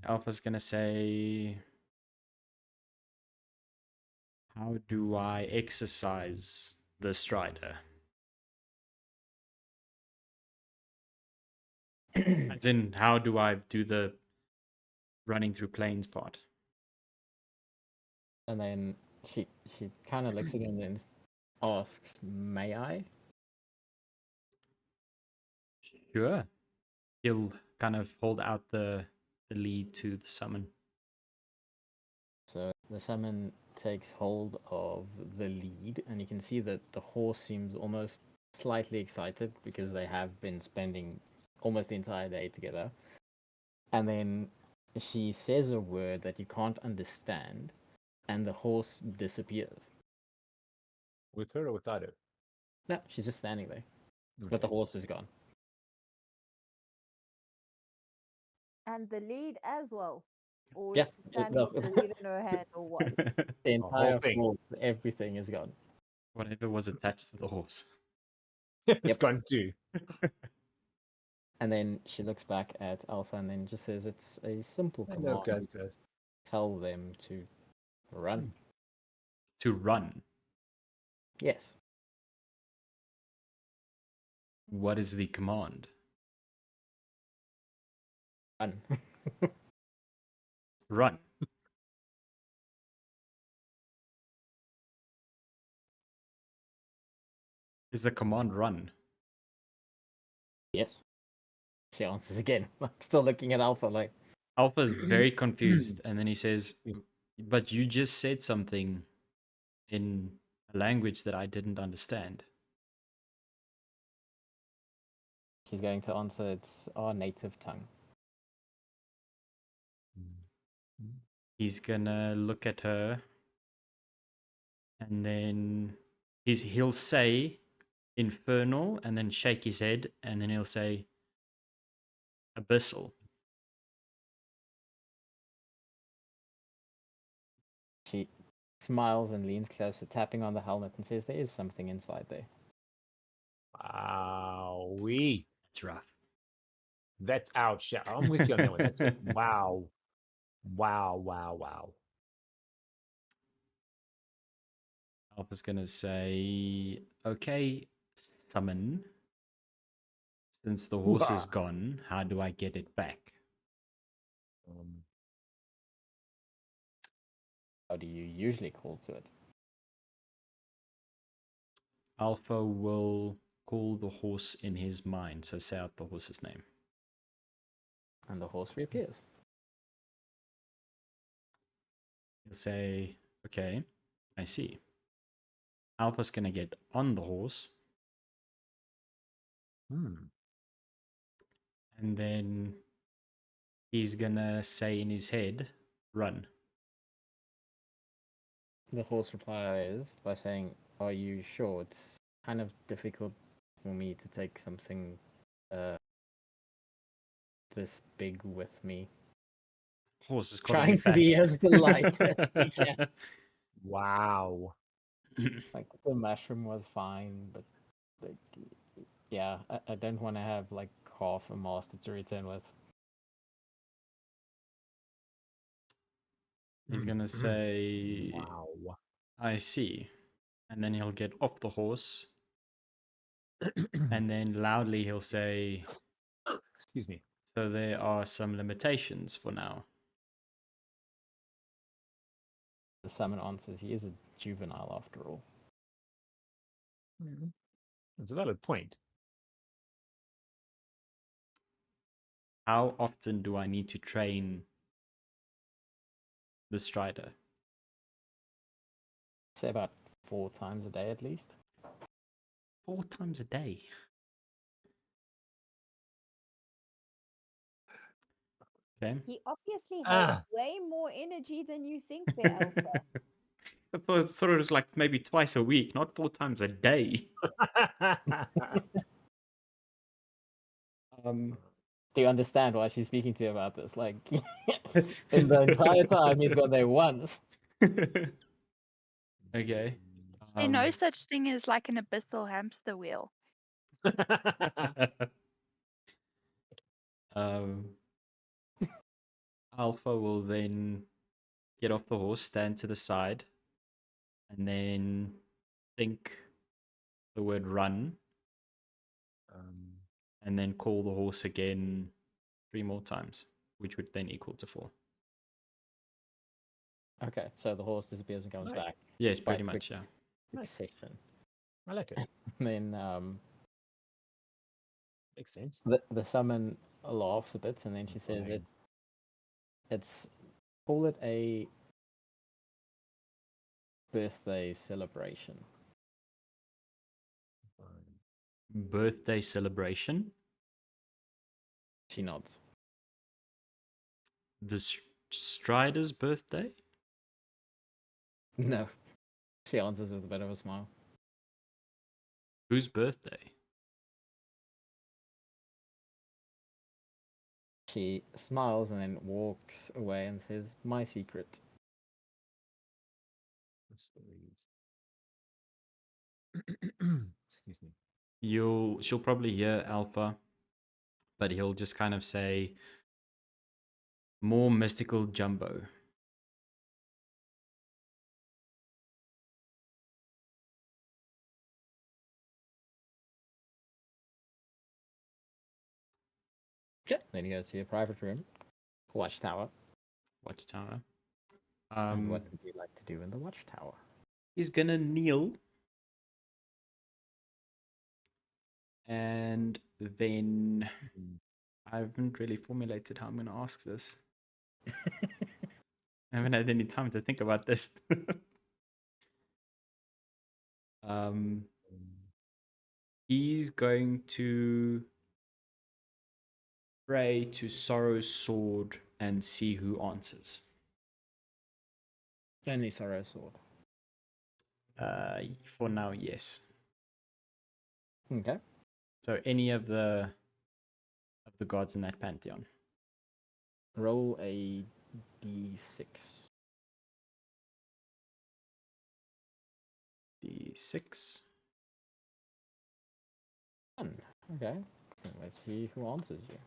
Alpha's gonna say, how do I exercise the Strider? As in, how do I do the running through planes part? And then she kind of looks at him and asks, "May I?" Sure. He'll kind of hold out the lead to the summon. So the summon takes hold of the lead, and you can see that the horse seems almost slightly excited because they have been spending almost the entire day together. And then she says a word that you can't understand, and the horse disappears. With her or without her? No, she's just standing there, but the Okay. horse is gone. And the lead as well. Or Yeah, is she standing with the lead in her hand or what? The whole entire thing. horse, everything is gone. Whatever was attached to the horse. It's Yep. gone too. And then she looks back at Alpha and then just says, "It's a simple Hello, command. Custis. Tell them to run." To run. Yes. What is the command? Run. Run. Is the command run? Yes. She answers again, still looking at Alpha like, Alpha's very confused, and then he says, but you just said something in a language that I didn't understand. she's going to answer, "It's our native tongue." He's gonna look at her, and then he'll say infernal, and then shake his head, and then he'll say abyssal. She smiles and leans closer, tapping on the helmet, and says, "There is something inside there." Wowee. That's rough. That's ouch. Yeah, I'm with you on that one. That's wow. Wow. Alpha's gonna say, okay, summon. Since the horse is gone, how do I get it back? How do you usually call to it? Alpha will call the horse in his mind, so say out the horse's name. And the horse reappears. He'll say, okay, I see. Alpha's gonna get on the horse, Hmm. and then he's gonna say in his head, run. The horse replies by saying, "Are you sure? It's kind of difficult for me to take something this big with me." Horse is Trying to be as polite as he can. Wow. Like the mushroom was fine, but like, yeah, I don't want to have like half a master to return with. He's gonna say, Wow. I see. And then he'll get off the horse, and then loudly he'll say, Excuse me. so there are some limitations for now. The summon answers, "He is a juvenile after all." That's a valid point. How often do I need to train the Strider? Say about 4 times a day at least. 4 times a day. Okay. He obviously has Ah. way more energy than you think there, Alpha. I thought it was like maybe twice a week, not 4 times a day. Do you understand why she's speaking to you about this? Like, in the entire time he's got there once. Okay. There's no such thing as like an abyssal hamster wheel. um, Alpha will then get off the horse, stand to the side, and then think the word run, and then call the horse again 3 more times, which would then equal to 4. Okay, so the horse disappears and comes Nice. back. Yes, Quite pretty much, quick yeah. Succession. I like it. Then Makes sense. the summon laughs a bit, and then she says, Fine. "It's call it a birthday celebration." Birthday celebration. She nods. The Strider's birthday? No, she answers with a bit of a smile. Whose birthday? She smiles and then walks away and says, "My secret." Excuse me. She'll probably hear Alpha, but he'll just kind of say, more mystical jumbo. Okay. Then you go to your private room, watchtower. Watchtower. And what would you like to do in the watchtower? He's gonna kneel, and then I haven't really formulated how I'm gonna ask this. I haven't had any time to think about this. He's going to pray to Sorrow's sword and see who answers. Only Sorrow's sword. For now, yes. Okay. So any of the gods in that pantheon. Roll a d6. D6. 1. Okay. Let's see who answers you.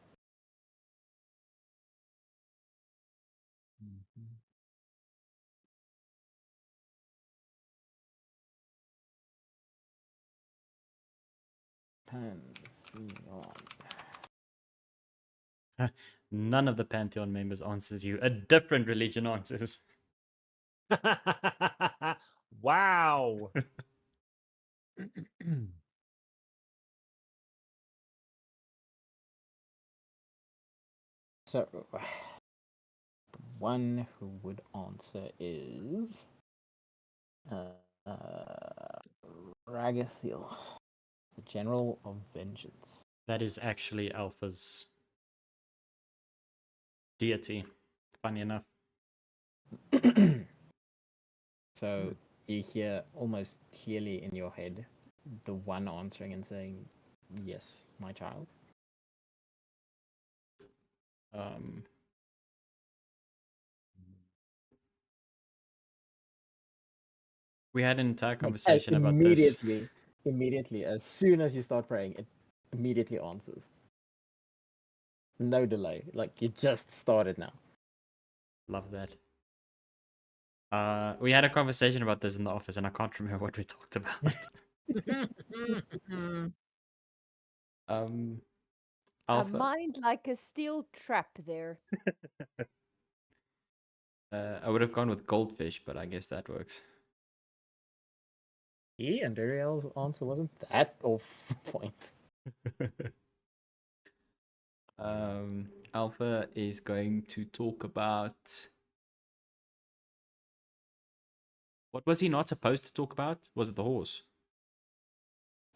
Pantheon. None of the pantheon members answers you. A different religion answers. Wow. So, one who would answer is Ragathiel, the General of Vengeance. That is actually Alpha's deity, funny enough. So you hear almost clearly in your head the one answering and saying, "Yes, my child." We had an entire Like, conversation about this. Immediately, as soon as you start praying, it immediately answers. No delay. Like, you just started now. Love that. We had a conversation about this in the office, and I can't remember what we talked about. A Alpha. mind like a steel trap there. I would have gone with goldfish, but I guess that works. Andariel's answer wasn't that off point. Alpha is going to talk about. What was he not supposed to talk about? Was it the horse?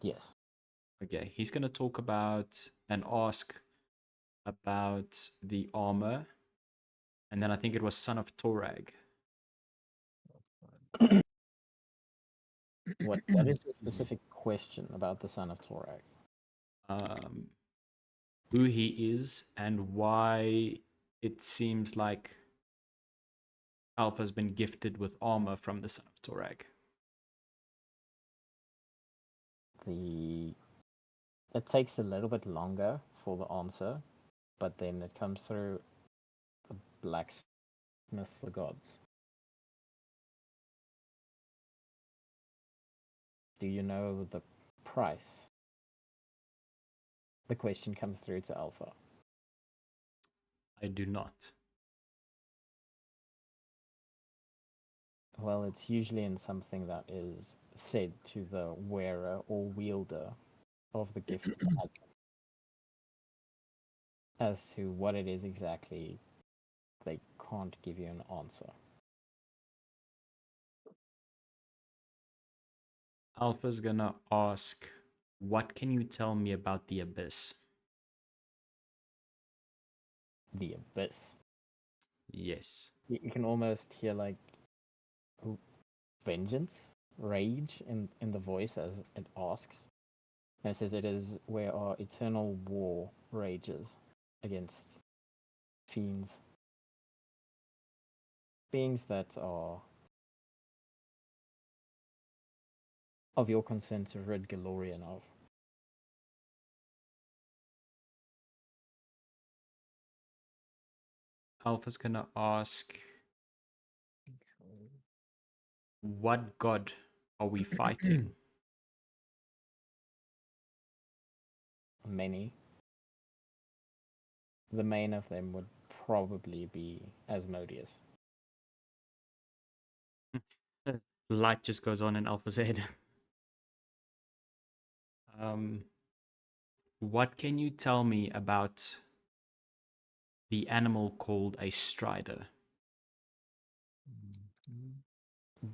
Yes. Okay, he's going to talk about and ask about the armor. And then I think it was Son of Torag. What is the specific question about the Son of Torag? Who he is and why it seems like Alpha's been gifted with armor from the Son of Torag. It takes a little bit longer for the answer, but then it comes through the blacksmith the gods. Do you know the price? The question comes through to Alpha. I do not. Well, it's usually in something that is said to the wearer or wielder of the gift as to what it is exactly. They can't give you an answer. Alpha's gonna ask, what can you tell me about the Abyss? The Abyss. Yes. You can almost hear like vengeance, rage in the voice as it asks. And it says it is where our eternal war rages against fiends. Beings that are of your concern to rid Galorian of. Alpha's gonna ask, what god are we fighting? Many. The main of them would probably be Asmodeus. Light just goes on in Alpha's head. What can you tell me about the animal called a Strider?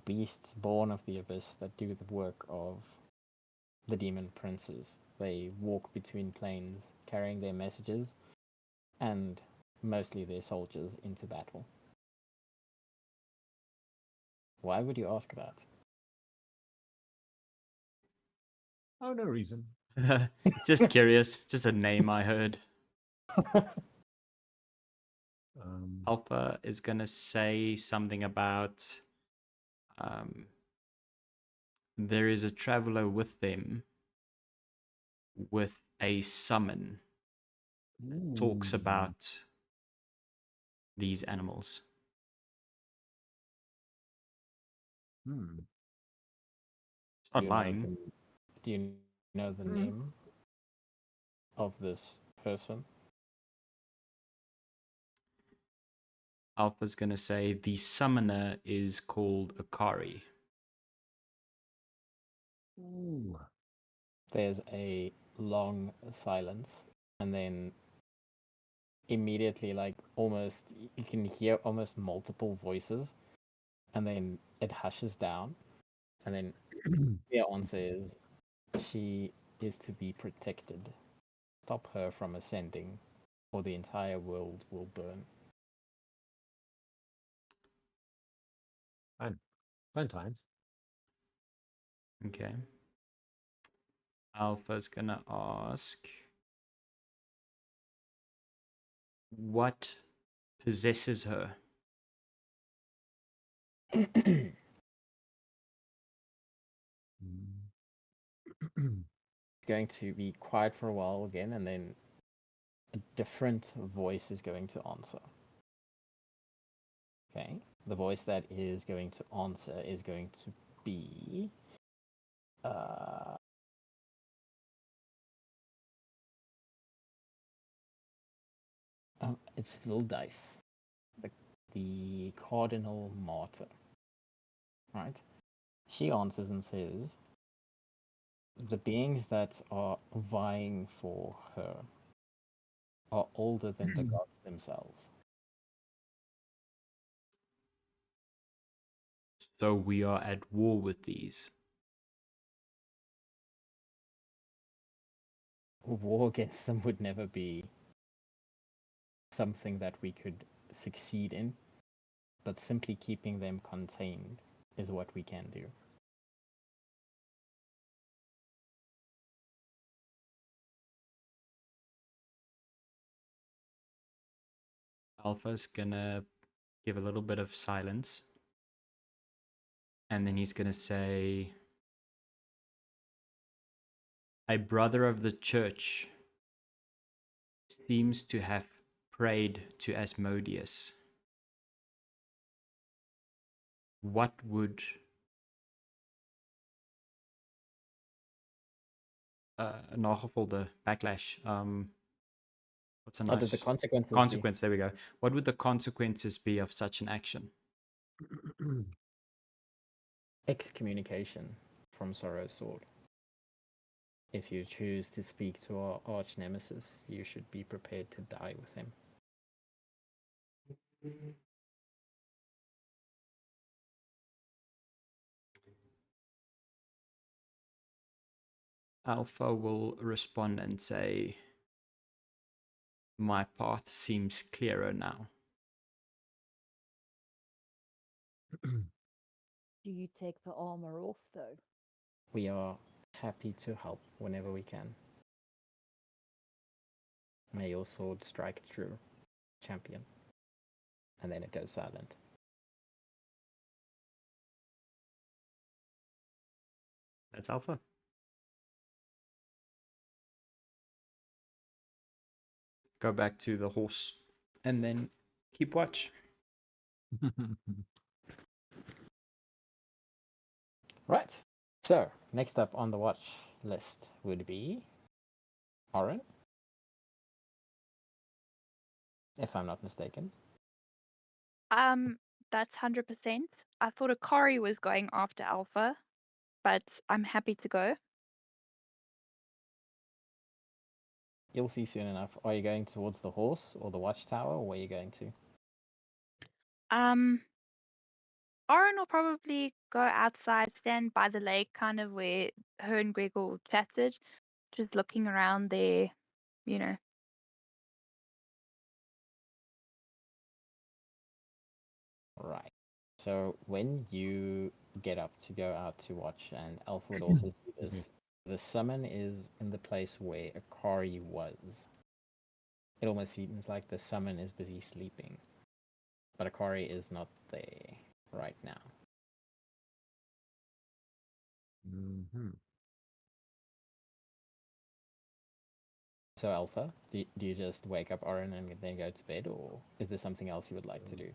Beasts born of the abyss that do the work of the demon princes. They walk between planes carrying their messages and mostly their soldiers into battle. Why would you ask that? Oh, no reason. Just curious. Just a name I heard. Alpha is gonna say something about there is a traveler with them with a summon. Talks about these animals. It's not lying. Do you know the name of this person? Alpha's gonna say the summoner is called Akari. There's a long silence, and then immediately, like almost, you can hear almost multiple voices, and then it hushes down, and then the answer is she is to be protected. Stop her from ascending, or the entire world will burn. Fun times. Okay. Alpha's gonna ask, what possesses her? It's going to be quiet for a while again, and then a different voice is going to answer. Okay, the voice that is going to answer is going to be it's Vildice, the Cardinal Martyr. Right? She answers and says, the beings that are vying for her are older than the gods themselves. So we are at war with these. War against them would never be something that we could succeed in, but simply keeping them contained is what we can do. Alpha's gonna give a little bit of silence. And then he's gonna say, a brother of the church seems to have prayed to Asmodeus. What would nagevolgde backlash? What's a What did nice the consequences be? consequence? There we go. What would the consequences be of such an action? Excommunication from Sorrow's Sword. If you choose to speak to our arch nemesis, you should be prepared to die with him. Alpha will respond and say, my path seems clearer now. Do you take the armor off, though? We are happy to help whenever we can. May your sword strike true, champion. And then it goes silent. That's Alpha. Go back to the horse and then keep watch. Right. So, next up on the watch list would be Oryn, if I'm not mistaken. That's 100%. I thought Akari was going after Alpha, but I'm happy to go. You'll see soon enough. Are you going towards the horse or the watchtower, or where are you going to? Oryn will probably go outside, stand by the lake, kind of where her and Gregor chatted, just looking around there, you know. Right. So when you get up to go out to watch, and Alpha would also see this, the summon is in the place where Akari was. It almost seems like the summon is busy sleeping, but Akari is not there right now. So Alpha, do you just wake up Oryn and then go to bed, or is there something else you would like to do?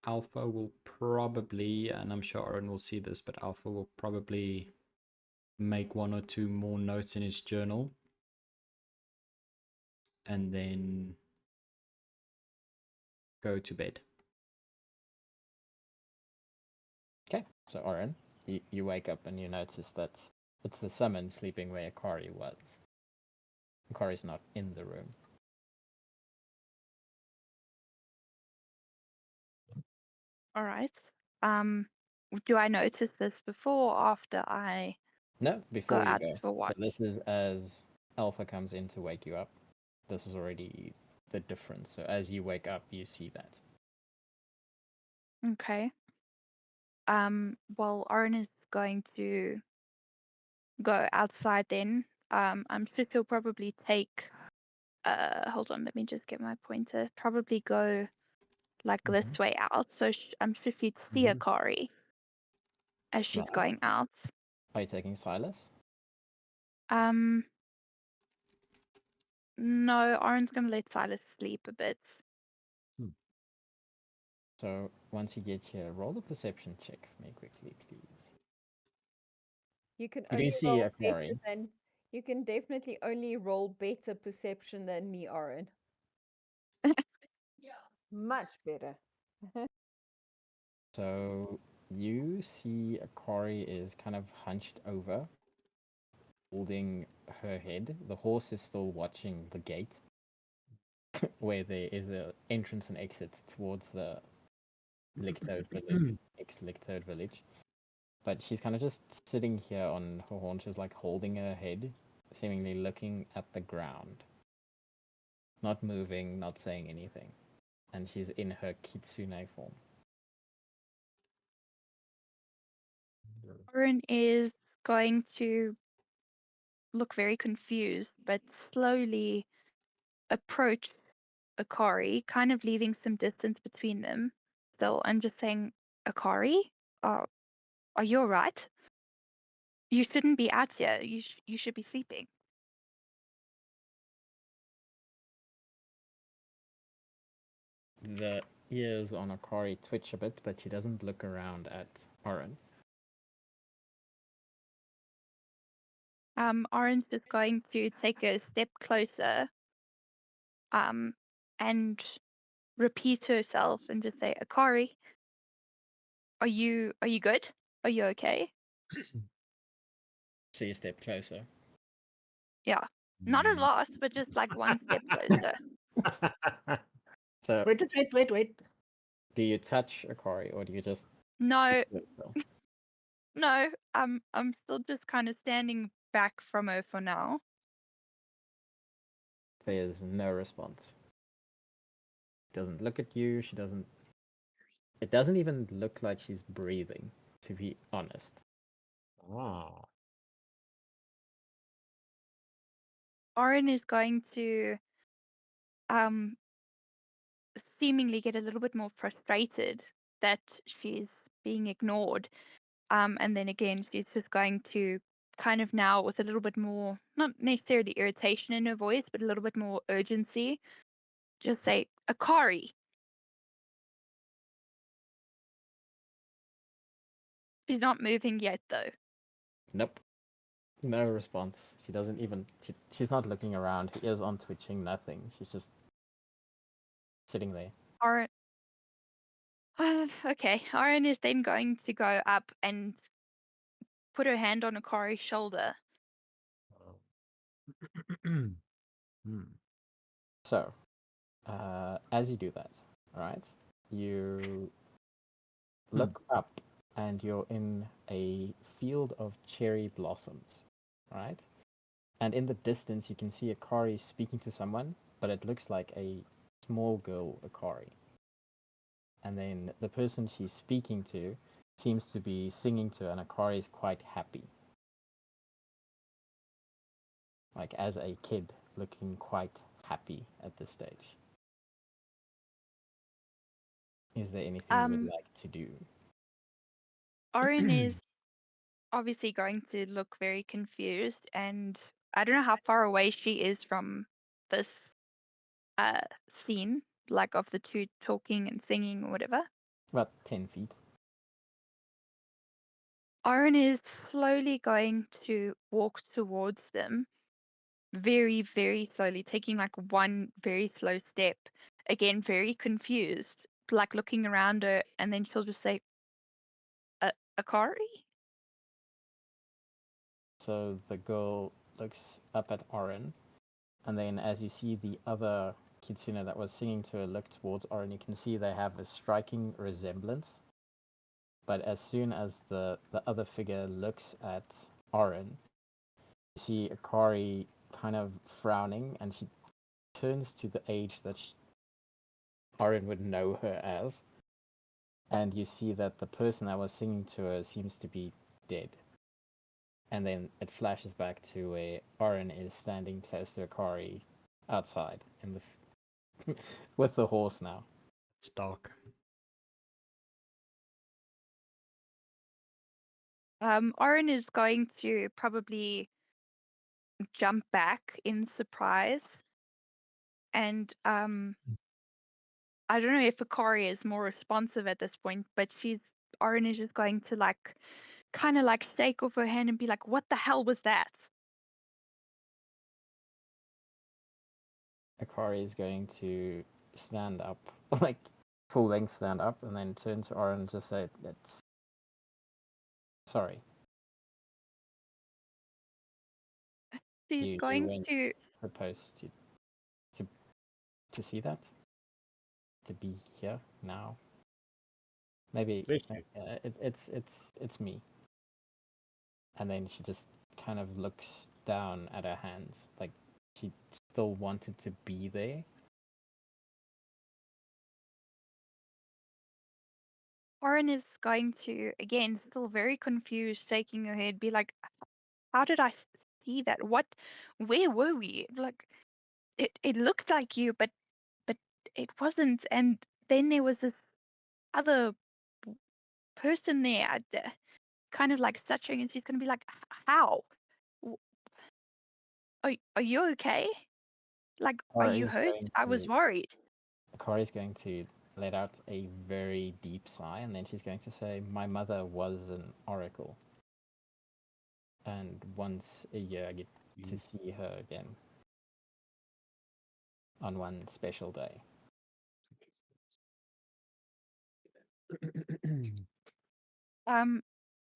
Alpha will probably, and I'm sure Oryn will see this, but Alpha will probably make one or two more notes in his journal. And then go to bed. Okay, so Oryn, you wake up and you notice that it's the summon sleeping where Akari was. Akari's not in the room. All right. Do I notice this before or after I No, go before you out go. for So watch? this is as Alpha comes in to wake you up. This is already the difference. So as you wake up, you see that. Okay. Well, Oryn is going to go outside then. I'm sure he'll probably take. Hold on, let me just get my pointer. Probably go like this way out. So I'm sure he'd see Mhm. Akari as she's Right. going out. Are you taking Silas? No, Oryn's gonna let Silas sleep a bit. So once you get here, roll the perception check for me quickly, please. You can You only do see roll better Akari. than you can definitely only roll better perception than me, Oryn. Much better. So you see Akari is kind of hunched over, holding her head. The horse is still watching the gate, where there is a entrance and exit towards the Lichtoad village, ex-Lichtoad village. But she's kind of just sitting here on her haunches, like holding her head, seemingly looking at the ground. Not moving, not saying anything. And she's in her Kitsune form. Oryn is going to look very confused, but slowly approach Akari, kind of leaving some distance between them. So I'm just saying, Akari, are you alright? You shouldn't be out here. You should be sleeping. The ears on Akari twitch a bit, but she doesn't look around at Oryn. Oryn's just going to take a step closer, and repeat to herself and just say, Akari, are you good? Are you okay? So you step closer. Yeah. Not a lot, but just like one step closer. So Wait. do you touch Akari, or do you just No, keep it still? no, I'm still just kind of standing back from her for now. There's no response. She doesn't look at you, she doesn't... It doesn't even look like she's breathing, to be honest. Oh. Oryn is going to seemingly get a little bit more frustrated that she's being ignored. And then again, she's just going to kind of now with a little bit more, not necessarily irritation in her voice, but a little bit more urgency, just say, Akari. She's not moving yet, though. Nope. No response. She doesn't even... She's not looking around. Her ears aren't twitching, nothing. She's just sitting there. Oryn. Okay, Oryn is then going to go up and put her hand on Akari's shoulder. So, as you do that, right, you look up and you're in a field of cherry blossoms, right? And in the distance, you can see Akari speaking to someone, but it looks like a small girl Akari. And then the person she's speaking to seems to be singing to, and Akari is quite happy. Like as a kid, looking quite happy at this stage. Is there anything you would like to do? Oryn is obviously going to look very confused, and I don't know how far away she is from this scene, like of the two talking and singing or whatever. About 10 feet. Oryn is slowly going to walk towards them, very, very slowly, taking like one very slow step. Again, very confused, like looking around her, and then she'll just say, Akari? So the girl looks up at Oryn And then as you see the other Kitsune that was singing to her look towards Oryn, you can see they have a striking resemblance. But as soon as the other figure looks at Oryn, you see Akari kind of frowning, and she turns to the age that Oryn would know her as. And you see that the person that was singing to her seems to be dead. And then it flashes back to where Oryn is standing close to Akari outside in the with the horse now. It's dark. Oryn is going to probably jump back in surprise, and I don't know if Akari is more responsive at this point, but Oryn is just going to kind of stake off her hand and be like, "What the hell was that?" Akari is going to stand up, like full length stand up, and then turn to Oryn and just say, "It's sorry." She's You going weren't to. supposed to see that, to be here now. Maybe it's me. And then she just kind of looks down at her hands, like she still wanted to be there. Oryn is going to, again, still very confused, shaking her head, be like, "How did I see that? Where were we? Like, it looked like you, but it wasn't." And then there was this other person there, kind of stuttering, and she's gonna be like, "How? Are you okay? Like, are you hurt? I was worried." Akari's going to let out a very deep sigh, and then she's going to say, "My mother was an oracle, and once a year I get to see her again on one special day."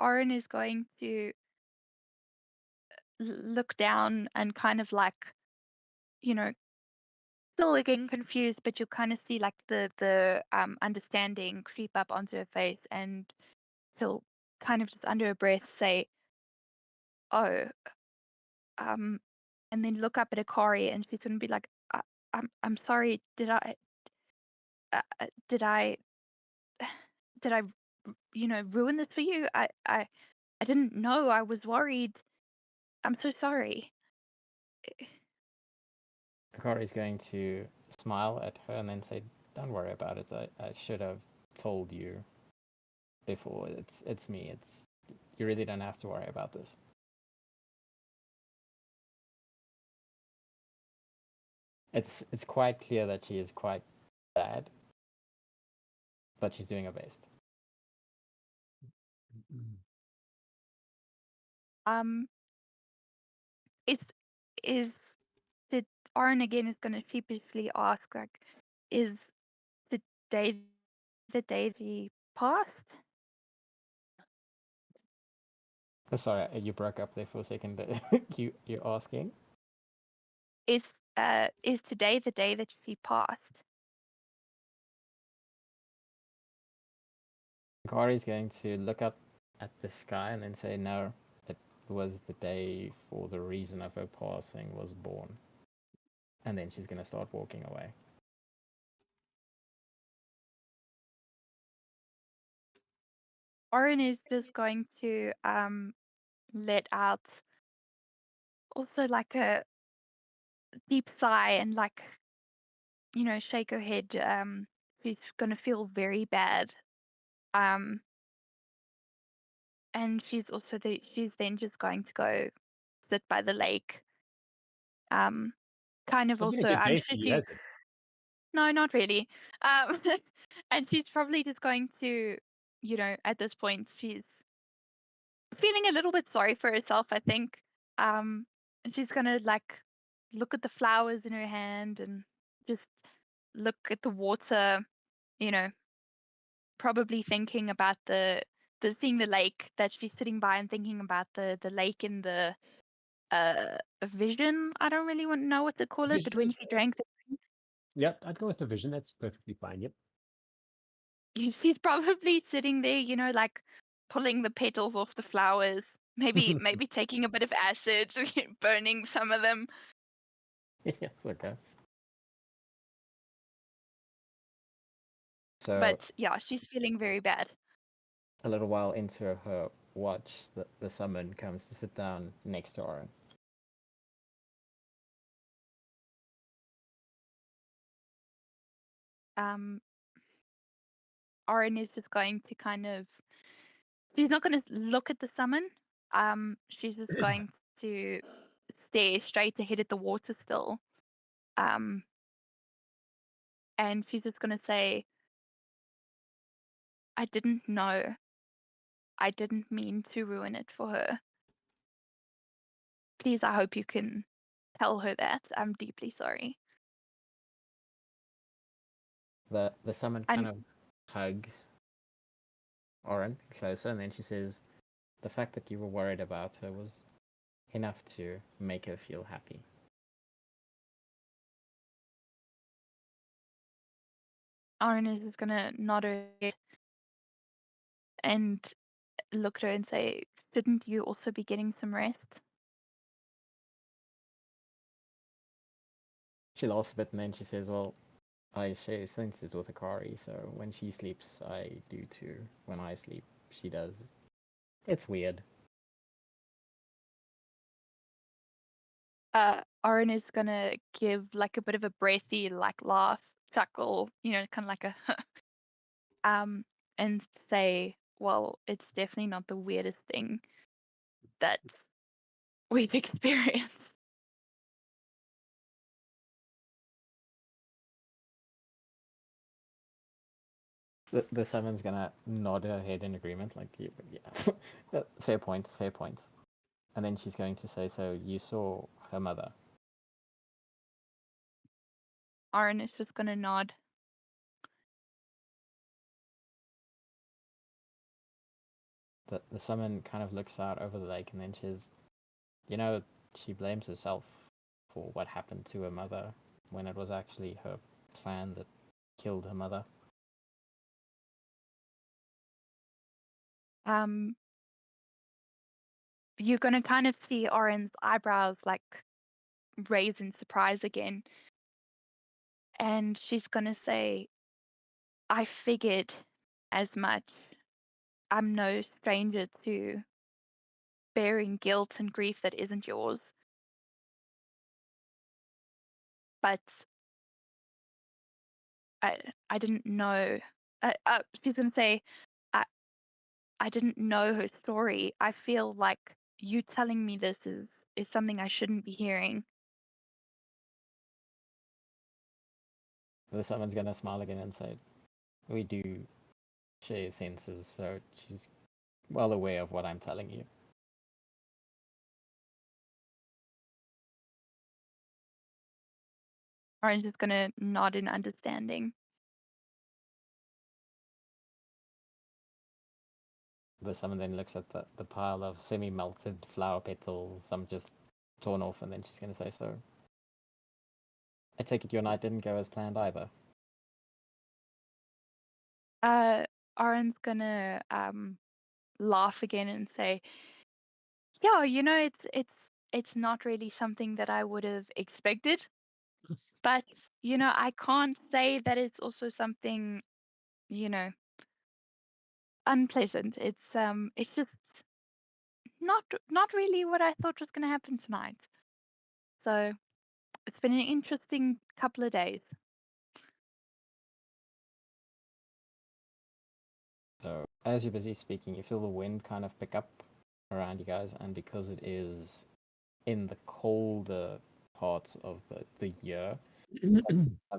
Oryn is going to look down and kind of still again confused, but you kind of see the understanding creep up onto her face, and he'll kind of just under her breath say, "Oh," and then look up at Akari, and she's gonna be like, I'm sorry. Did I ruin this for you? I didn't know. I was worried. I'm so sorry." Akari's going to smile at her and then say, "Don't worry about it. I should have told you before. It's me. You really don't have to worry about this." It's quite clear that she is quite sad, but she's doing her best. Did Oryn again is gonna sheepishly ask, is today the day he passed? Oh, sorry, you broke up there for a second. You're asking? Is today the day that she passed? Akari's going to look up at the sky and then say, "No, it was the day for the reason of her passing was born." And then she's going to start walking away. Oryn is just going to let out also a deep sigh and shake her head. She's gonna feel very bad. And she's then just going to go sit by the lake. Kind of It's been also, a good I'm day sure for you, she. hasn't it? No, not really. And she's probably just going to, at this point, she's feeling a little bit sorry for herself, I think. And she's gonna look at the flowers in her hand and just look at the water, probably thinking about seeing the lake that she's sitting by, and thinking about the lake in the a vision. I don't really know what to call it, but when she drank the Yep, I'd go with the vision. That's perfectly fine. Yep. she's probably sitting there, like pulling the petals off the flowers, maybe taking a bit of acid, burning some of them. Yes, okay. So But yeah, she's feeling very bad. a little while into her watch, the summon comes to sit down next to Oryn. Oryn is just going to kind of, she's not going to look at the summon. She's just going to stare straight ahead at the water still. And she's just going to say, I didn't know. I didn't mean to ruin it for her. Please, I hope you can tell her that. I'm deeply sorry. The summon kind of hugs Oryn closer, and then she says, "The fact that you were worried about her was enough to make her feel happy." Oryn is just gonna nod her head and look at her and say, "Shouldn't you also be getting some rest?" She laughs a bit, and then she says, "Well, I share senses with Akari, so when she sleeps, I do too. When I sleep, she does. It's weird." Oryn is gonna give like a bit of a breathy, like laugh, chuckle, kind of like a and say, "Well, it's definitely not the weirdest thing that we've experienced." The summon's gonna nod her head in agreement, like, yeah, fair point, fair point. And then she's going to say, "So you saw her mother?" Oryn is just gonna nod. The summon kind of looks out over the lake, and then she's, she blames herself for what happened to her mother when it was actually her clan that killed her mother. You're gonna kind of see Oryn's eyebrows like raise in surprise again, and she's gonna say, "I figured as much. I'm no stranger to bearing guilt and grief that isn't yours. But I didn't know." She's gonna say, I didn't know her story. I feel like you telling me this is something I shouldn't be hearing." The summon's gonna smile again and say, "We do share senses, so she's well aware of what I'm telling you." Oryn's just gonna nod in understanding. The summon then looks at the pile of semi-melted flower petals, some just torn off, and then she's going to say, "So, I take it your night didn't go as planned either." Oryn's gonna laugh again and say, "Yeah, it's not really something that I would have expected, but I can't say that it's also something, unpleasant. It's just not really what I thought was gonna happen tonight. So it's been an interesting couple of days." So, as you're busy speaking, you feel the wind kind of pick up around you guys, and because it is in the colder parts of the year, it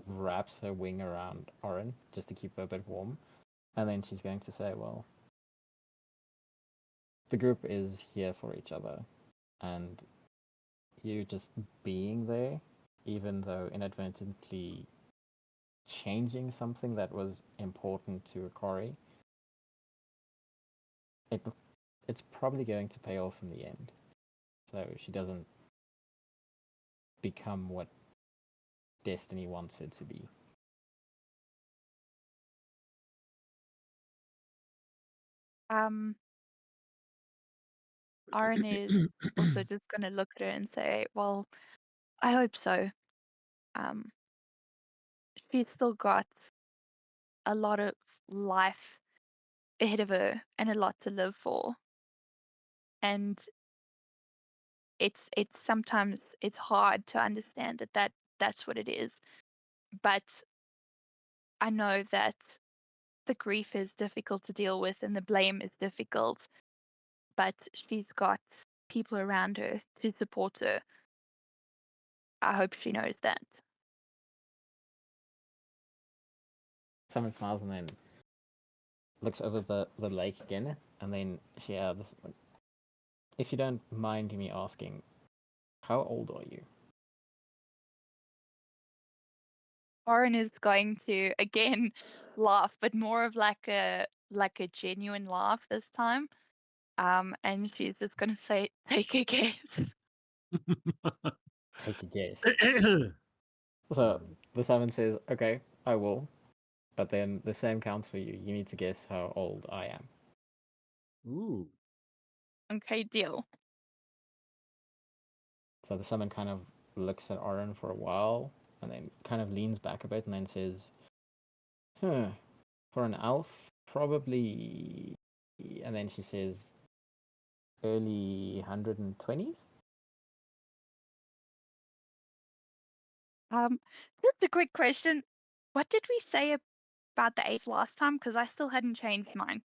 wraps her wing around Oryn just to keep her a bit warm. And then she's going to say, "Well, the group is here for each other, and you just being there, even though inadvertently changing something that was important to Akari, it's probably going to pay off in the end." So she doesn't become what Destiny wants it to be. Oryn is also just going to look at her and say, well, I hope so. She's still got a lot of life ahead of her and a lot to live for. And it's sometimes it's hard to understand that's what it is. But I know that the grief is difficult to deal with and the blame is difficult. But she's got people around her to support her. I hope she knows that. Someone smiles and then looks over the lake again, and then she adds, if you don't mind me asking, how old are you? Oryn is going to again laugh, but more of like a genuine laugh this time. And she's just gonna say, take a guess. Take a guess. So the summon says, okay, I will. But then the same counts for you. You need to guess how old I am. Ooh. Okay, deal. So the summon kind of looks at Oryn for a while, and then kind of leans back a bit, and then says, for an elf, probably... And then she says, early 120s? Just a quick question. What did we say about the age last time? Because I still hadn't changed mine.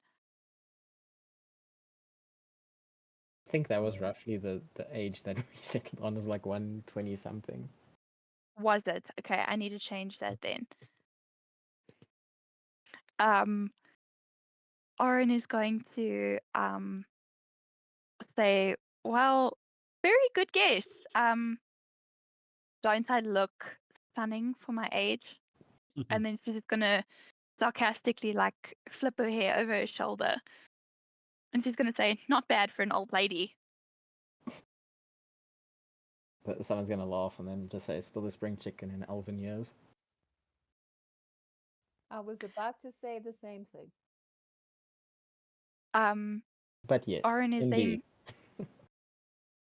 I think that was roughly the age that we settled on, was like 120 something. Was it? Okay, I need to change that then. Oryn is going to say, well, very good guess. Don't I look stunning for my age? And then she's just gonna sarcastically like flip her hair over her shoulder. And she's gonna say, not bad for an old lady. But someone's gonna laugh and then just say, still a spring chicken in elven years. I was about to say the same thing. But yes, Oryn is indeed. then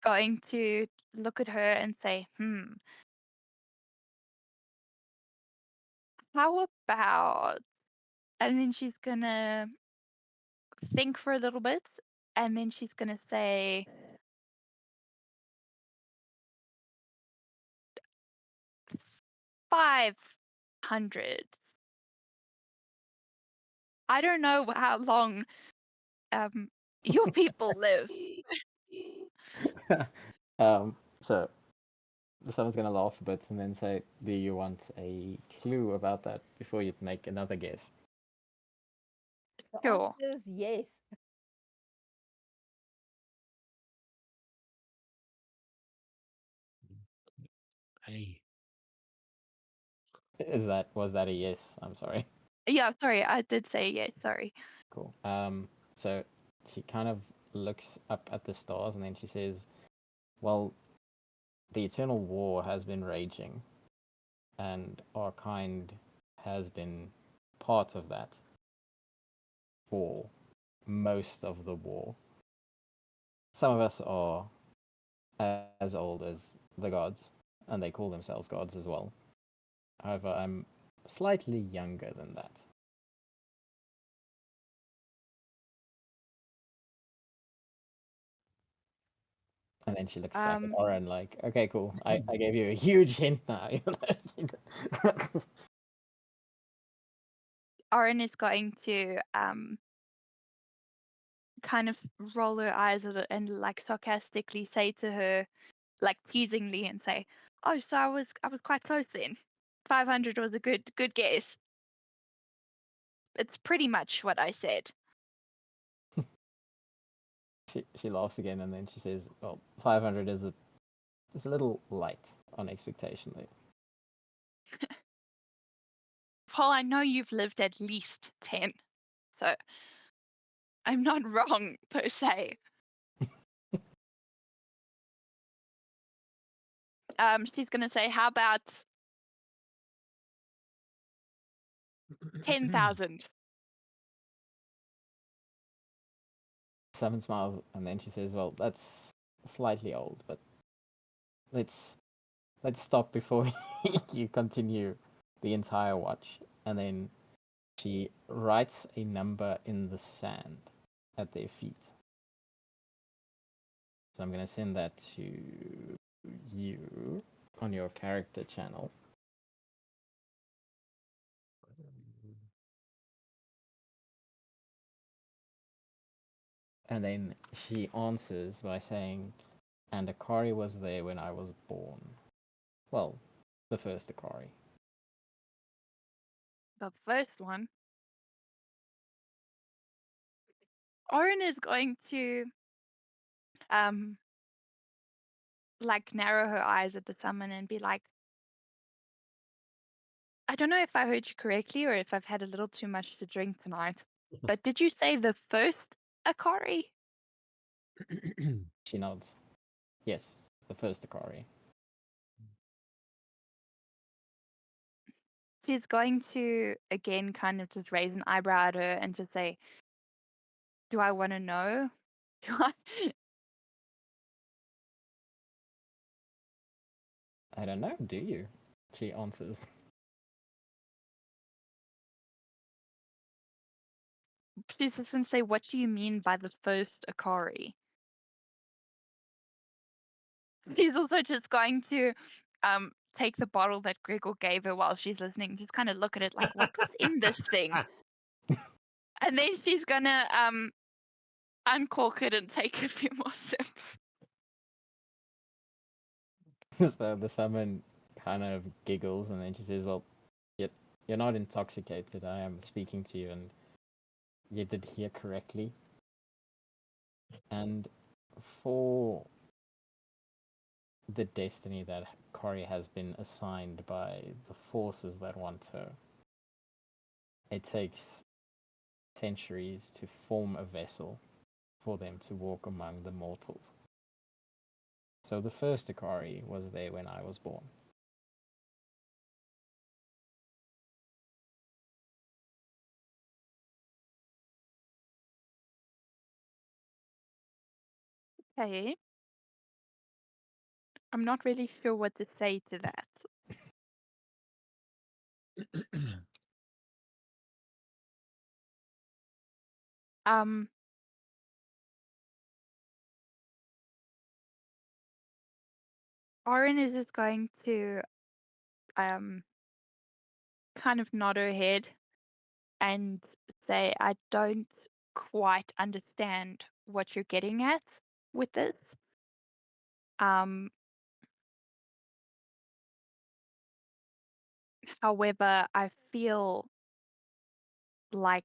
going to look at her and say, how about... And then she's gonna think for a little bit, and then she's gonna say, 500. I don't know how long your people live. So someone's gonna laugh a bit and then say, do you want a clue about that before you make another guess? The Sure. answer is yes. Hey. Was that a yes? I'm sorry. Yeah, sorry, I did say yes, sorry. Cool. So she kind of looks up at the stars and then she says, well, the eternal war has been raging, and our kind has been part of that for most of the war. Some of us are as old as the gods, and they call themselves gods as well. However, I'm slightly younger than that. And then she looks back at Oryn like, okay, cool. I gave you a huge hint now. Oryn is going to kind of roll her eyes at it and like sarcastically say to her, like teasingly, and say, oh, so I was quite close then. 500 was a good guess. It's pretty much what I said. She laughs again and then she says, well, 500 is a little light on expectation there. Paul, I know you've lived at least 10, so I'm not wrong per se. she's gonna say, "How about 10,000?" Seven smiles, and then she says, "Well, that's slightly old, but let's stop before you continue the entire watch." And then she writes a number in the sand at their feet. So I'm going to send that to you on your character channel. And then she answers by saying, "And Akari was there when I was born." Well, the first Akari. The first one. Oryn is going to like narrow her eyes at the summon and be like, "I don't know if I heard you correctly or if I've had a little too much to drink tonight, but did you say the first Akari?" She nods. Yes, the first Akari. She's going to again kind of just raise an eyebrow at her and just say, "Do I want to know? Do I?" I don't know, do you? She answers. She's just going to say, "What do you mean by the first Akari?" She's also just going to take the bottle that Gregor gave her while she's listening, just kind of look at it like, what was in this thing? And then she's going to uncork it and take a few more sips. So the summon kind of giggles, and then she says, "Well, you're not intoxicated. I am speaking to you, and you did hear correctly. And for the destiny that Kori has been assigned by the forces that want her, it takes centuries to form a vessel for them to walk among the mortals. So the first Akari was there when I was born." Okay. I'm not really sure what to say to that. Oryn is just going to kind of nod her head and say, "I don't quite understand what you're getting at with this. However, I feel like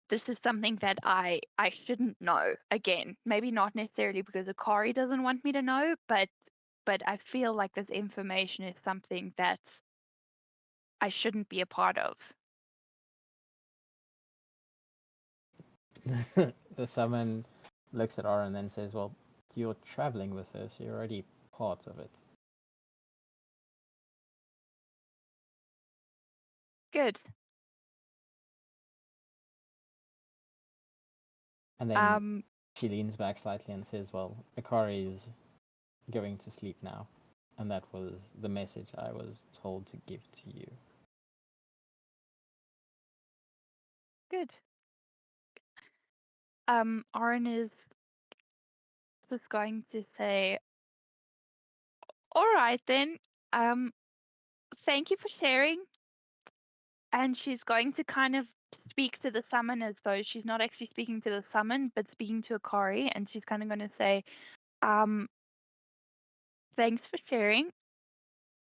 this is something that I shouldn't know. Again, maybe not necessarily because Akari doesn't want me to know, but I feel like this information is something that I shouldn't be a part of." The summon looks at Aura and then says, "Well, you're traveling with her, so you're already part of it." Good. And then she leans back slightly and says, "Well, Akari is going to sleep now. And that was the message I was told to give to you." Good. Oryn is just going to say, "All right then. Thank you for sharing." And she's going to kind of speak to the summon as though she's not actually speaking to the summon, but speaking to Akari, and she's kind of going to say, "Thanks for sharing.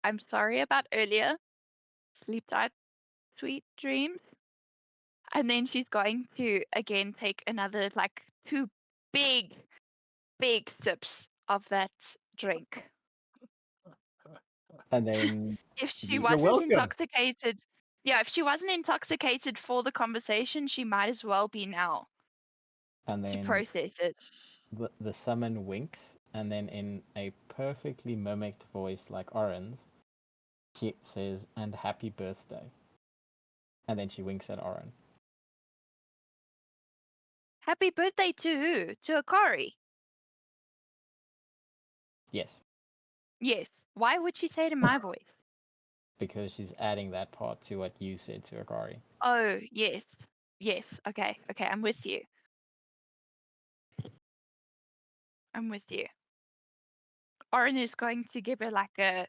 I'm sorry about earlier. Sleep tight, sweet dreams." And then she's going to again take another like 2 big sips of that drink. And then If she You're wasn't welcome. intoxicated, yeah, if she wasn't intoxicated for the conversation, she might as well be now and to then process it. the summon winks and then in a perfectly mimicked voice like Oryn's, she says, "And happy birthday." And then she winks at Oryn. Happy birthday to who? To Akari? Yes, Yes. Why would she say it in my voice? because she's adding that part to what you said to Akari. Oh, yes. Yes. Okay. Okay. I'm with you. I'm with you. Oryn is going to give her like a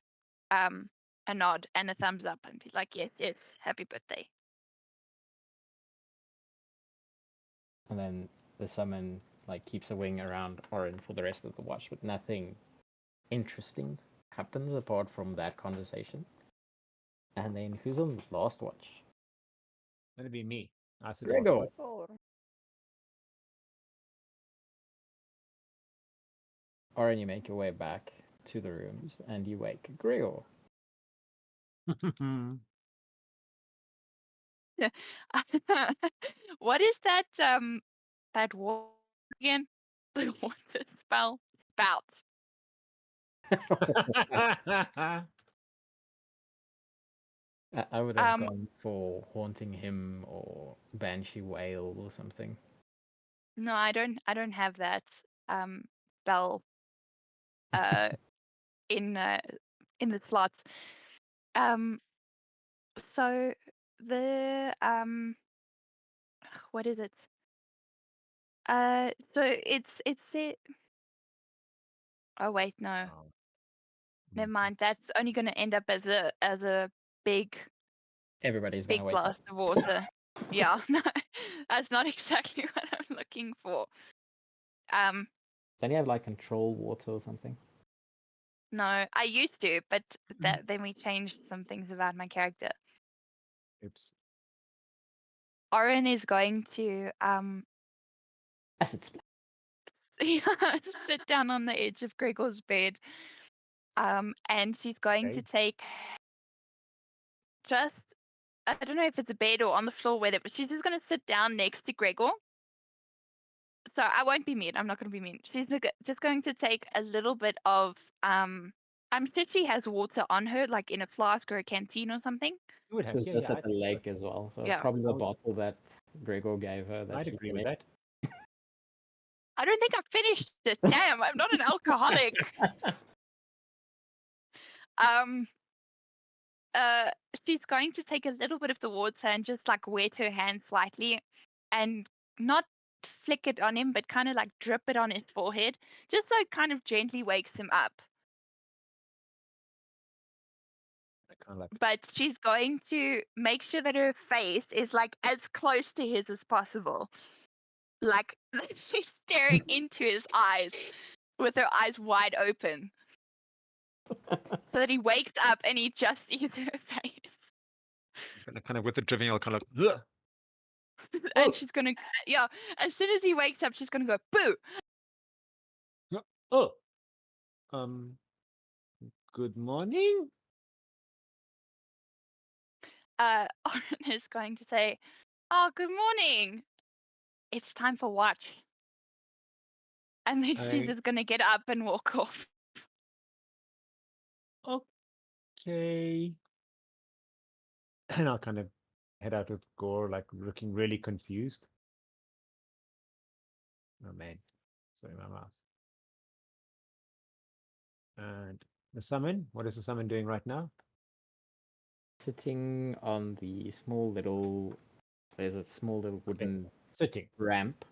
nod and a thumbs up and be like, yes, yes, happy birthday. And then the summon like keeps a wing around Oryn for the rest of the watch, but nothing interesting happens apart from that conversation. And then who's on the last watch? That'd be me. I said Gregor. last Or Oryn, you make your way back to the rooms and you wake Gregor. one. What is that water again? The water spell? Spout. I would have gone for haunting him or banshee wail or something. No, I don't have that spell uh in the slots. So the what is it? So it's it. Oh wait, no. Oh. Never mind. That's only going to end up as a big Everybody's gonna wake blast up. of water. Yeah, no, that's not exactly what I'm looking for. Don't you have like control water or something? No, I used to, but then we changed some things about my character. Oops. Oryn is going to Acid splash. sit down on the edge of Gregor's bed, and she's going to Okay. take just, I don't know if it's a bed or on the floor, whatever. She's just going to sit down next to Gregor. So I won't be mean. I'm not going to be mean. She's just going to take a little bit of, I'm sure she has water on her, like in a flask or a canteen or something. You would She have, was yeah, just yeah. at the lake as well, so Yeah. probably the I would- bottle that Gregor gave her that I'd she agree with finished. that. I don't think I finished it. Damn, I'm not an alcoholic. She's going to take a little bit of the water and just like wet her hand slightly and not flick it on him, but kind of like drip it on his forehead, just so it kind of gently wakes him up. I kind of like. But she's going to make sure that her face is like as close to his as possible. Like she's staring into his eyes with her eyes wide open. So that he wakes up and he just sees her face. He's gonna kind of with the dripping, I'll kind of. Ugh. And Oh. she's gonna, yeah, as soon as he wakes up, she's gonna go, boo! Oh. Good morning. Oryn is going to say, oh, good morning. It's time for watch. And then she's just gonna get up and walk off. Okay. And I'll kind of head out with Gourd, like looking really confused. Oh man, sorry, my mouse. And the summon. What is the summon doing right now? Sitting on the small little, there's a small little wooden Sitting. ramp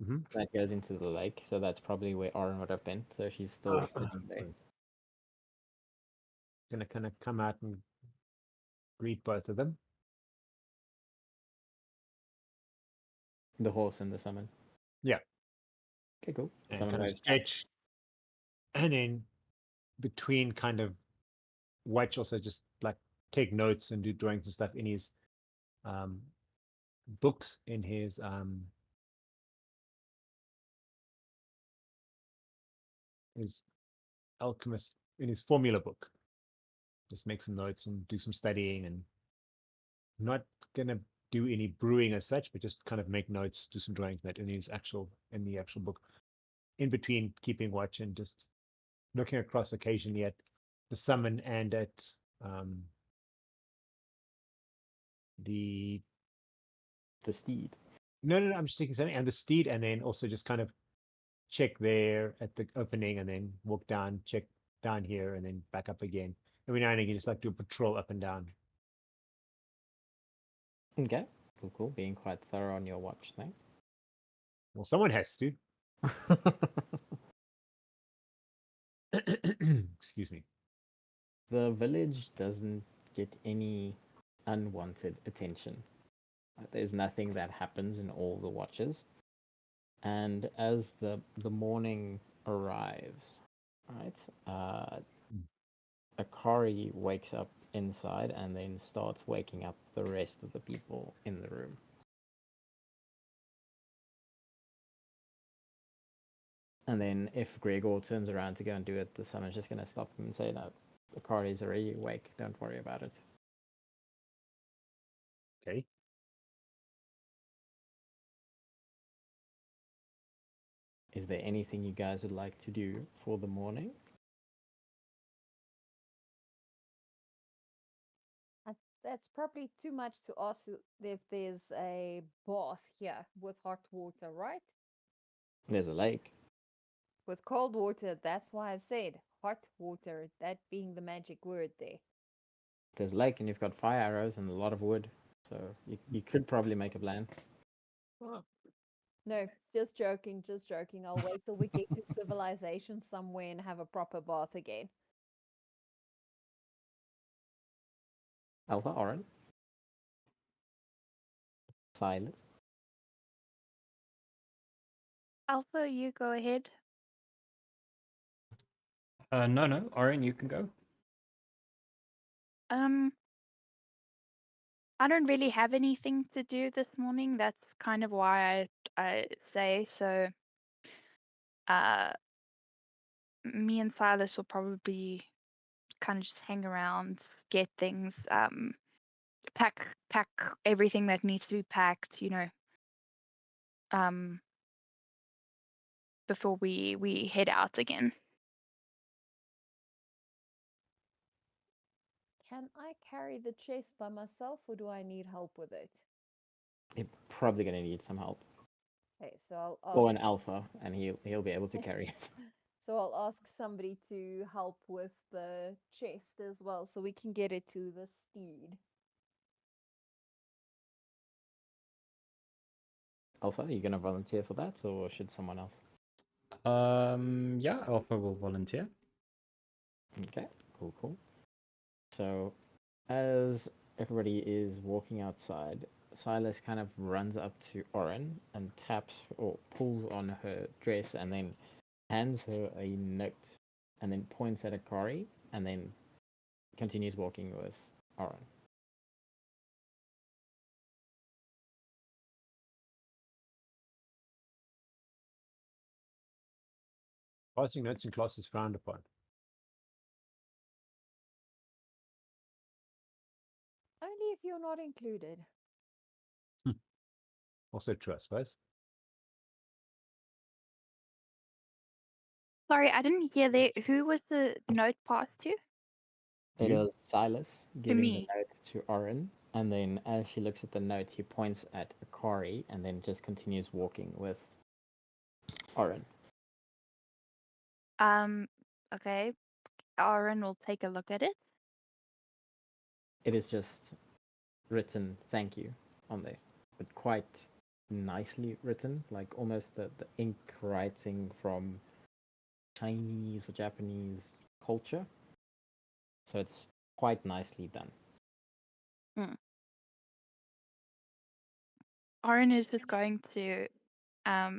Mm-hmm. that goes into the lake, so that's probably where Oryn would have been. So she's still sitting there. Gonna kind of come out and greet both of them. The horse and the summon. Yeah. Okay, cool. And Summon kind of waves back. stretch. And then between kind of watch also just like take notes and do drawings and stuff in his books, in his alchemist, in his formula book. Just make some notes and do some studying, and not gonna do any brewing as such, but just kind of make notes, do some drawings that in the actual book. in between keeping watch and just looking across occasionally at the summon and at the steed. no, I'm just thinking something and the steed, and then also just kind of check there at the opening, and then walk down, check down here, and then back up again. Every now and again, just like do a patrol up and down. Okay, cool. Being quite thorough on your watch thing. Well, someone has to. Excuse me. The village doesn't get any unwanted attention. There's nothing that happens in all the watches. And as the morning arrives, right, Akari wakes up inside and then starts waking up the rest of the people in the room. And then if Gregor turns around to go and do it, the summon's just going to stop him and say, no, Akari's already awake, don't worry about it. Okay. Is there anything you guys would like to do for the morning? That's probably too much to ask if there's a bath here with hot water, right? There's a lake. With cold water, that's why I said hot water, that being the magic word there. There's a lake and you've got fire arrows and a lot of wood. So you could probably make a plan. No, just joking. I'll wait till we get to civilization somewhere and have a proper bath again. Alpha, Oryn, Silas. Alpha, you go ahead. No, Oryn, you can go. I don't really have anything to do this morning. That's kind of why I say so. Me and Silas will probably kind of just hang around, get things, pack everything that needs to be packed, before we head out again. Can I carry the chest by myself or do I need help with it? You're probably going to need some help. Okay, so I'll Or an alpha, and he'll be able to carry it. So I'll ask somebody to help with the chest as well so we can get it to the steed. Alpha, are you going to volunteer for that, or should someone else? Yeah, Alpha will volunteer. Okay, cool. So, as everybody is walking outside, Silas kind of runs up to Oryn and taps or pulls on her dress and then hands her a note and then points at Akari and then continues walking with Oryn. Passing notes in class is frowned upon. Only if you're not included. Also true, I suppose. Sorry, I didn't hear there. Who was the note passed to? It You? is Silas giving the me. note to Oryn, and then as she looks at the note, he points at Akari and then just continues walking with Oryn. Okay. Oryn will take a look at it. It is just written thank you on there, but quite nicely written, like almost the ink writing from Chinese or Japanese culture. So it's quite nicely done. Oryn is just going to, I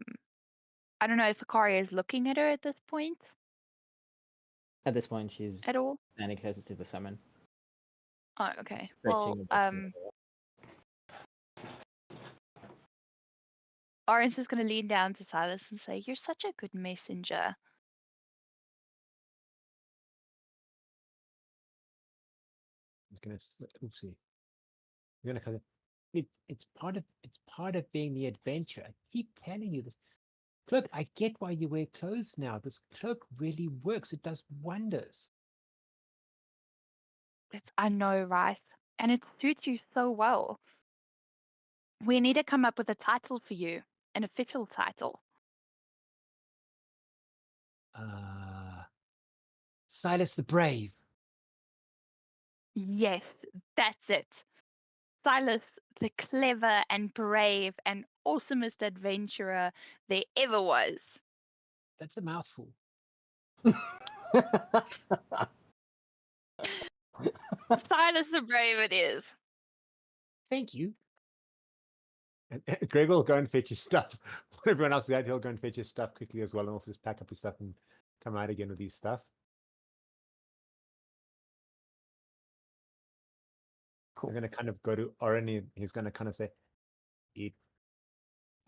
don't know if Akari is looking at her at this point At this point, she's at all. standing closer to the summon, Oh, okay. stretching Well, the bottom of her. Oryn's just going to lean down to Silas and say, "You're such a good messenger." I'm gonna oopsie. I'm gonna kind of it's part of being the adventure. I keep telling you this. Cloak, I get why you wear clothes now. This cloak really works. It does wonders. I know, right? And it suits you so well. We need to come up with a title for you, an official title. Silas the Brave. Yes, that's it. Silas, the clever and brave and awesomest adventurer there ever was. That's a mouthful. Silas the Brave it is. Thank you. And Gregor will go and fetch his stuff. When everyone else is out, he'll go and fetch his stuff quickly as well, and also just pack up his stuff and come out again with his stuff. Cool. I'm going to kind of go to Oryn. He's going to kind of say,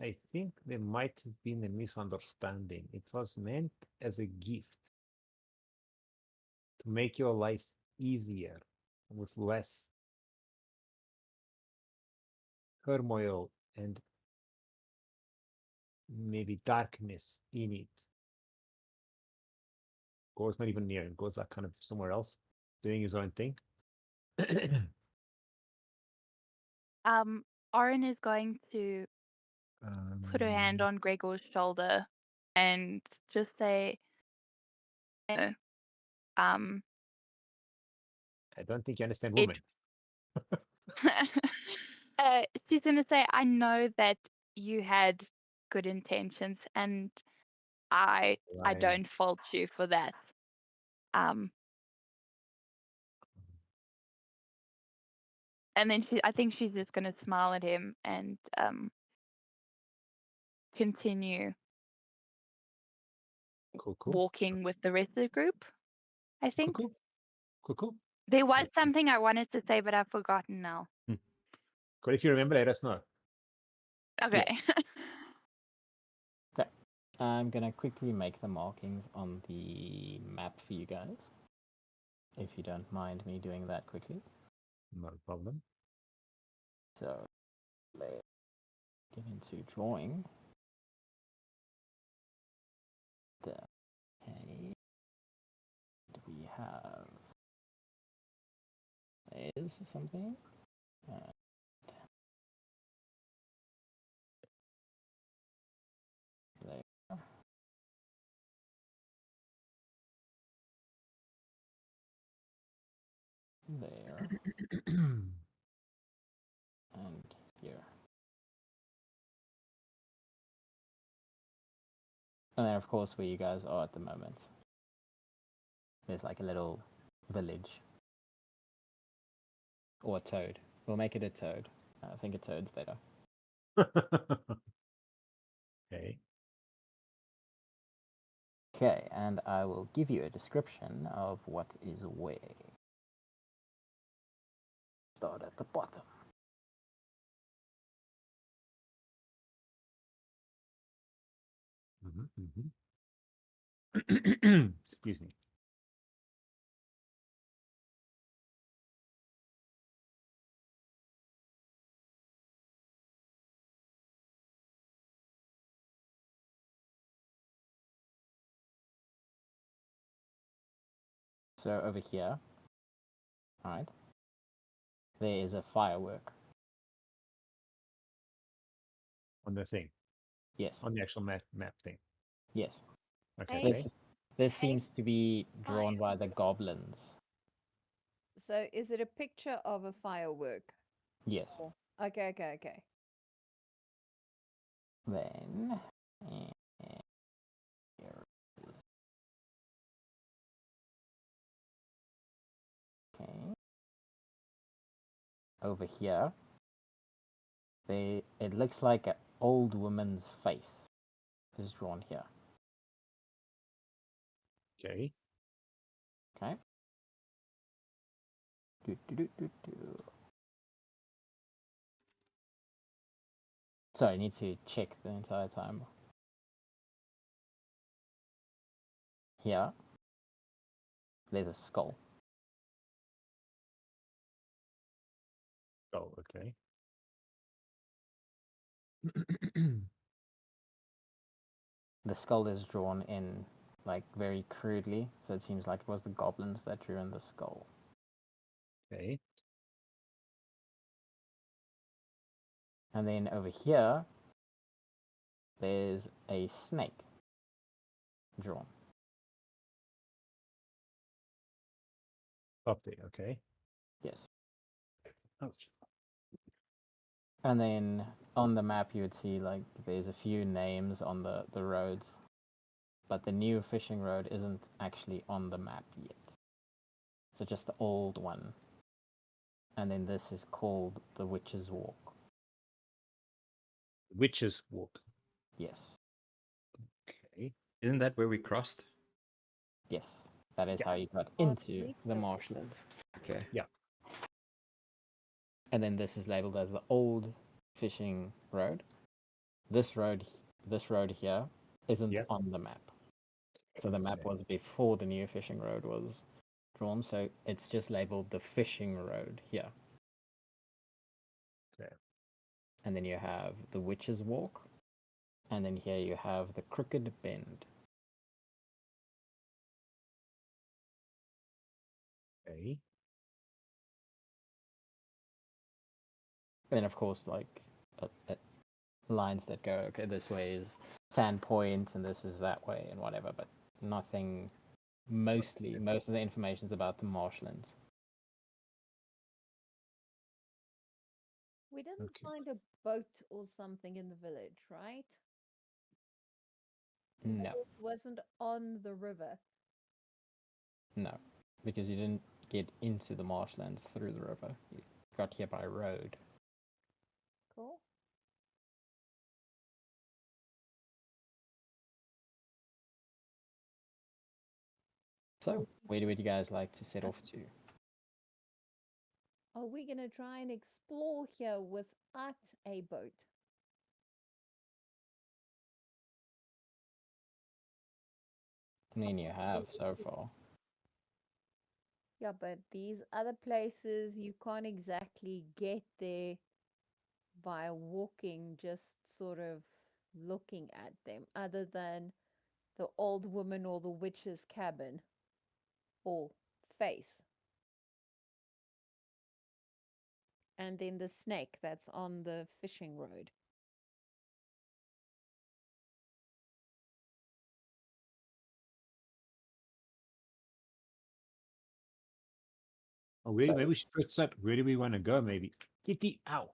I think there might have been a misunderstanding. It was meant as a gift to make your life easier with less turmoil and maybe darkness in it. Gore's not even near him. Gore's like kind of somewhere else, doing his own thing. Oryn is going to put her hand on Gregor's shoulder and just say, I don't think you understand it- women. she's going to say, I know that you had good intentions and I Right. don't fault you for that. And then I think she's just going to smile at him and continue Cool. walking with the rest of the group, I think. Cool. There was something I wanted to say, but I've forgotten now. Cool. If you remember, let us know. Okay. Okay. I'm gonna quickly make the markings on the map for you guys. If you don't mind me doing that quickly. No problem. So let's get into drawing. Okay. We have is something. There. There. And here. And then, of course, where you guys are at the moment. There's like a little village. Or a toad. We'll make it a toad. I think a toad's better. Okay. Okay, and I will give you a description of what is where. Start at the bottom. Excuse me. So over here, alright, there is a firework. On the thing. Yes, On the actual map thing. yes. Okay. This seems to be drawn by the goblins. So is it a picture of a firework? Yes. Okay. Then, here is. Okay. Over here, it looks like an old woman's face is drawn here. Okay. Okay. Sorry, I need to check the entire time. Here, there's a skull. Oh, okay. the skull is drawn in like very crudely, so it seems like it was the goblins that drew in the skull. Okay. And then over here, there's a snake drawn. Up there. Okay. Yes. Oh, And then on the map, you would see like there's a few names on the roads, but the new fishing road isn't actually on the map yet. So just the old one. And then this is called the Witch's Walk. Witch's Walk. Yes. Okay. Isn't that where we crossed? Yes. That is Yeah. how you got I into believe the so. marshlands. Okay. And then this is labeled as the old fishing road. This road here isn't Yeah. on the map. So the map Okay. was before the new fishing road was drawn, so it's just labeled the fishing road here. Okay. And then you have the Witch's Walk, and then here you have the Crooked Bend. Okay. And of course, like lines that go, okay, this way is Sand Point, and this is that way, and whatever, but nothing. Most of the information is about the marshlands. We didn't Okay. find a boat or something in the village, right? No, It wasn't on the river. no, because you didn't get into the marshlands through the river. You got here by road. Cool. So, where would you guys like to set off to? Are we going to try and explore here without a boat? I mean, you have so far. Yeah, but these other places, you can't exactly get there by walking, just sort of looking at them, other than the old woman or the witch's cabin or face. And then the snake that's on the fishing road. Oh, maybe So- we should first start. Where do we want to go? Maybe. Kitty, ow.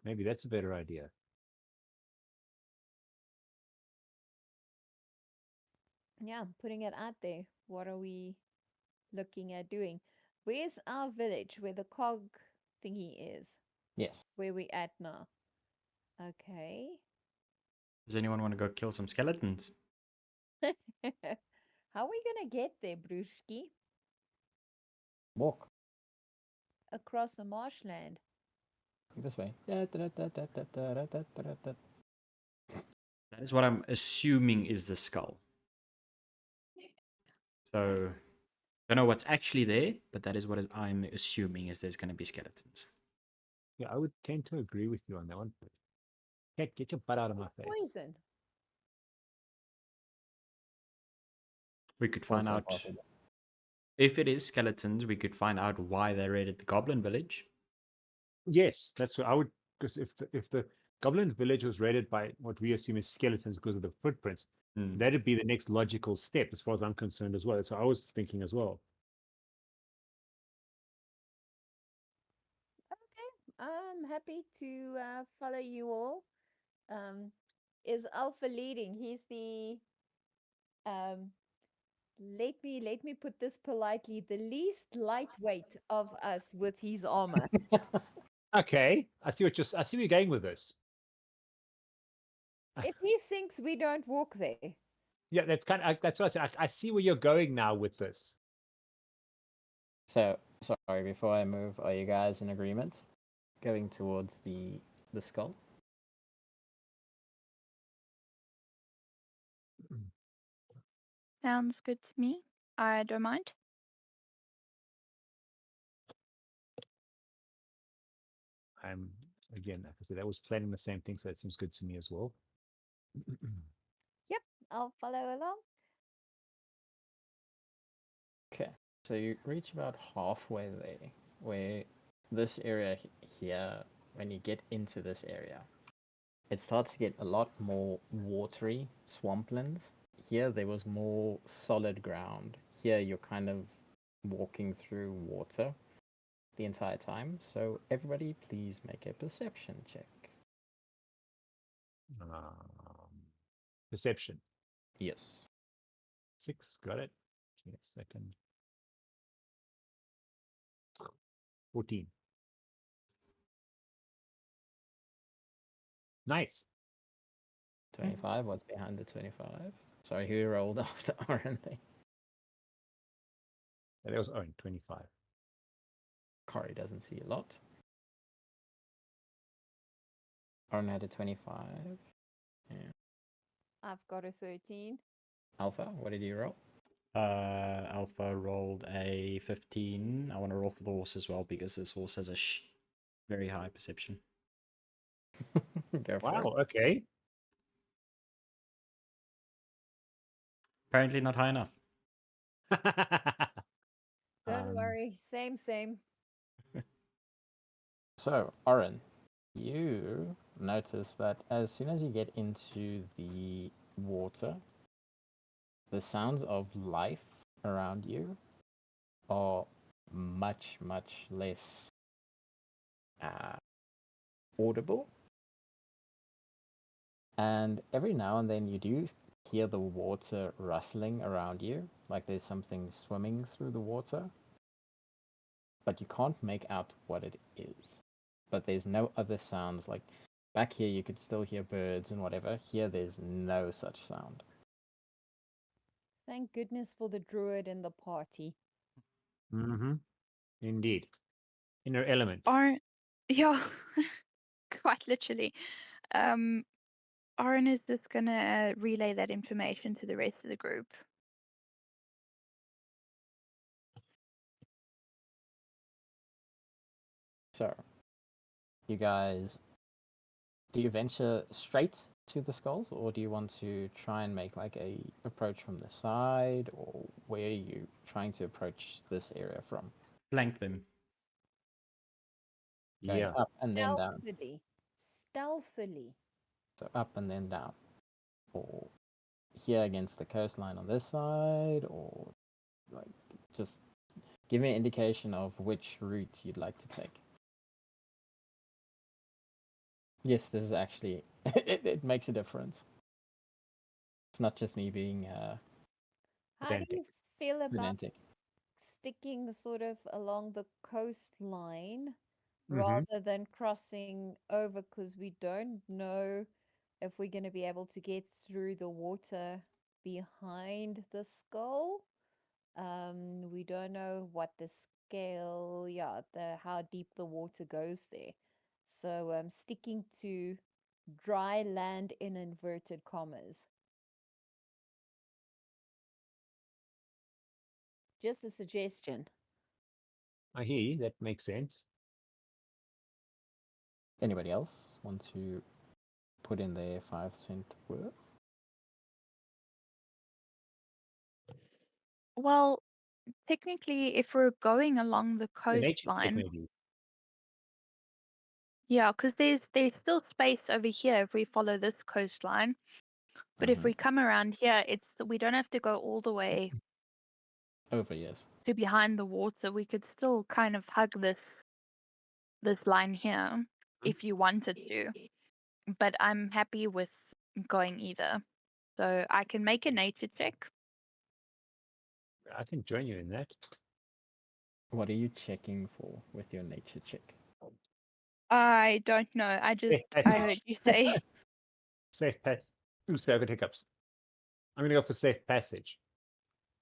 Maybe that's a better idea. Yeah, putting it out there. What are we looking at doing? Where's our village where the cog thingy is? Yes. Where we at now? Okay. Does anyone want to go kill some skeletons? How are we gonna get there, Brewski? Walk Across the marshland. this way. That is what I'm assuming is the skull. So, don't know what's actually there, but that is what I'm assuming is there's going to be skeletons. Yeah, I would tend to agree with you on that one. Heck, get your butt out of my face. Poison. We could find Also out possible. if it is skeletons. We could find out why they raided the goblin village. Yes, that's what I would. Because if the goblin village was raided by what we assume is skeletons because of the footprints, that'd be the next logical step, as far as I'm concerned, as well. So I was thinking as well. Okay, I'm happy to follow you all. Is Alpha leading? He's the let me put this politely, the least lightweight of us with his armor. Okay, I see where you're going with this. If he sinks, we don't walk there. Yeah, that's what I say. I see where you're going now with this. So, sorry, before I move, are you guys in agreement? Going towards the skull? Sounds good to me. I don't mind. I'm Again, like I said, I was planning the same thing, so that seems good to me as well. Yep, I'll follow along. Okay, so you reach about halfway there, where this area here, when you get into this area, it starts to get a lot more watery swamplands. Here there was more solid ground. Here you're kind of walking through water the entire time. So everybody please make a perception check. Perception. Yes. 6, got it. Give me a second. 14. Nice. 25, what's behind the 25? Sorry, who rolled after Oryn? That was Oryn, 25. Akari doesn't see a lot. Oryn had a 25. I've got a 13. Alpha, what did you roll? Alpha rolled a 15. I want to roll for the horse as well because this horse has a very high perception. Go for Wow, it. okay. Apparently not high enough. Don't worry, same. So, Oryn, you notice that as soon as you get into the water, the sounds of life around you are much, much less audible. And every now and then you do hear the water rustling around you, like there's something swimming through the water, but you can't make out what it is. But there's no other sounds. Like back here, you could still hear birds and whatever. Here, there's no such sound. Thank goodness for the druid in the party. Mm-hmm. Indeed. Inner element. Yeah, quite literally. Oryn is just gonna relay that information to the rest of the group. So, you guys, do you venture straight to the skulls, or do you want to try and make like a approach from the side, or where are you trying to approach this area from? Flank them. Going Yeah. up and then down. Stealthily. So up and then down. Or here against the coastline on this side, or like just give me an indication of which route you'd like to take. Yes, this is actually it makes a difference. It's not just me being How do you feel about pedantic. sticking sort of along the coastline Mhm. rather than crossing over? Because we don't know if we're going to be able to get through the water behind the skull. We don't know what the scale, how deep the water goes there. So sticking to dry land in inverted commas. Just a suggestion. I hear you. That makes sense. Anybody else want to put in their 5 cent worth? Well, technically, if we're going along the The nature check, coastline, maybe. yeah, because there's still space over here if we follow this coastline. But if we come around here, we don't have to go all the way Over, yes. to behind the water. We could still kind of hug this line here if you wanted to. But I'm happy with going either. So I can make a nature check. I can join you in that. What are you checking for with your nature check? I don't know. I passage. heard you say. Safe passage. Ooh, sorry, I've got hiccups. I'm gonna go for safe passage.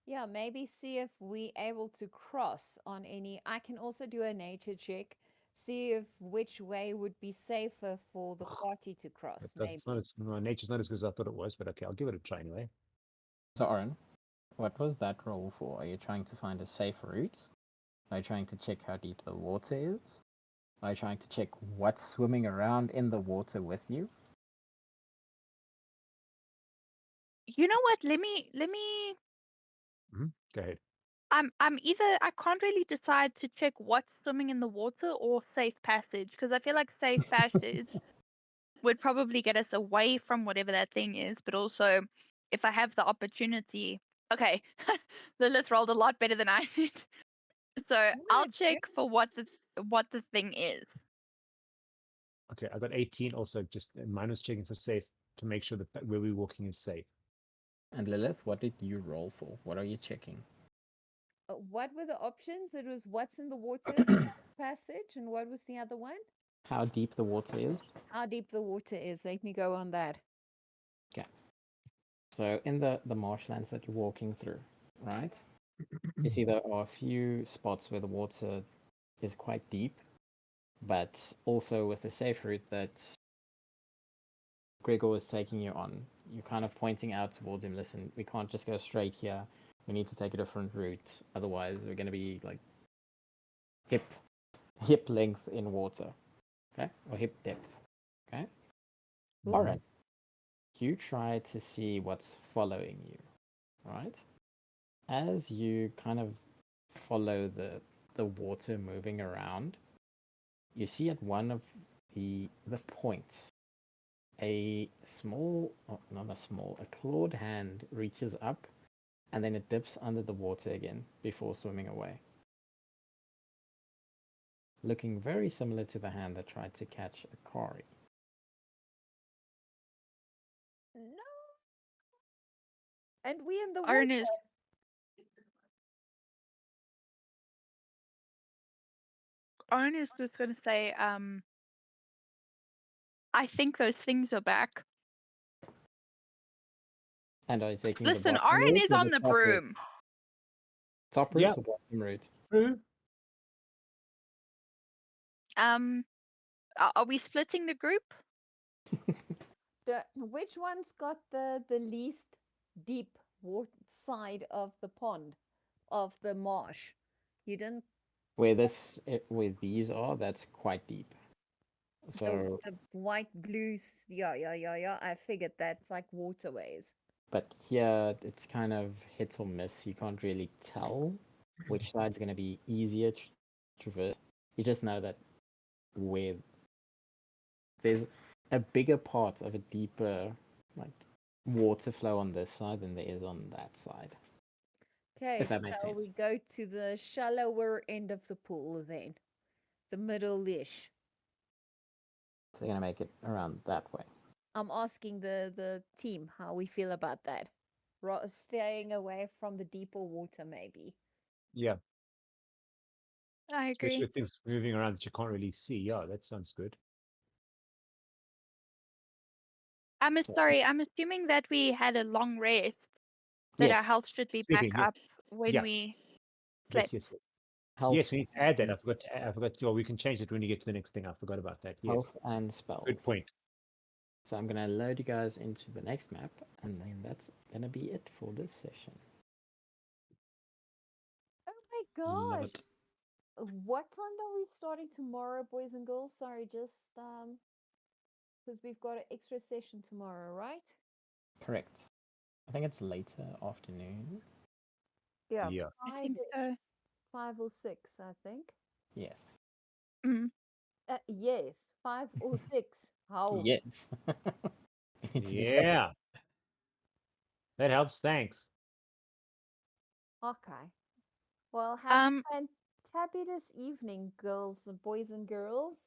Yeah, maybe see if we able to cross on any. I can also do a nature check, see if which way would be safer for the party to cross. Maybe. Nature's not as good as I thought it was, but okay, I'll give it a try anyway. So, Oryn, what was that roll for? Are you trying to find a safe route? Are you trying to check how deep the water is? Are you trying to check what's swimming around in the water with you? You know what? Let me. Go ahead. I'm either I can't really decide to check what's swimming in the water or safe passage because I feel like safe passage would probably get us away from whatever that thing is, but also if I have the opportunity. Okay, Lilith rolled a lot better than I did, so I'll check for what the thing is. Okay, I got 18 also, just mine was checking for safe to make sure that where we're walking is safe. And Lilith, what did you roll for? What are you checking? What were the options? It was what's in the water, the passage, and what was the other one? How deep the water is? How deep the water is. Let me go on that. Okay. So in the marshlands that you're walking through, right? You see there are a few spots where the water is quite deep, but also with the safe route that Gregor was taking you on, you're kind of pointing out towards him, listen, we can't just go straight here. We need to take a different route. Otherwise, we're going to be like hip length in water, okay? Or hip depth, okay? Ooh. All right. You try to see what's following you, right? As you kind of follow the water moving around, you see at one of the points a small, oh, not a small, a clawed hand reaches up and then it dips under the water again before swimming away. Looking very similar to the hand that tried to catch Akari. No. And we in the Oryn water. is just gonna say, I think those things are back. And are you taking Listen, the bottom Oryn route is or on the top route? broom. Top route Yeah. or bottom route? True. Are we splitting the group? Which one's got the least deep side of the pond, of the marsh? You didn't. Where these are, that's quite deep. So, The white blues. Yeah. I figured that's like waterways. but here it's kind of hit or miss. You can't really tell which side's going to be easier to traverse. You just know that where there's a bigger part of a deeper like water flow on this side than there is on that side. Okay, If that makes shall sense. we go to the shallower end of the pool then? The middle-ish. So you're going to make it around that way. I'm asking the team how we feel about that. Staying away from the deeper water, maybe. Yeah. I Especially agree. with things moving around that you can't really see. Yeah, that sounds good. Sorry, I'm assuming that we had a long rest, that our Yes, health should be Sleeping, back yeah. up when Yeah. we Yes, slept. yes, yes. health, Yes, we need to add that. I forgot. Well, we can change it when you get to the next thing. I forgot about that. Yes. health and spells. Good point. So I'm going to load you guys into the next map, and then that's going to be it for this session. Oh my Love gosh. it. What time are we starting tomorrow, boys and girls? Sorry, just because we've got an extra session tomorrow, right? Correct. I think it's later afternoon. Yeah, Yeah. I think so. 5 or 6, I think. Yes. Mm. Yes, 5 or 6. How? Yes. We need to discuss it. Yeah. That helps. Thanks. Okay. Well, have Um, a fantabulous evening, boys and girls.